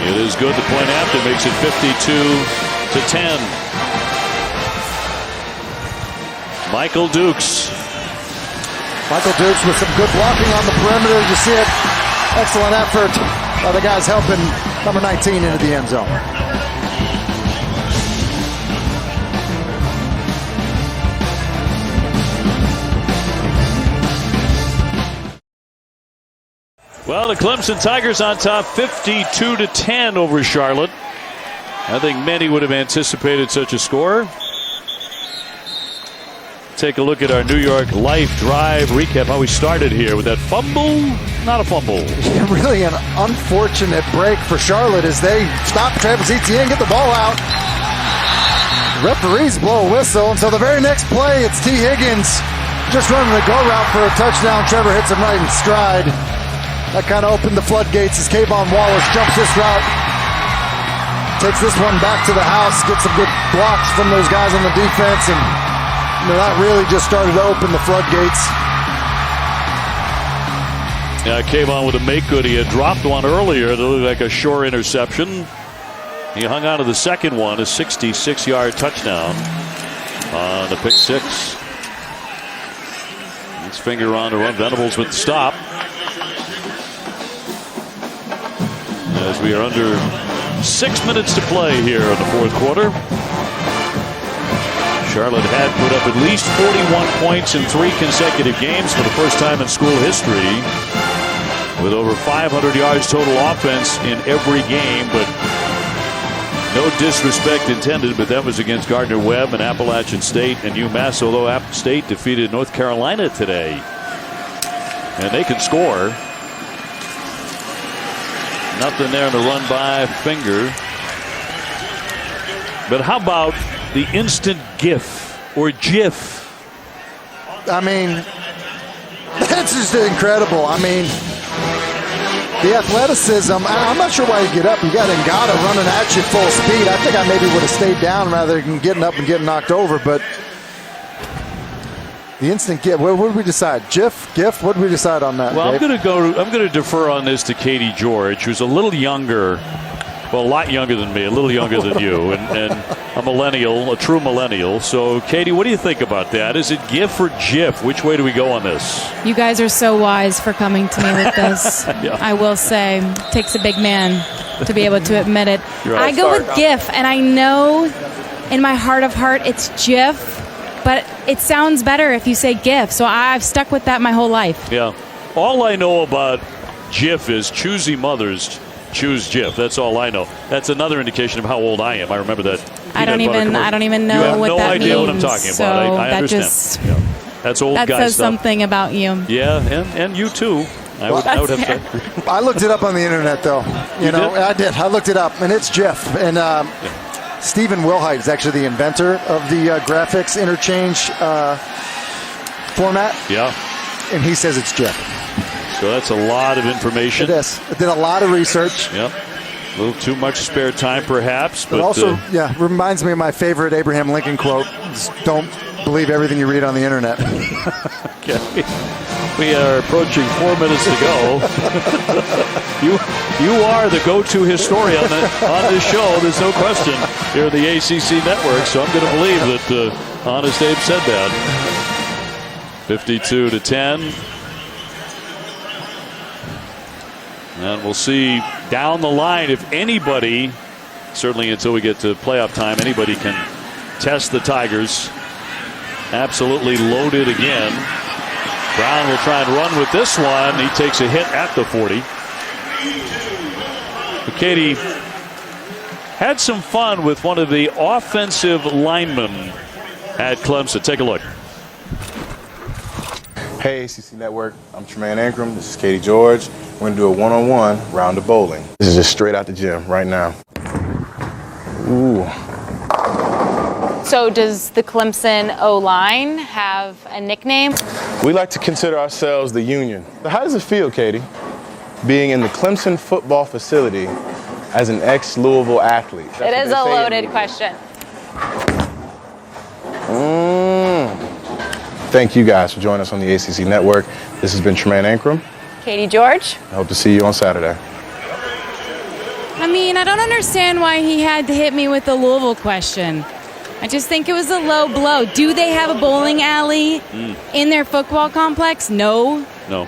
it is good. The point after makes it 52-10. Michael Dukes. Michael Dukes with some good blocking on the perimeter. You see it. Excellent effort by the guys helping number 19 into the end zone. Well, the Clemson Tigers on top 52-10 over Charlotte. I think many would have anticipated such a score. Take a look at our New York Life Drive recap, how we started here with that fumble. Not a fumble. Yeah, really an unfortunate break for Charlotte as they stop Travis Etienne, get the ball out. Referees blow a whistle, and so the very next play, it's T. Higgins just running the go route for a touchdown. Trevor hits him right in stride. That kind of opened the floodgates as Kayvon Wallace jumps this route. Takes this one back to the house, gets some good blocks from those guys on the defense, and you know, that really just started to open the floodgates. Yeah, Kayvon with a make good. He had dropped one earlier that looked like a sure interception. He hung on to the second one, a 66-yard touchdown on the pick six. His finger on the run. Venables with the stop. As we are under 6 minutes to play here in the fourth quarter. Charlotte had put up at least 41 points in 3 consecutive games for the first time in school history, with over 500 yards total offense in every game. But no disrespect intended, but that was against Gardner-Webb and Appalachian State and UMass, although App State defeated North Carolina today. And they can score. Nothing there in the run by Finger. But how about the instant GIF or GIF I mean, that's just incredible. I mean, the athleticism, I'm not sure why you get up. You got Ngata running at you full speed. I think I maybe would have stayed down rather than getting up and getting knocked over, but the instant gift, what did we decide? GIF? What did we decide on that? Well, Dave? I'm going to defer on this to Katie George, who's a little younger, well, a lot younger than me, a little younger than you, and a millennial, a true millennial. So, Katie, what do you think about that? Is it GIF or GIF? Which way do we go on this? You guys are so wise for coming to me with this. Yeah. I will say, it takes a big man to be able to admit it. I go with GIF, and I know in my heart of heart it's GIF, but it sounds better if you say GIF. So I've stuck with that my whole life. Yeah. All I know about GIF is choosy mothers choose GIF. That's all I know. That's another indication of how old I am. I remember that. I don't even know what that means. You have no idea what I'm talking about. I understand. Just, that's old that guy says stuff. something about you. Yeah, and you too. I would have said. I looked it up on the internet, though. You know, did? I did. I looked it up, and it's GIF. And Stephen Wilhite is actually the inventor of the graphics interchange format. Yeah. And he says it's GIF. So that's a lot of information. It is. I did a lot of research. Yep. A little too much spare time, perhaps. But also, reminds me of my favorite Abraham Lincoln quote: "Don't believe everything you read on the internet." Okay. We are approaching 4 minutes to go. You are the go-to historian on this show. There's no question. Here at the ACC Network, so I'm going to believe that Honest Abe said that. 52-10. And we'll see down the line if anybody, certainly until we get to playoff time, anybody can test the Tigers. Absolutely loaded again. Brown will try and run with this one. He takes a hit at the 40. But Katie had some fun with one of the offensive linemen at Clemson. Take a look. Hey, ACC Network. I'm Tremaine Ankrum. This is Katie George. We're going to do a one-on-one round of bowling. This is just straight out the gym right now. Ooh. So does the Clemson O-line have a nickname? We like to consider ourselves the Union. So how does it feel, Katie, being in the Clemson football facility as an ex-Louisville athlete? It is a loaded question. Thank you guys for joining us on the ACC Network. This has been Tremaine Ankrum. Katie George. I hope to see you on Saturday. I mean, I don't understand why he had to hit me with the Louisville question. I just think it was a low blow. Do they have a bowling alley in their football complex? No. No.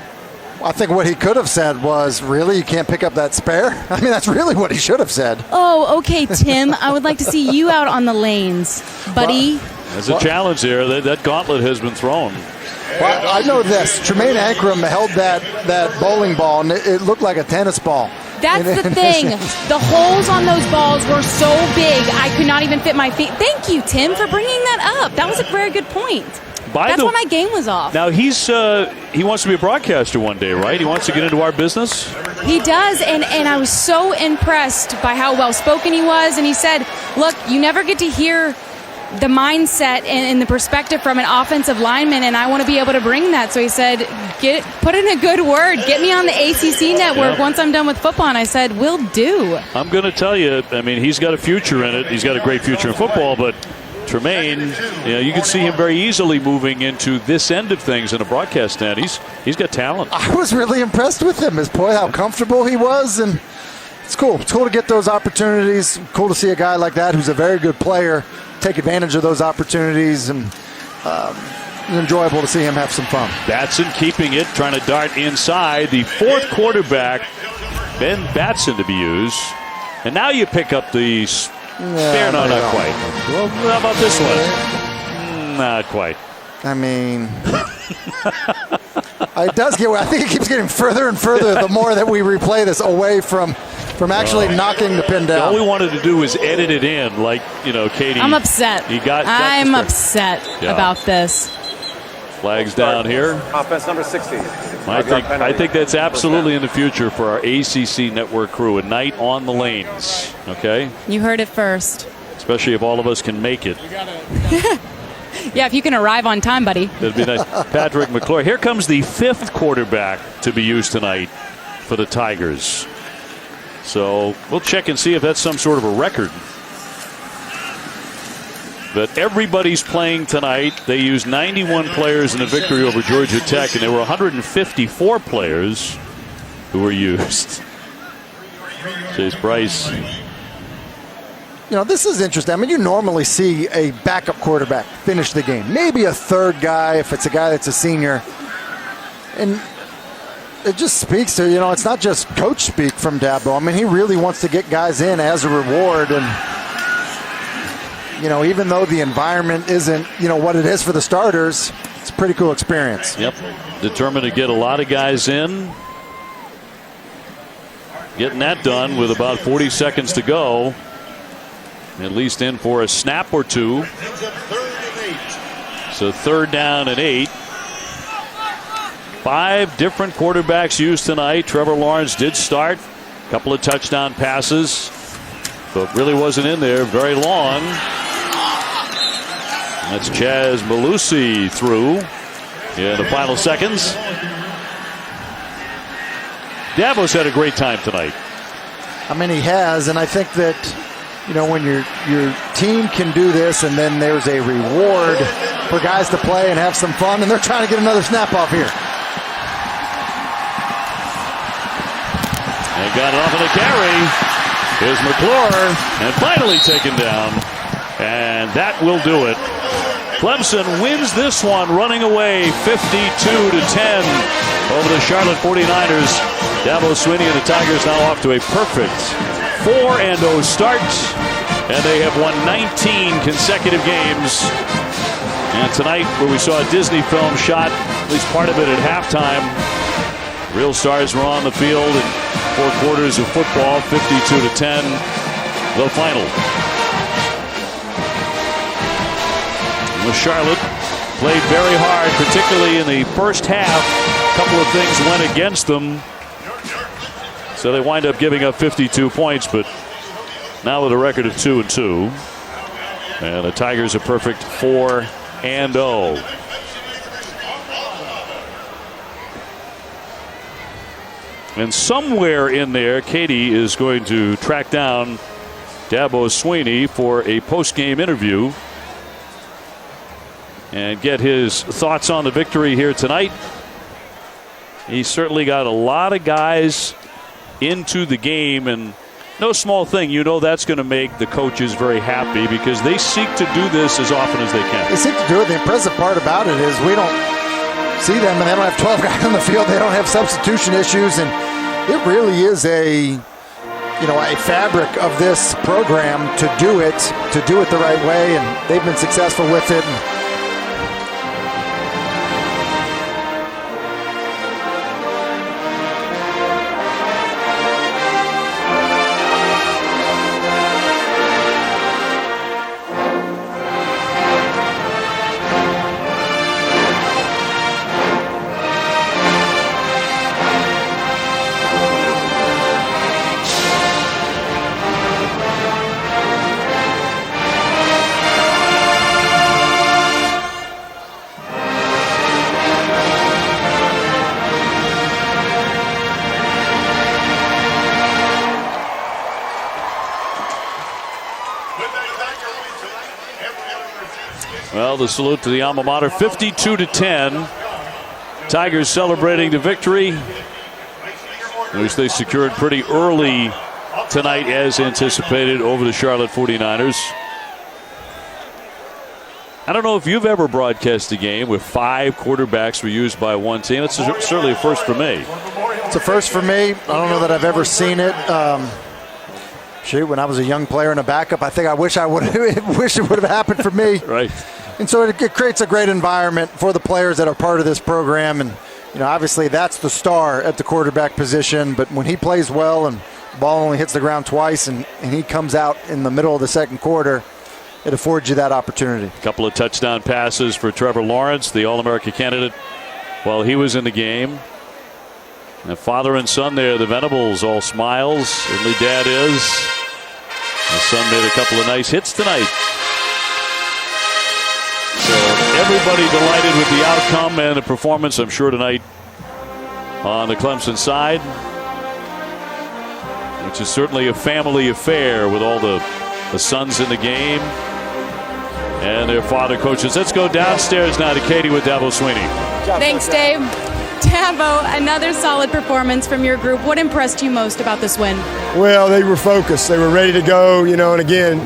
I think what he could have said was, really, you can't pick up that spare? I mean, that's really what he should have said. Oh, okay, Tim. I would like to see you out on the lanes, buddy. There's a challenge here. That gauntlet has been thrown. Well, I know this. Tremaine Ankrum held that bowling ball, and it looked like a tennis ball. That's the thing. The holes on those balls were so big, I could not even fit my feet. Thank you, Tim, for bringing that up. That was a very good point. That's why my game was off. Now, he wants to be a broadcaster one day, right? He wants to get into our business? He does, and I was so impressed by how well-spoken he was. And he said, look, you never get to hear the mindset and the perspective from an offensive lineman, and I want to be able to bring that. So he said, put in a good word. Get me on the ACC Network once I'm done with football. And I said, will do. I'm going to tell you, I mean, he's got a future in it. He's got a great future in football, but Tremaine, you can see him very easily moving into this end of things in a broadcast end. He's got talent. I was really impressed with him. How comfortable he was, and it's cool. It's cool to get those opportunities. Cool to see a guy like that who's a very good player take advantage of those opportunities, and enjoyable to see him have some fun. Batson keeping it, trying to dart inside. The fourth quarterback, Ben Batson, to be used. And now you pick up the spare. No, not quite. Well, how about this one? Not quite. I mean, it does get. I think it keeps getting further and further the more that we replay this away from actually knocking the pin down. All we wanted to do was edit it in, like, Katie. I'm upset. I'm upset about this. Flags down here. Offense number 60. I think that's absolutely in the future for our ACC Network crew. A night on the lanes. Okay? You heard it first. Especially if all of us can make it. Yeah, if you can arrive on time, buddy. That'd be nice. Patrick McClure. Here comes the 5th quarterback to be used tonight for the Tigers. So we'll check and see if that's some sort of a record. But everybody's playing tonight. They used 91 players in the victory over Georgia Tech, and there were 154 players who were used. Chase Bryce. You know, this is interesting. I mean, you normally see a backup quarterback finish the game. Maybe a third guy if it's a guy that's a senior. And it just speaks to, you know, it's not just coach speak from Dabo. I mean, he really wants to get guys in as a reward. And, you know, even though the environment isn't, you know, what it is for the starters, it's a pretty cool experience. Yep. Determined to get a lot of guys in. Getting that done with about 40 seconds to go. At least in for a snap or two. So 3rd down and 8. 5 different quarterbacks used tonight. Trevor Lawrence did start. A couple of touchdown passes, but really wasn't in there very long. That's Chaz Malusi through in the final seconds. Dabo's had a great time tonight. I mean, he has, and I think that, you know, when your team can do this and then there's a reward for guys to play and have some fun, and they're trying to get another snap off here. And got it off of the carry. Here's McClure, and finally taken down. And that will do it. Clemson wins this one, running away 52-10 over the Charlotte 49ers. Dabo Swinney and the Tigers now off to a perfect 4-0 start, and they have won 19 consecutive games. And tonight, where we saw a Disney film shot, at least part of it at halftime, real stars were on the field in 4 quarters of football, 52-10, the final. And Charlotte played very hard, particularly in the first half. A couple of things went against them. So they wind up giving up 52 points, but now with a record of 2-2. And the Tigers are perfect 4-0. And somewhere in there, Katie is going to track down Dabo Swinney for a post-game interview and get his thoughts on the victory here tonight. He's certainly got a lot of guys into the game, and no small thing. You know that's going to make the coaches very happy because they seek to do this as often as they can. They seek to do it. The impressive part about it is we don't see them, and they don't have 12 guys on the field. They don't have substitution issues, and it really is a fabric of this program to do it the right way, and they've been successful with it. Well, the salute to the alma mater, 52-10. Tigers celebrating the victory, which they secured pretty early tonight as anticipated over the Charlotte 49ers. I don't know if you've ever broadcast a game where 5 quarterbacks were used by one team. It's certainly a first for me. It's a first for me. I don't know that I've ever seen it. When I was a young player and a backup, I think I wish it would have happened for me. Right. And so it creates a great environment for the players that are part of this program. And, you know, obviously that's the star at the quarterback position. But when he plays well and the ball only hits the ground twice and he comes out in the middle of the second quarter, it affords you that opportunity. A couple of touchdown passes for Trevor Lawrence, the All-America candidate, while he was in the game. And father and son there, the Venables, all smiles. Certainly dad is. The son made a couple of nice hits tonight. So everybody delighted with the outcome and the performance, I'm sure, tonight on the Clemson side, which is certainly a family affair with all the sons in the game and their father coaches. Let's go downstairs now to Katie with Dabo Sweeney. Thanks, Dave. Dabo, another solid performance from your group. What impressed you most about this win? Well, they were focused. They were ready to go, and again,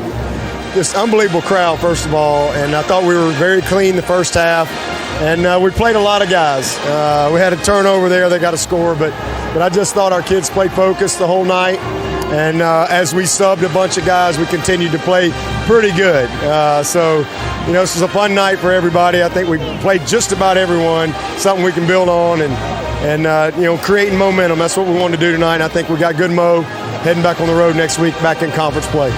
this unbelievable crowd, first of all, and I thought we were very clean the first half, and we played a lot of guys. We had a turnover there. They got a score, but I just thought our kids played focused the whole night, and as we subbed a bunch of guys, we continued to play pretty good. So, this was a fun night for everybody. I think we played just about everyone, something we can build on, and creating momentum. That's what we wanted to do tonight. I think we got good mo heading back on the road next week, back in conference play.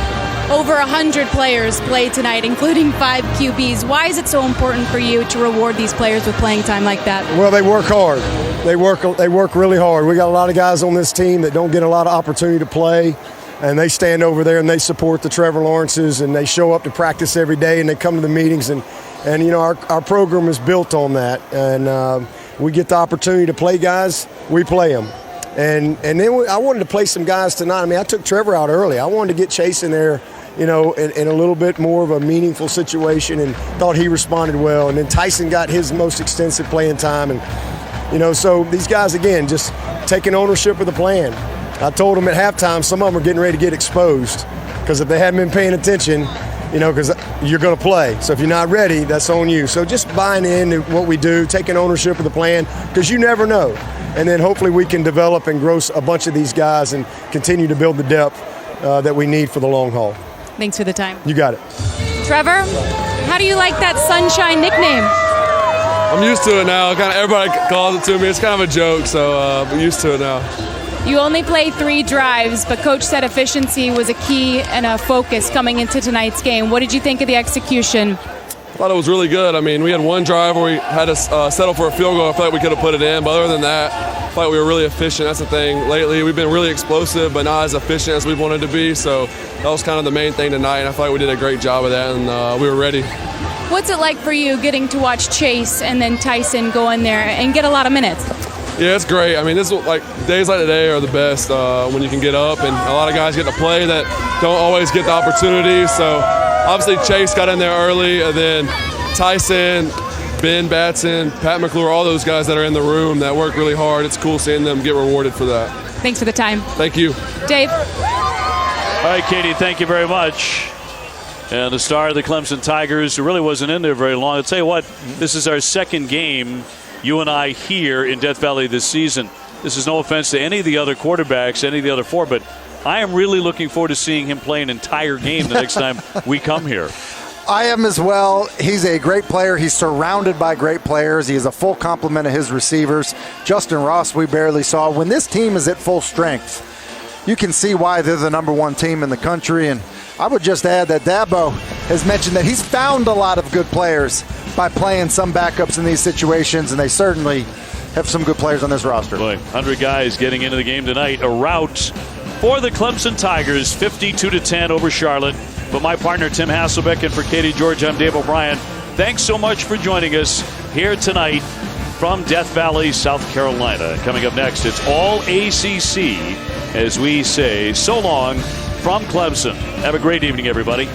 Over 100 players played tonight, including 5 QBs. Why is it so important for you to reward these players with playing time like that? Well, they work hard. They work really hard. We got a lot of guys on this team that don't get a lot of opportunity to play, and they stand over there and they support the Trevor Lawrences, and they show up to practice every day, and they come to the meetings, and our program is built on that, and we get the opportunity to play guys, we play them. And then I wanted to play some guys tonight. I mean, I took Trevor out early. I wanted to get Chase in there, in a little bit more of a meaningful situation, and thought he responded well. And then Tyson got his most extensive playing time. And, so these guys, again, just taking ownership of the plan. I told them at halftime some of them are getting ready to get exposed because if they haven't been paying attention, because you're going to play. So if you're not ready, that's on you. So just buying into what we do, taking ownership of the plan, because you never know. And then hopefully we can develop and grow a bunch of these guys and continue to build the depth that we need for the long haul. Thanks for the time. You got it. Trevor, how do you like that Sunshine nickname? I'm used to it now. Kind of everybody calls it to me. It's kind of a joke, so I'm used to it now. You only played 3 drives, but Coach said efficiency was a key and a focus coming into tonight's game. What did you think of the execution? I thought it was really good. I mean, we had one drive where we had to settle for a field goal. I felt like we could have put it in, but other than that, I felt like we were really efficient. That's the thing. Lately, we've been really explosive, but not as efficient as we wanted to be. So that was kind of the main thing tonight, and I felt like we did a great job of that, and we were ready. What's it like for you getting to watch Chase and then Tyson go in there and get a lot of minutes? Yeah, it's great. I mean, this is days like today are the best when you can get up, and a lot of guys get to play that don't always get the opportunity. So obviously Chase got in there early, and then Tyson, Ben Batson, Pat McClure, all those guys that are in the room that work really hard. It's cool seeing them get rewarded for that. Thanks for the time. Thank you. Dave. All right, Katie, thank you very much. And the star of the Clemson Tigers, who really wasn't in there very long. I'll tell you what, this is our second game, you and I, here in Death Valley this season. This is no offense to any of the other quarterbacks, any of the other 4, but I am really looking forward to seeing him play an entire game the next time we come here. I am as well. He's a great player. He's surrounded by great players. He has a full complement of his receivers. Justin Ross, we barely saw. When this team is at full strength, you can see why they're the #1 team in the country. And I would just add that Dabo has mentioned that he's found a lot of good players by playing some backups in these situations, and they certainly have some good players on this roster. Boy, 100 guys getting into the game tonight. A rout for the Clemson Tigers, 52-10 over Charlotte. But my partner, Tim Hasselbeck, and for Katie George, I'm Dave O'Brien. Thanks so much for joining us here tonight from Death Valley, South Carolina. Coming up next, it's all ACC as we say so long from Clemson. Have a great evening, everybody.